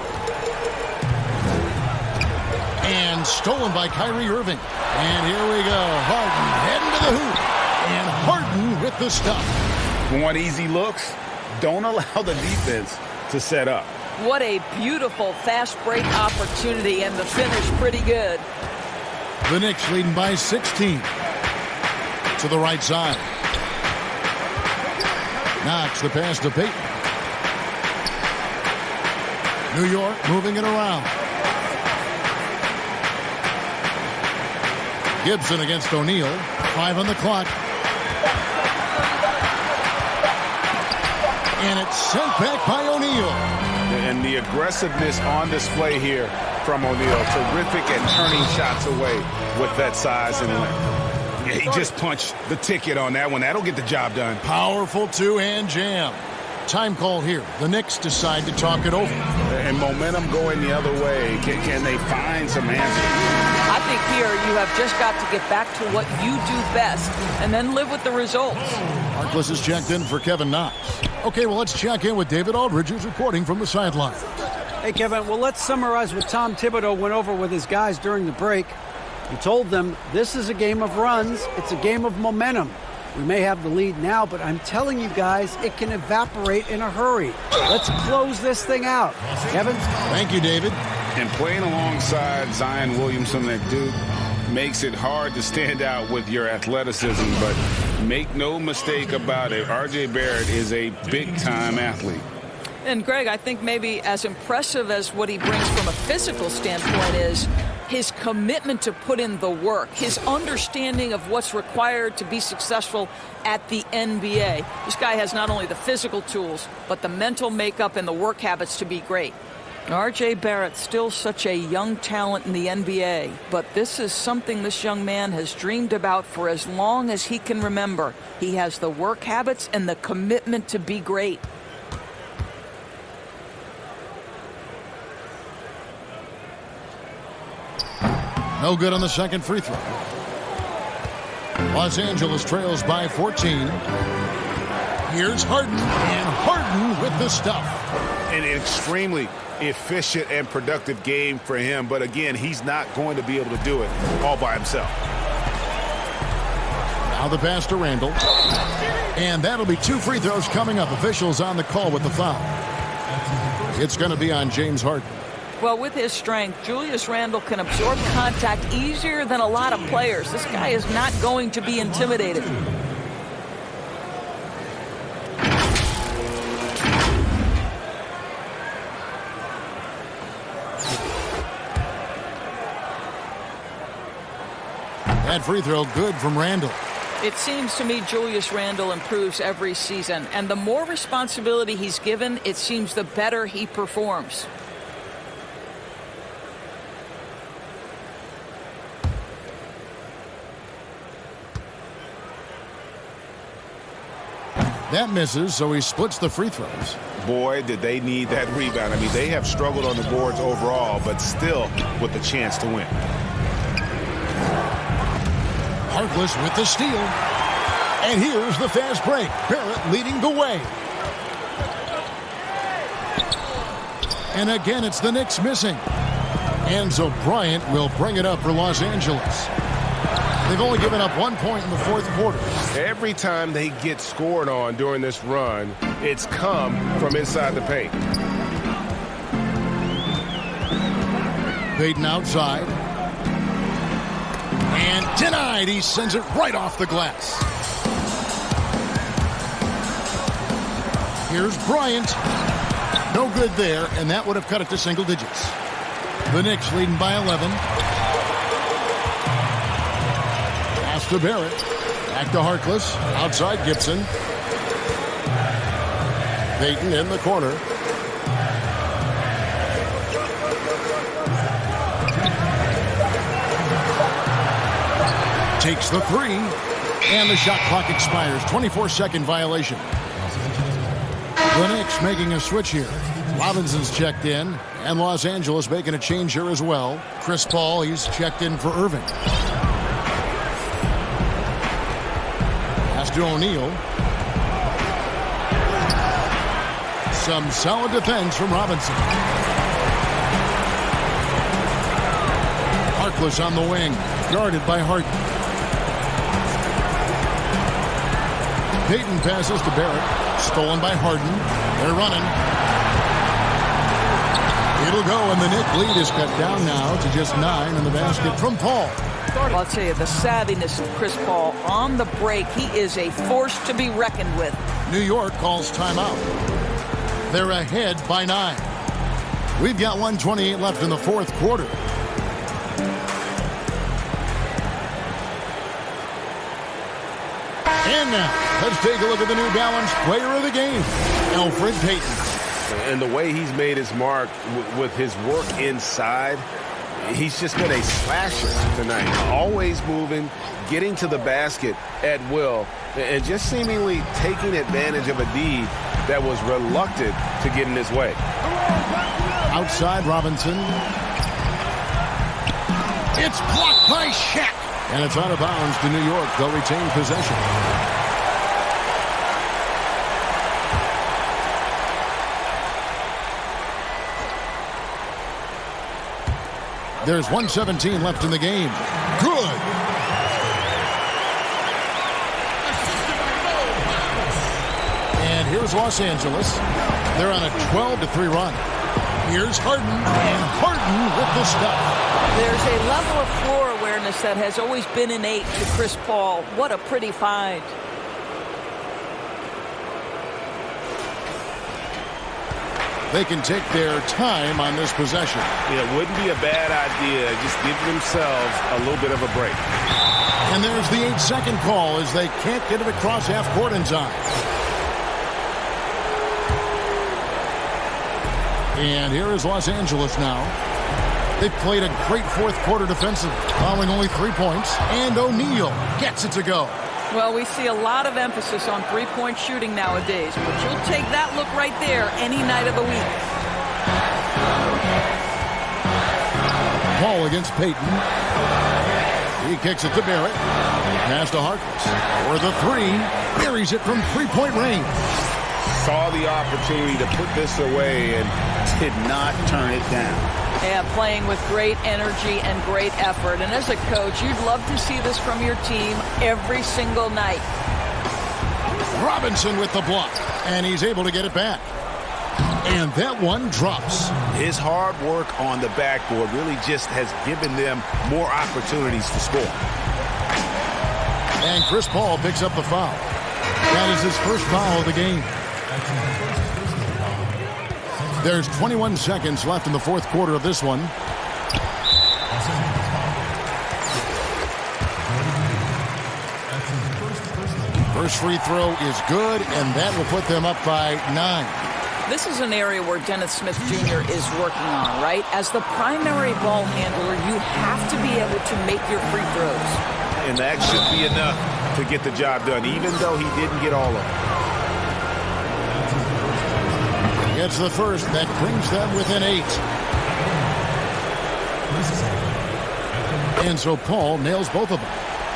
And stolen by Kyrie Irving. And here we go. Harden heading to the hoop. And Harden with the stop. Want easy looks? Don't allow the defense to set up. What a beautiful fast break opportunity, and the finish pretty good. The Knicks leading by 16. To the right side. Knox the pass to Payton. New York moving it around. Gibson against O'Neal. 5 on the clock. And it's sent back by O'Neal. And the aggressiveness on display here from O'Neal. Terrific at turning shots away with that size and length. Yeah, he just punched the ticket on that one. That'll get the job done. Powerful two-hand jam. Time call here. The Knicks decide to talk it over. And momentum going the other way. Can they find some answers? I think here you have just got to get back to what you do best and then live with the results. Harkless is checked in for Kevin Knox. Okay, well, let's check in with David Aldridge, who's reporting from the sideline. Hey, Kevin, well, let's summarize what Tom Thibodeau went over with his guys during the break. He told them this is a game of runs. It's a game of momentum. We may have the lead now, but I'm telling you guys, it can evaporate in a hurry. Let's close this thing out. Kevin? Thank you, David. And playing alongside Zion Williamson at Duke makes it hard to stand out with your athleticism, but make no mistake about it, R.J. Barrett is a big-time athlete. And Greg, I think maybe as impressive as what he brings from a physical standpoint is his commitment to put in the work, his understanding of what's required to be successful at the NBA. This guy has not only the physical tools, but the mental makeup and the work habits to be great. R.J. Barrett, still such a young talent in the NBA, but this is something this young man has dreamed about for as long as he can remember. He has the work habits and the commitment to be great. No good on the second free throw. Los Angeles trails by 14. Here's Harden, and Harden with the stuff. An extremely efficient and productive game for him, but again, he's not going to be able to do it all by himself. Now the pass to Randle. And that'll be 2 free throws coming up. Officials on the call with the foul. It's going to be on James Harden. Well, with his strength, Julius Randle can absorb contact easier than a lot of players. This guy is not going to be intimidated. That free throw good from Randle. It seems to me Julius Randle improves every season, and the more responsibility he's given, it seems the better he performs. That misses, so he splits the free throws. Boy, did they need that rebound. I mean, they have struggled on the boards overall, but still with a chance to win. Harkless with the steal. And here's the fast break. Barrett leading the way. And again, it's the Knicks missing. Enzo Bryant will bring it up for Los Angeles. They've only given up 1 point in the fourth quarter. Every time they get scored on during this run, it's come from inside the paint. Tatum outside. And denied. He sends it right off the glass. Here's Bryant. No good there, and that would have cut it to single digits. The Knicks leading by 11. Pass to Barrett. Back to Harkless. Outside Gibson. Tatum in the corner. Takes the three. And the shot clock expires. 24-second violation. The Knicks making a switch here. Robinson's checked in. And Los Angeles making a change here as well. Chris Paul, he's checked in for Irving. Pass to O'Neal. Some solid defense from Robinson. Harkless on the wing. Guarded by Harden. Tatum passes to Barrett. Stolen by Harden. They're running. It'll go, and the Knicks lead is cut down now to just 9 in the basket from Paul. Well, I'll tell you, the savviness of Chris Paul on the break, he is a force to be reckoned with. New York calls timeout. They're ahead by 9. We've got 1:28 left in the fourth quarter. And now, let's take a look at the New Balance player of the game, Elfrid Payton. And the way he's made his mark with his work inside, he's just been a slasher tonight. Always moving, getting to the basket at will, and just seemingly taking advantage of a D that was reluctant to get in his way. Outside Robinson. It's blocked by Shaq. And it's out of bounds to New York. They'll retain possession. There's 1:17 left in the game. Good. And here's Los Angeles. They're on a 12-3 run. Here's Harden, and Harden with the stuff. There's a level of floor awareness that has always been innate to Chris Paul. What a pretty find. they can take their time on this possession. Yeah, it wouldn't be a bad idea. Just give themselves a little bit of a break. And there's the 8-second call as they can't get it across half court in time. And here is Los Angeles now. They've played a great fourth quarter defensive, allowing only 3 points. And O'Neal gets it to go. Well, we see a lot of emphasis on three-point shooting nowadays, but you'll take that look right there any night of the week. Paul against Payton. He kicks it to Barrett. Pass to Harkless. For the three. Buries it from three-point range. Saw the opportunity to put this away and did not turn it down. Yeah, playing with great energy and great effort. And as a coach, you'd love to see this from your team every single night. Robinson with the block. And he's able to get it back. And that one drops. His hard work on the backboard really just has given them more opportunities to score. And Chris Paul picks up the foul. That is his first foul of the game. There's 21 seconds left in the fourth quarter of this one. First free throw is good, and that will put them up by 9. This is an area where Dennis Smith Jr. is working on, right? As the primary ball handler, you have to be able to make your free throws. And that should be enough to get the job done, even though he didn't get all of it. Gets the first. That brings them within 8. And so Paul nails both of them.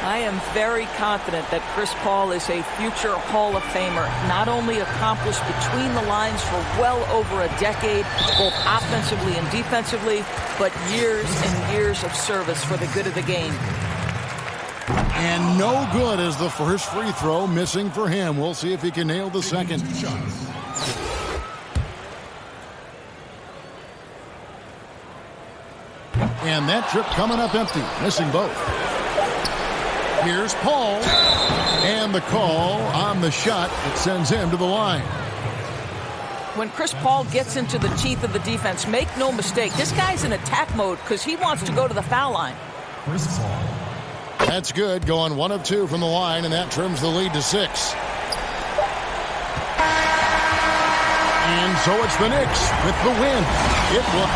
I am very confident that Chris Paul is a future Hall of Famer, not only accomplished between the lines for well over a decade, both offensively and defensively, but years and years of service for the good of the game. And no good as the first free throw missing for him. We'll see if he can nail the second. And that trip coming up empty, missing both. Here's Paul. And the call on the shot that sends him to the line. When Chris Paul gets into the teeth of the defense, make no mistake, this guy's in attack mode because he wants to go to the foul line. That's good, going 1 of 2 from the line, and that trims the lead to 6. And so it's the Knicks with the win. It was.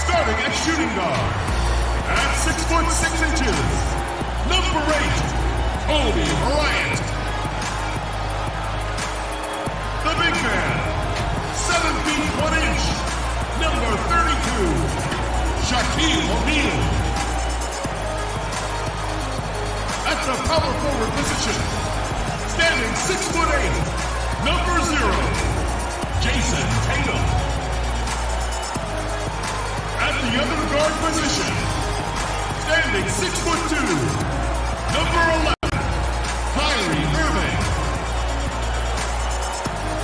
Starting at shooting guard, at 6'6", number 8, Kobe Bryant. The big man, 7 feet 1 inch, number 32, Shaquille O'Neal. At the power forward position, standing 6'8", number 0, Jason Tatum. At the other guard position, standing 6'2", number 11, Kyrie Irving.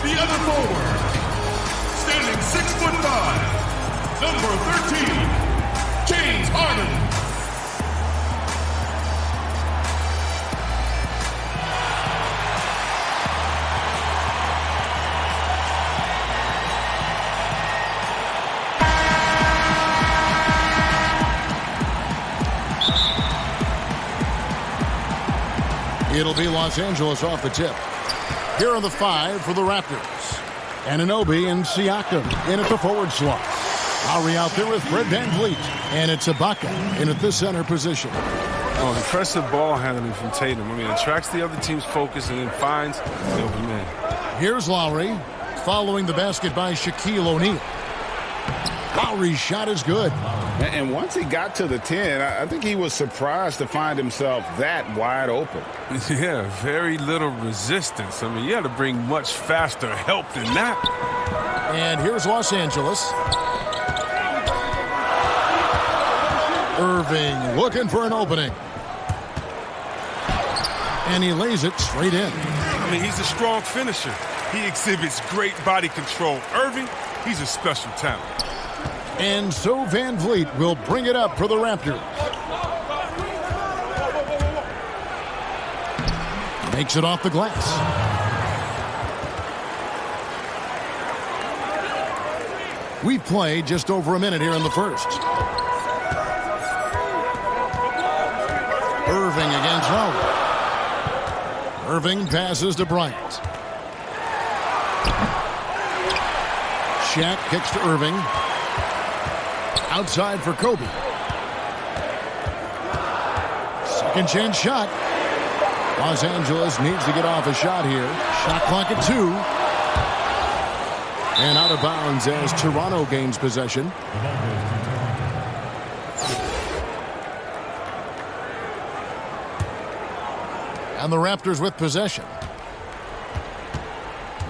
The other forward, standing 6'5", number 13, James Harden. It'll be Los Angeles off the tip. Here are the 5 for the Raptors. Anunoby and Siakam in at the forward slot. Lowry out there with Fred VanVleet. And it's Ibaka in at the center position. Oh, impressive ball handling from Tatum. I mean, attracts the other team's focus and then finds the open man. Here's Lowry, following the basket by Shaquille O'Neal. Lowry's shot is good. And once he got to the 10, I think he was surprised to find himself that wide open. Yeah, very little resistance. I mean, you had to bring much faster help than that. And here's Los Angeles. Irving looking for an opening. And he lays it straight in. I mean, he's a strong finisher. He exhibits great body control. Irving, he's a special talent. And so VanVleet will bring it up for the Raptors. Makes it off the glass. We've played just over a minute here in the first. Irving against Lowry. Irving passes to Bryant. Shaq kicks to Irving. Outside for Kobe. Second chance shot. Los Angeles needs to get off a shot here. Shot clock at 2. And out of bounds as Toronto gains possession. And the Raptors with possession.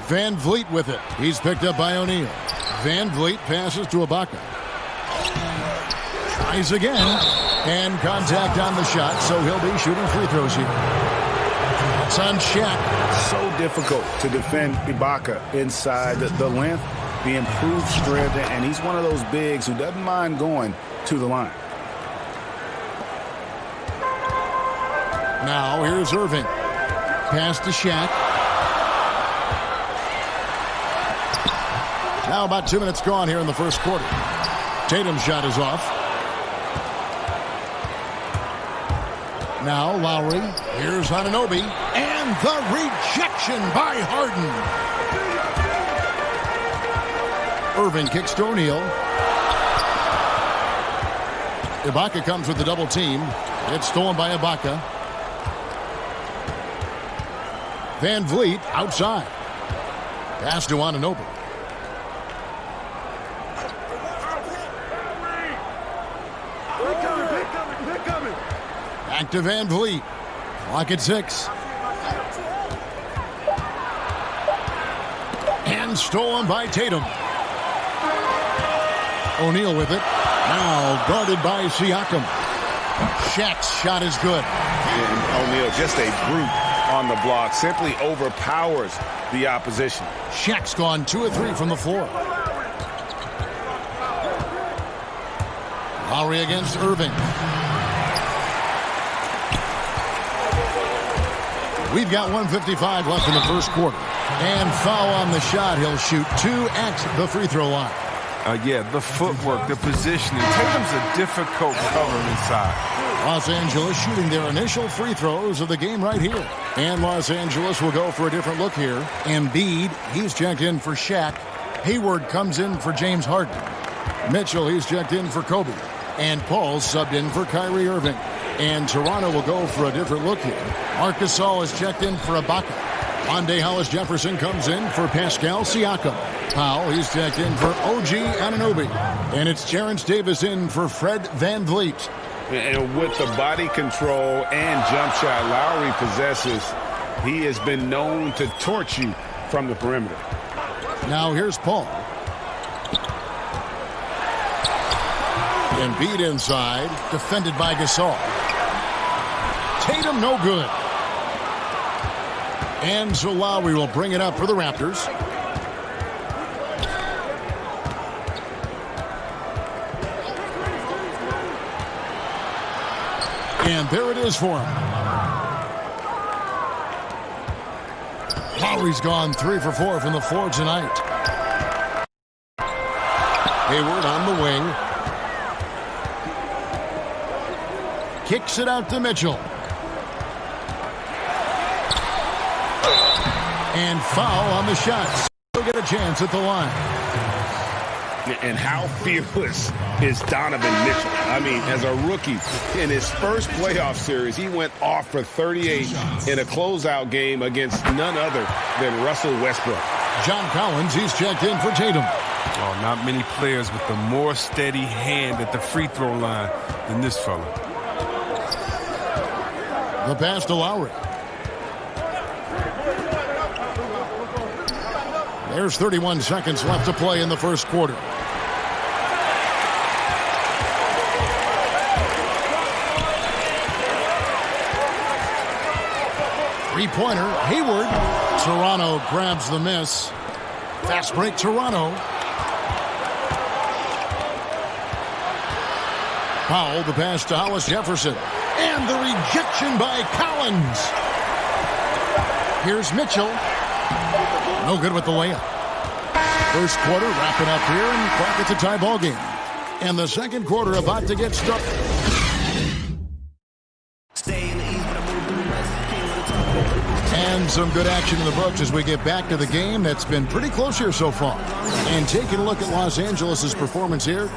VanVleet with it. He's picked up by O'Neal. VanVleet passes to Ibaka. Tries again. And contact on the shot, so he'll be shooting free throws here. That's on Shaq. So difficult to defend Ibaka inside the length, the improved strength, and he's one of those bigs who doesn't mind going to the line. Now here's Irving. Pass to Shaq. Now about 2 minutes gone here in the first quarter. Tatum's shot is off. Now Lowry. Here's Anunoby. And the rejection by Harden. Irving kicks to O'Neal. Ibaka comes with the double team. It's stolen by Ibaka. Van Vliet outside. Pass to Anunoby. Back to Van Vliet. Clock at 6. And stolen by Tatum. O'Neal with it. Now guarded by Siakam. Shaq's shot is good. And O'Neal, just a brute on the block, simply overpowers the opposition. Shaq's gone 2 of 3 from the floor. Lowry against Irving. We've got 1:55 left in the first quarter. And foul on the shot. He'll shoot 2 at the free throw line. Yeah, the footwork, the positioning. Tatum's a difficult cover inside. Los Angeles shooting their initial free throws of the game right here. And Los Angeles will go for a different look here. Embiid, he's checked in for Shaq. Hayward comes in for James Harden. Mitchell, he's checked in for Kobe. And Paul's subbed in for Kyrie Irving. And Toronto will go for a different look here. Marc Gasol is checked in for Ibaka. Monday Hollis Jefferson comes in for Pascal Siakam. Powell, he's checked in for OG Anunoby. And it's Terrence Davis in for Fred Van Vliet. And with the body control and jump shot Lowry possesses, he has been known to torch you from the perimeter. Now here's Paul. Embiid inside, defended by Gasol. Tatum no good. And so Lowry will bring it up for the Raptors. And there it is for him. Lowry's gone 3 for 4 from the floor tonight. Hayward on the wing. Kicks it out to Mitchell. And foul on the shot. He'll get a chance at the line. And how fearless is Donovan Mitchell? I mean, as a rookie, in his first playoff series, he went off for 38 in a closeout game against none other than Russell Westbrook. John Collins, he's checked in for Tatum. Oh, not many players with a more steady hand at the free throw line than this fella. The pass to Lowry. There's 31 seconds left to play in the first quarter. Three-pointer, Hayward. Toronto grabs the miss. Fast break, Toronto. Powell, the pass to Hollis Jefferson. And the rejection by Collins. Here's Mitchell. No good with the layup. First quarter wrapping up here, and clock it's a tie ball game. And the second quarter about to get started. And some good action in the books as we get back to the game that's been pretty close here so far. And taking a look at Los Angeles' performance here,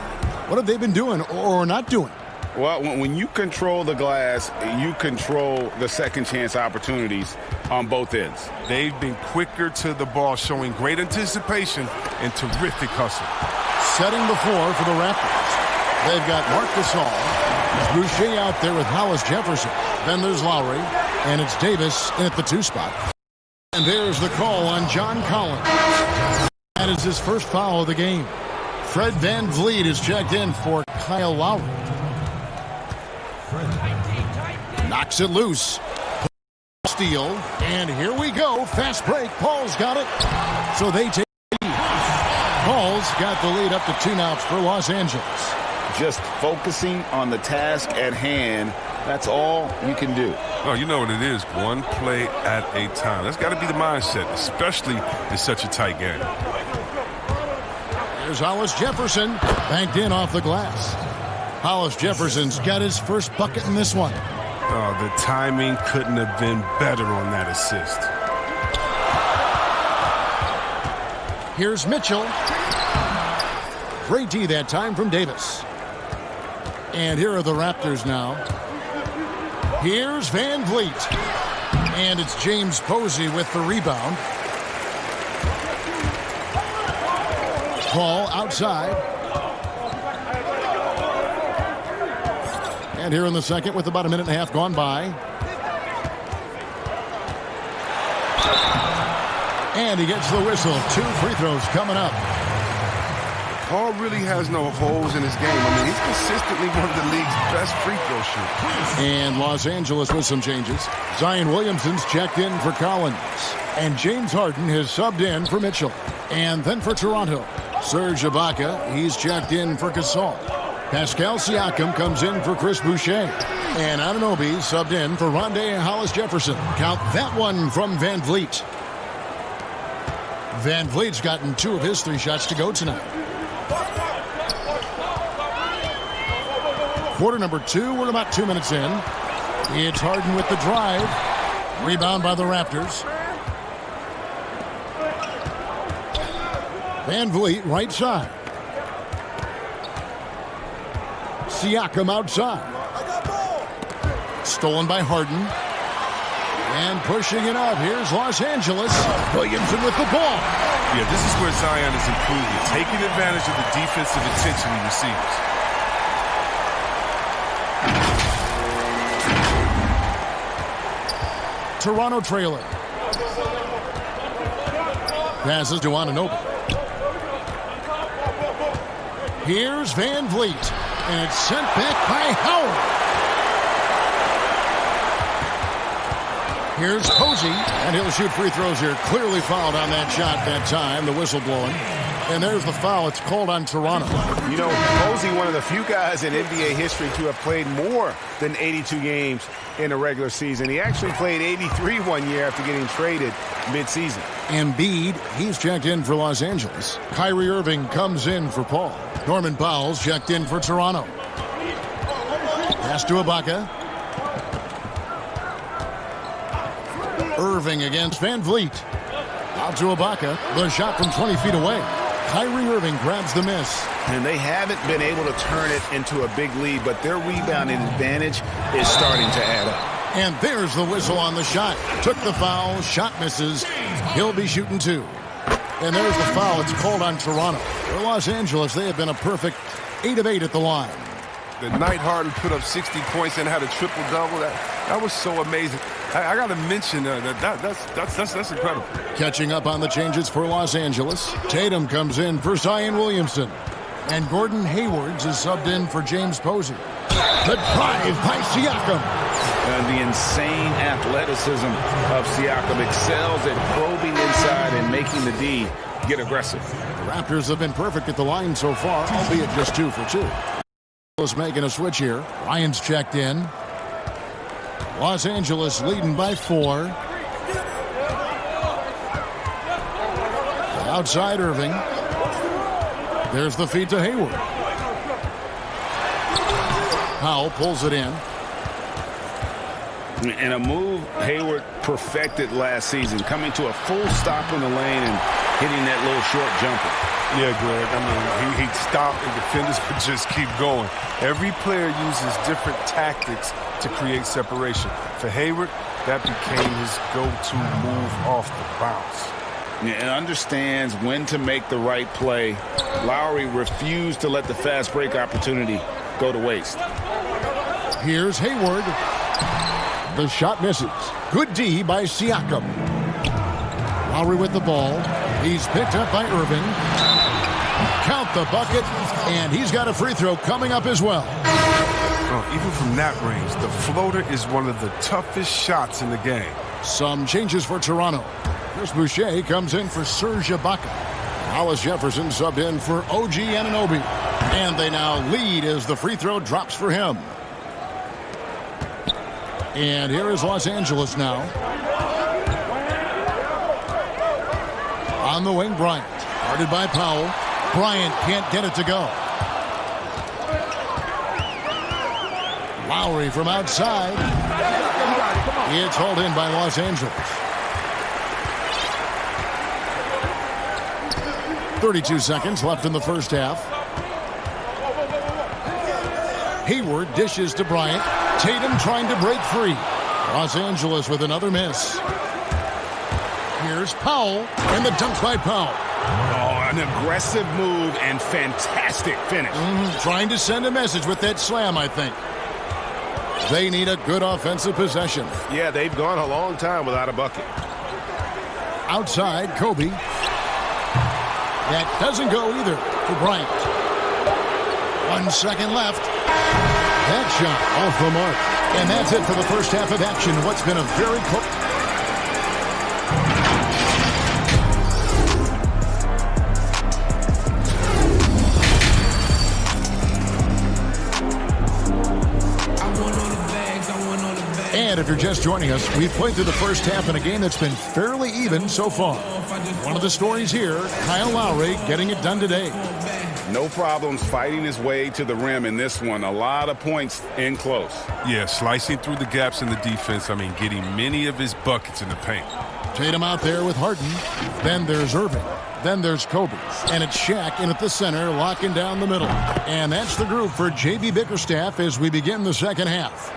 what have they been doing or not doing? Well, when you control the glass, you control the second chance opportunities on both ends. They've been quicker to the ball, showing great anticipation and terrific hustle. Setting the floor for the Raptors. They've got Marc Gasol. There's Boucher out there with Hollis Jefferson. Then there's Lowry. And it's Davis in at the 2 spot. And there's the call on John Collins. That is his first foul of the game. Fred Van Vliet is checked in for Kyle Lowry. Knocks it loose. steal. And here we go. Fast break. Paul's got it. So they take the lead. Paul's got the lead up to 2 knocks for Los Angeles. Just focusing on the task at hand. That's all you can do. Oh, you know what it is. One play at a time. That's got to be the mindset, especially in such a tight game. Here's Hollis Jefferson. Banked in off the glass. Hollis Jefferson's got his first bucket in this one. Oh, the timing couldn't have been better on that assist. Here's Mitchell. Great D that time from Davis. And here are the Raptors now. Here's Van Vliet. And it's James Posey with the rebound. Paul outside. And here in the second with about a minute and a half gone by. And he gets the whistle. 2 free throws coming up. Paul really has no holes in his game. I mean, he's consistently one of the league's best free throw shooters. And Los Angeles with some changes. Zion Williamson's checked in for Collins. And James Harden has subbed in for Mitchell. And then for Toronto, Serge Ibaka, he's checked in for Gasol. Pascal Siakam comes in for Chris Boucher. And Anunoby subbed in for Rondé Hollis Jefferson. Count that one from Van Vliet. Van Vliet's gotten 2 of his 3 shots to go tonight. Quarter number 2, we're about 2 minutes in. It's Harden with the drive. Rebound by the Raptors. Van Vliet right side. Siakam outside. Stolen by Harden. And pushing it up. Here's Los Angeles. Williamson with the ball. Yeah, this is where Zion is improving, taking advantage of the defensive attention he receives. Toronto trailer. Passes to Anunoby. Here's Van Vliet. And it's sent back by Howard. Here's Posey. And he'll shoot free throws here. Clearly fouled on that shot that time. The whistle blowing. And there's the foul. It's called on Toronto. You know, Posey, one of the few guys in NBA history to have played more than 82 games in a regular season. He actually played 83 one year after getting traded midseason. Embiid, he's checked in for Los Angeles. Kyrie Irving comes in for Paul. Norman Powell's checked in for Toronto. Pass to Ibaka. Irving against Van Vliet. Out to Ibaka. The shot from 20 feet away. Kyrie Irving grabs the miss. And they haven't been able to turn it into a big lead, but their rebounding advantage is starting to add up. And there's the whistle on the shot. Took the foul. Shot misses. He'll be shooting 2. And there's the foul. It's called on Toronto. For Los Angeles, they have been a perfect 8 of 8 at the line. The night Harden put up 60 points and had a triple-double. That was so amazing. I got to mention that's incredible. Catching up on the changes for Los Angeles. Tatum comes in for Zion Williamson. And Gordon Hayward's is subbed in for James Posey. The drive by Siakam. And the insane athleticism of Siakam excels at probing inside and making the D get aggressive. The Raptors have been perfect at the line so far, albeit just 2 for 2. Making a switch here. Ryan's checked in. Los Angeles leading by 4. Outside Irving. There's the feed to Hayward. Powell pulls it in. And a move Hayward perfected last season, coming to a full stop in the lane and hitting that little short jumper. Yeah, Greg. I mean, he'd stop and defenders would just keep going. Every player uses different tactics to create separation. For Hayward, that became his go-to move off the bounce. And understands when to make the right play. Lowry refused to let the fast break opportunity go to waste. Here's Hayward. The shot misses. Good D by Siakam. Lowry with the ball. He's picked up by Irving. Count the bucket, and he's got a free throw coming up as well. Oh, even from that range, the floater is one of the toughest shots in the game. Some changes for Toronto. Chris Boucher comes in for Serge Ibaka. Hollis Jefferson subbed in for OG Anunoby. And they now lead as the free throw drops for him. And here is Los Angeles now. On the wing, Bryant. Guarded by Powell. Bryant can't get it to go. Lowry from outside. It's hauled in by Los Angeles. 32 seconds left in the first half. Hayward dishes to Bryant. Tatum trying to break free. Los Angeles with another miss. Here's Powell, and the dunk by Powell. Oh, an aggressive move and fantastic finish. Trying to send a message with that slam, I think. They need a good offensive possession. Yeah, they've gone a long time without a bucket. Outside, Kobe. That doesn't go either for Bryant. 1 second left. That shot off the mark. And that's it for the first half of action. What's been a very close... And if you're just joining us, we've played through the first half in a game that's been fairly even so far. One of the stories here, Kyle Lowry getting it done today. No problems fighting his way to the rim in this one. A lot of points in close. Yeah, slicing through the gaps in the defense. I mean, getting many of his buckets in the paint. Tatum out there with Harden. Then there's Irving. Then there's Kobe. And it's Shaq in at the center, locking down the middle. And that's the group for J.B. Bickerstaff as we begin the second half.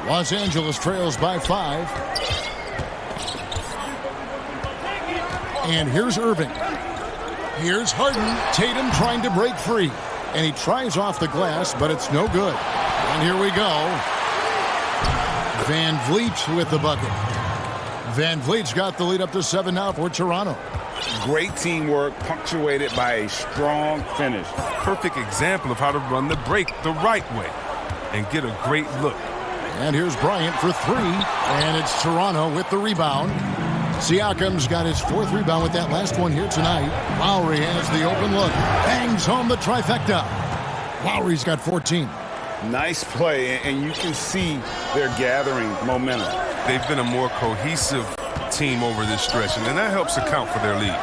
Los Angeles trails by 5. And here's Irving. Here's Harden. Tatum trying to break free. And he tries off the glass, but it's no good. And here we go. Van Vliet with the bucket. Van Vliet's got the lead up to 7 now for Toronto. Great teamwork, punctuated by a strong finish. Perfect example of how to run the break the right way and get a great look. And here's Bryant for 3. And it's Toronto with the rebound. Siakam's got his 4th rebound with that last one here tonight. Lowry has the open look. Bangs home the trifecta. Lowry's got 14. Nice play, and you can see they're gathering momentum. They've been a more cohesive team over this stretch, and that helps account for their lead.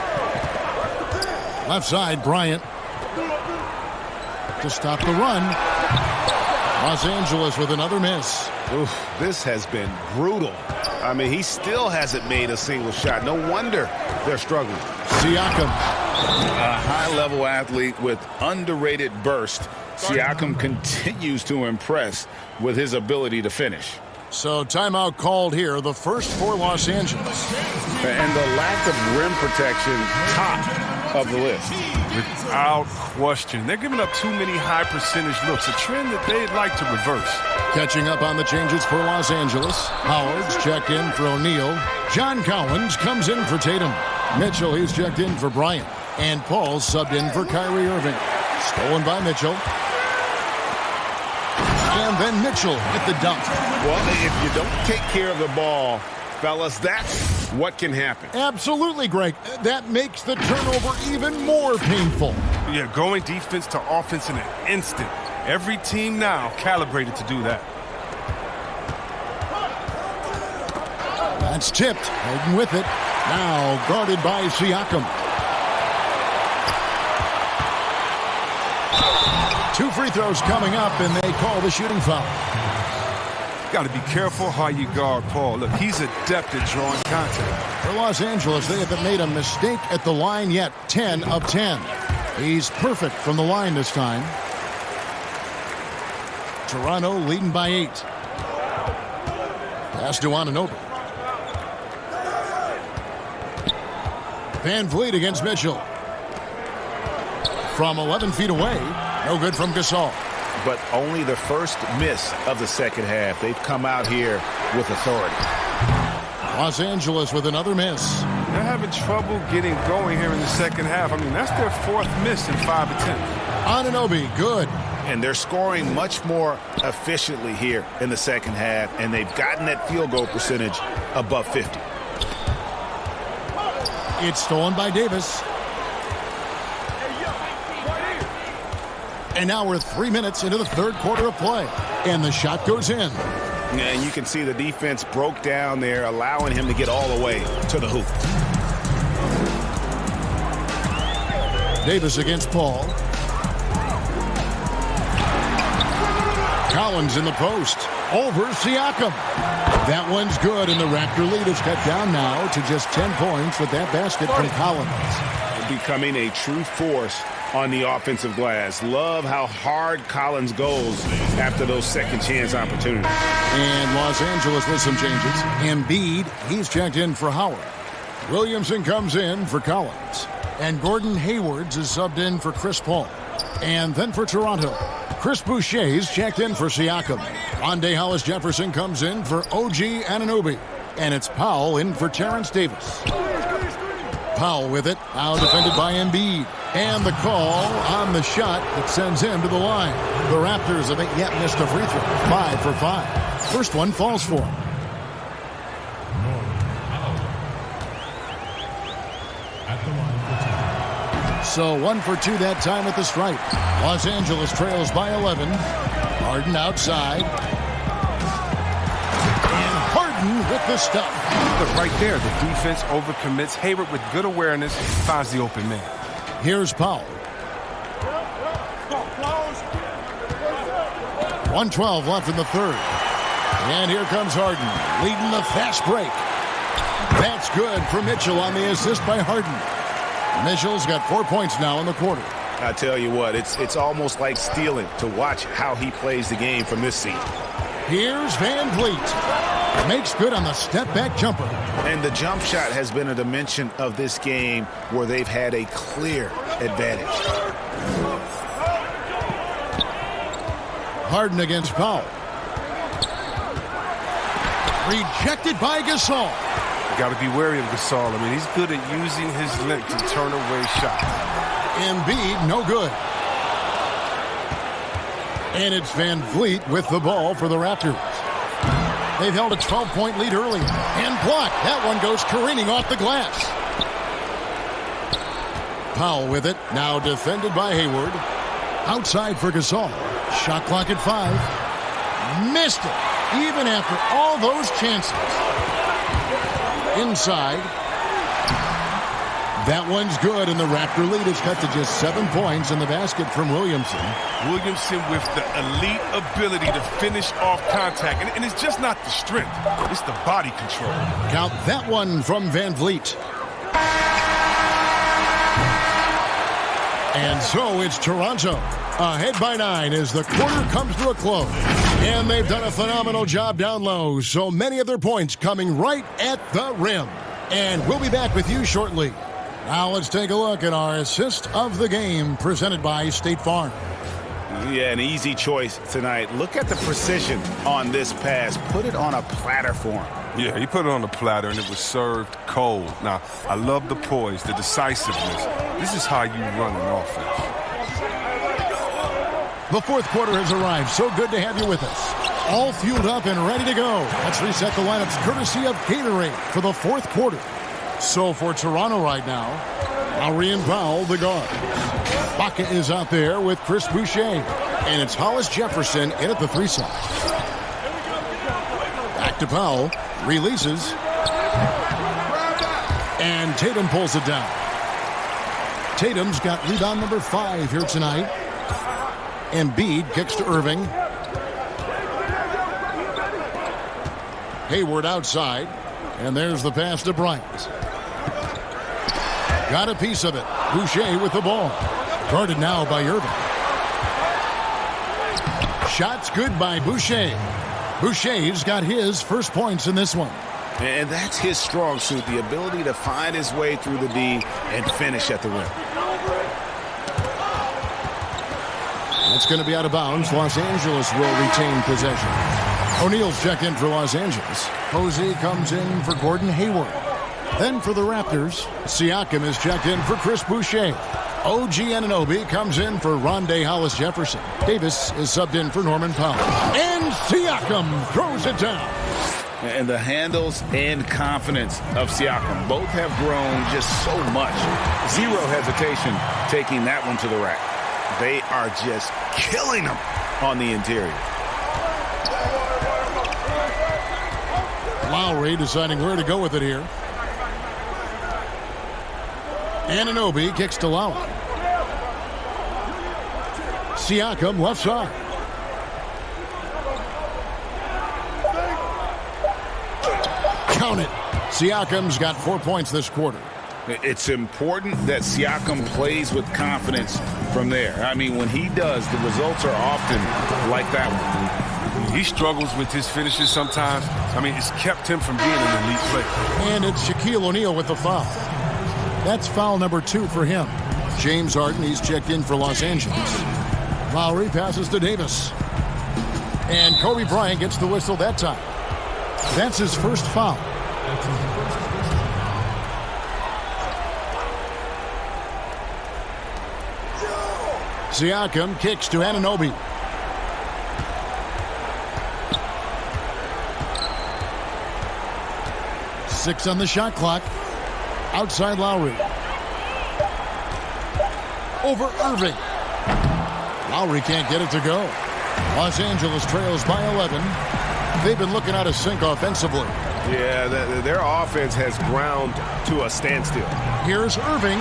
Left side, Bryant. To stop the run. Los Angeles with another miss. Oof, this has been brutal. I mean, he still hasn't made a single shot. No wonder they're struggling. Siakam. A high-level athlete with underrated burst. Siakam continues to impress with his ability to finish. So timeout called here, the first for Los Angeles. And the lack of rim protection, top of the list. Without question. They're giving up too many high percentage looks, a trend that they'd like to reverse. Catching up on the changes for Los Angeles. Howard's checked in for O'Neal. John Collins comes in for Tatum. Mitchell, he's checked in for Bryant. And Paul subbed in for Kyrie Irving. Stolen by Mitchell. And then Mitchell with the dunk. Well, if you don't take care of the ball, fellas, that's what can happen. Absolutely, Greg. That makes the turnover even more painful. Yeah, going defense to offense in an instant. Every team now calibrated to do that. That's tipped. Harden with it. Now guarded by Siakam. 2 free throws coming up, and they call the shooting foul. Got to be careful how you guard Paul. Look, he's adept at drawing contact. For Los Angeles, they haven't made a mistake at the line yet. 10 of 10. He's perfect from the line this time. Toronto leading by 8. Pass to Anunoby. Van Vliet against Mitchell. From 11 feet away. No good from Gasol. But only the first miss of the second half. They've come out here with authority. Los Angeles with another miss. They're having trouble getting going here in the second half. I mean, that's their 4th miss in 5 attempts. Anunoby, good. And they're scoring much more efficiently here in the second half, and they've gotten that field goal percentage above 50. It's stolen by Davis. And now we're 3 minutes into the third quarter of play. And the shot goes in. And you can see the defense broke down there, allowing him to get all the way to the hoop. Davis against Paul. Collins in the post. Over Siakam. That one's good, and the Raptor lead is cut down now to just 10 points with that basket from Collins. Becoming a true force on the offensive glass. Love how hard Collins goes after those second chance opportunities. And Los Angeles with some changes. Embiid, he's checked in for Howard. Williamson comes in for Collins. And Gordon Hayward is subbed in for Chris Paul. And then for Toronto, Chris Boucher's checked in for Siakam. Rondé Hollis-Jefferson comes in for OG Anunoby. And it's Powell in for Terrence Davis. Powell with it, now defended by Embiid. And the call on the shot that sends him to the line. The Raptors haven't yet missed a free throw. 5 for 5. First one falls for him. So 1 for 2 that time at the stripe. Los Angeles trails by 11. Harden outside. And Harden with the stuff. Look, right there, the defense overcommits. Hayward with good awareness finds the open man. Here's Powell. 1:12 left in the third. And here comes Harden, leading the fast break. That's good for Mitchell on the assist by Harden. Mitchell's got 4 points now in the quarter. I tell you what, it's almost like stealing to watch how he plays the game from this seat. Here's Van Vliet. Makes good on the step-back jumper. And the jump shot has been a dimension of this game where they've had a clear advantage. Harden against Powell. Rejected by Gasol. Got to be wary of Gasol. I mean, he's good at using his length to turn away shots. Embiid, no good. And it's Van Vliet with the ball for the Raptors. They've held a 12-point lead early. And blocked. That one goes careening off the glass. Powell with it. Now defended by Hayward. Outside for Gasol. Shot clock at 5. Missed it. Even after all those chances. Inside. That one's good, and the Raptor lead is cut to just 7 points in the basket from Williamson. Williamson with the elite ability to finish off contact. And it's just not the strength. It's the body control. Count that one from Van Vliet. And so it's Toronto. Ahead by 9 as the quarter comes to a close. And they've done a phenomenal job down low. So many of their points coming right at the rim. And we'll be back with you shortly. Now let's take a look at our assist of the game presented by State Farm. Yeah, an easy choice tonight. Look at the precision on this pass. Put it on a platter for him. Yeah, he put it on a platter, and it was served cold. Now, I love the poise, the decisiveness. This is how you run an offense. The fourth quarter has arrived. So good to have you with us. All fueled up and ready to go. Let's reset the lineups courtesy of Gatorade for the fourth quarter. So for Toronto right now, Lowry and Powell, the guards. Baca is out there with Chris Boucher. And it's Hollis-Jefferson in at the 3 side. Back to Powell. Releases. And Tatum pulls it down. Tatum's got rebound number 5 here tonight. Embiid kicks to Irving. Hayward outside. And there's the pass to Bryant. Got a piece of it. Boucher with the ball. Guarded now by Irving. Shots good by Boucher. Boucher's got his first points in this one. And that's his strong suit, the ability to find his way through the D and finish at the rim. That's going to be out of bounds. Los Angeles will retain possession. O'Neal's checked in for Los Angeles. Posey comes in for Gordon Hayward. Then for the Raptors, Siakam is checked in for Chris Boucher. OG Anunoby comes in for Rondé Hollis-Jefferson. Davis is subbed in for Norman Powell. And Siakam throws it down. And the handles and confidence of Siakam both have grown just so much. Zero hesitation taking that one to the rack. They are just killing them on the interior. Lowry deciding where to go with it here. Anunoby kicks to Lowry. Siakam left side. Count it. Siakam's got 4 points this quarter. It's important that Siakam plays with confidence from there. I mean, when he does, the results are often like that one. He struggles with his finishes sometimes. I mean, it's kept him from being an elite player. And it's Shaquille O'Neal with the foul. That's foul number 2 for him. James Harden, he's checked in for Los Angeles. Lowry passes to Davis. And Kobe Bryant gets the whistle that time. That's his first foul. Siakam kicks to Anunoby. Six on the shot clock. Outside Lowry. Over Irving. Lowry can't get it to go. Los Angeles trails by 11. They've been looking out of sync offensively. Yeah, their offense has ground to a standstill. Here's Irving.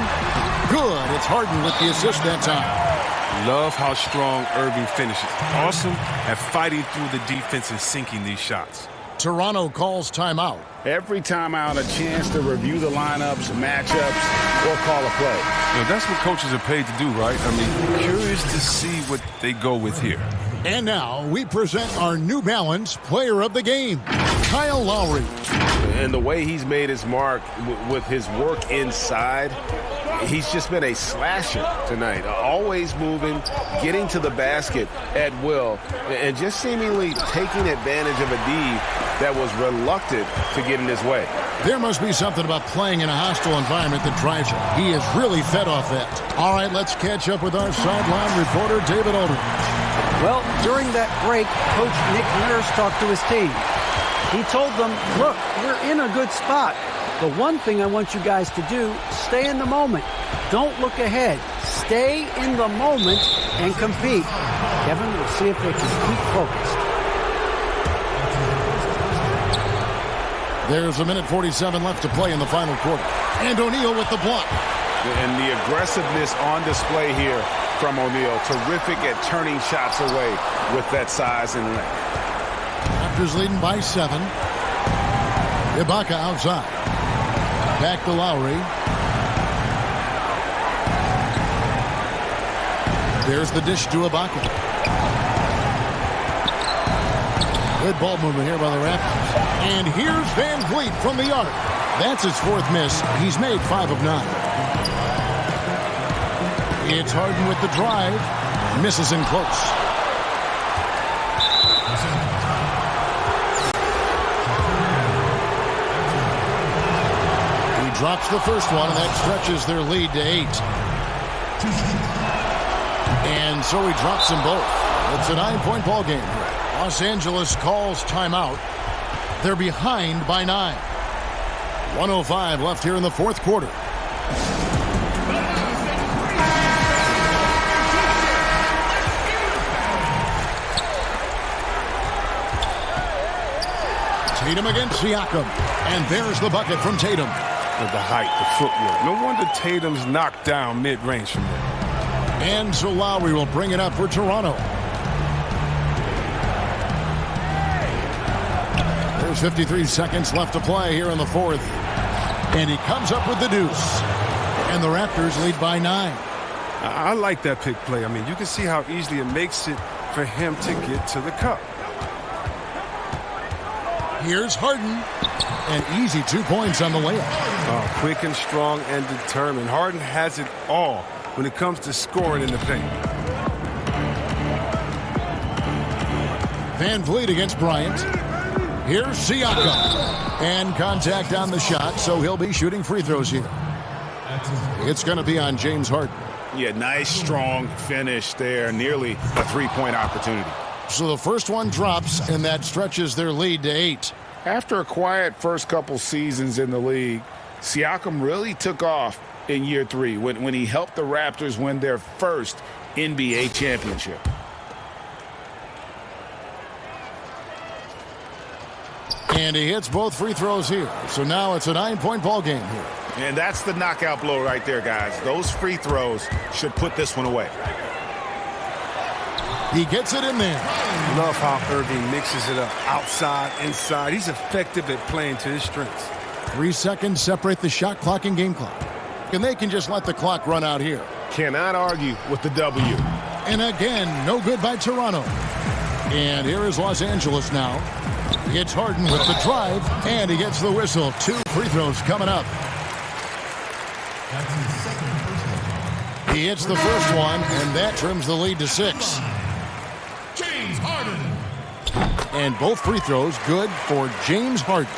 Good. It's Harden with the assist that time. Love how strong Irving finishes. Awesome at fighting through the defense and sinking these shots. Toronto calls timeout. Every timeout, a chance to review the lineups, matchups, or call a play. You know, that's what coaches are paid to do, right? I mean, curious to see what they go with here. And now we present our New Balance Player of the Game, Kyle Lowry. And the way he's made his mark with his work inside, he's just been a slasher tonight. Always moving, getting to the basket at will, and just seemingly taking advantage of a D that was reluctant to get in his way. There must be something about playing in a hostile environment that drives him. He is really fed off that. All right, let's catch up with our sideline reporter, David Aldridge. Well, during that break, Coach Nick Nurse talked to his team. He told them, look, we're in a good spot. The one thing I want you guys to do, stay in the moment. Don't look ahead. Stay in the moment and compete. Kevin, we'll see if they can keep focused. There's a minute 47 left to play in the final quarter. And O'Neal with the block. And the aggressiveness on display here from O'Neal. Terrific at turning shots away with that size and length. Raptors leading by 7. Ibaka outside. Back to Lowry. There's the dish to Ibaka. Good ball movement here by the Raptors. And here's Van Vliet from the arc. That's his 4th miss. He's made 5 of 9. It's Harden with the drive. Misses in close. He drops the first one, and that stretches their lead to 8. And so he drops them both. It's a 9-point ball game here. Los Angeles calls timeout. They're behind by 9. 1:05 left here in the 4th quarter. Tatum against Siakam. And there's the bucket from Tatum. With the height, the footwork. No wonder Tatum's knocked down mid-range from there. And so Lowry will bring it up for Toronto. There's 53 seconds left to play here in the 4th. And he comes up with the deuce. And the Raptors lead by 9. I like that pick play. I mean, you can see how easily it makes it for him to get to the cup. Here's Harden. An easy 2 points on the layup. Quick and strong and determined. Harden has it all when it comes to scoring in the paint. Van Vliet against Bryant. Here's Siakam. And contact on the shot, so he'll be shooting free throws here. It's going to be on James Harden. Yeah, nice, strong finish there. Nearly a three-point opportunity. So the first one drops, and that stretches their lead to 8. After a quiet first couple seasons in the league, Siakam really took off in year 3 when he helped the Raptors win their first NBA championship. And he hits both free throws here. So now it's a 9-point ball game here. And that's the knockout blow right there, guys. Those free throws should put this one away. He gets it in there. Love how Irving mixes it up outside, inside. He's effective at playing to his strengths. 3 seconds separate the shot clock and game clock. And they can just let the clock run out here. Cannot argue with the W. And again, no good by Toronto. And here is Los Angeles now. It's Harden with the drive, and he gets the whistle. 2 free throws coming up. He hits the first one, and that trims the lead to 6. James Harden. And both free throws good for James Harden.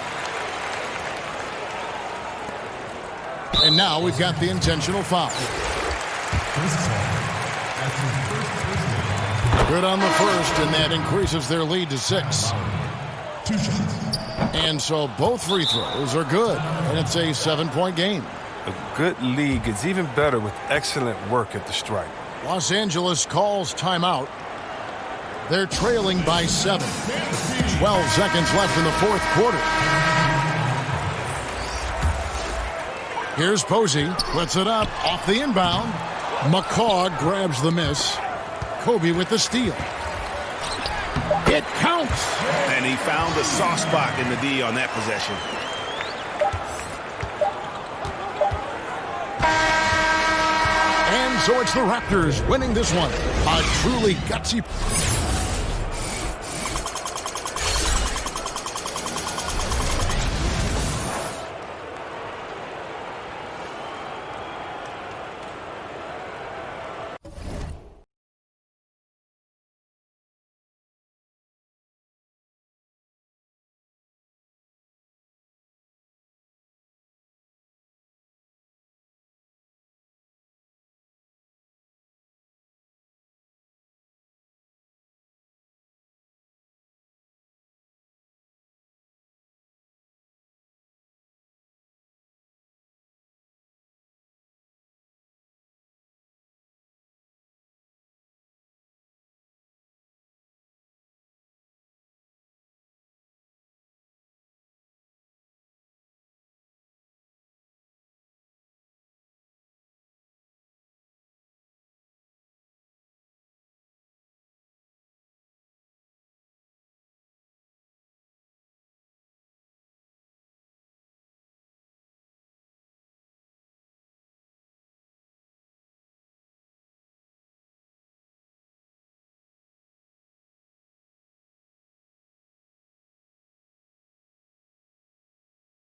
And now we've got the intentional foul. Good on the first, and that increases their lead to 6. 2 shots. And so both free throws are good, and it's a 7-point game. A good league is even better with excellent work at the stripe. Los Angeles calls timeout. They're trailing by 7. 12 seconds left in the fourth quarter. Here's Posey, puts it up, off the inbound. McCaw grabs the miss. Kobe with the steal. It counts. And he found a soft spot in the D on that possession. And so it's the Raptors winning this one. A truly gutsy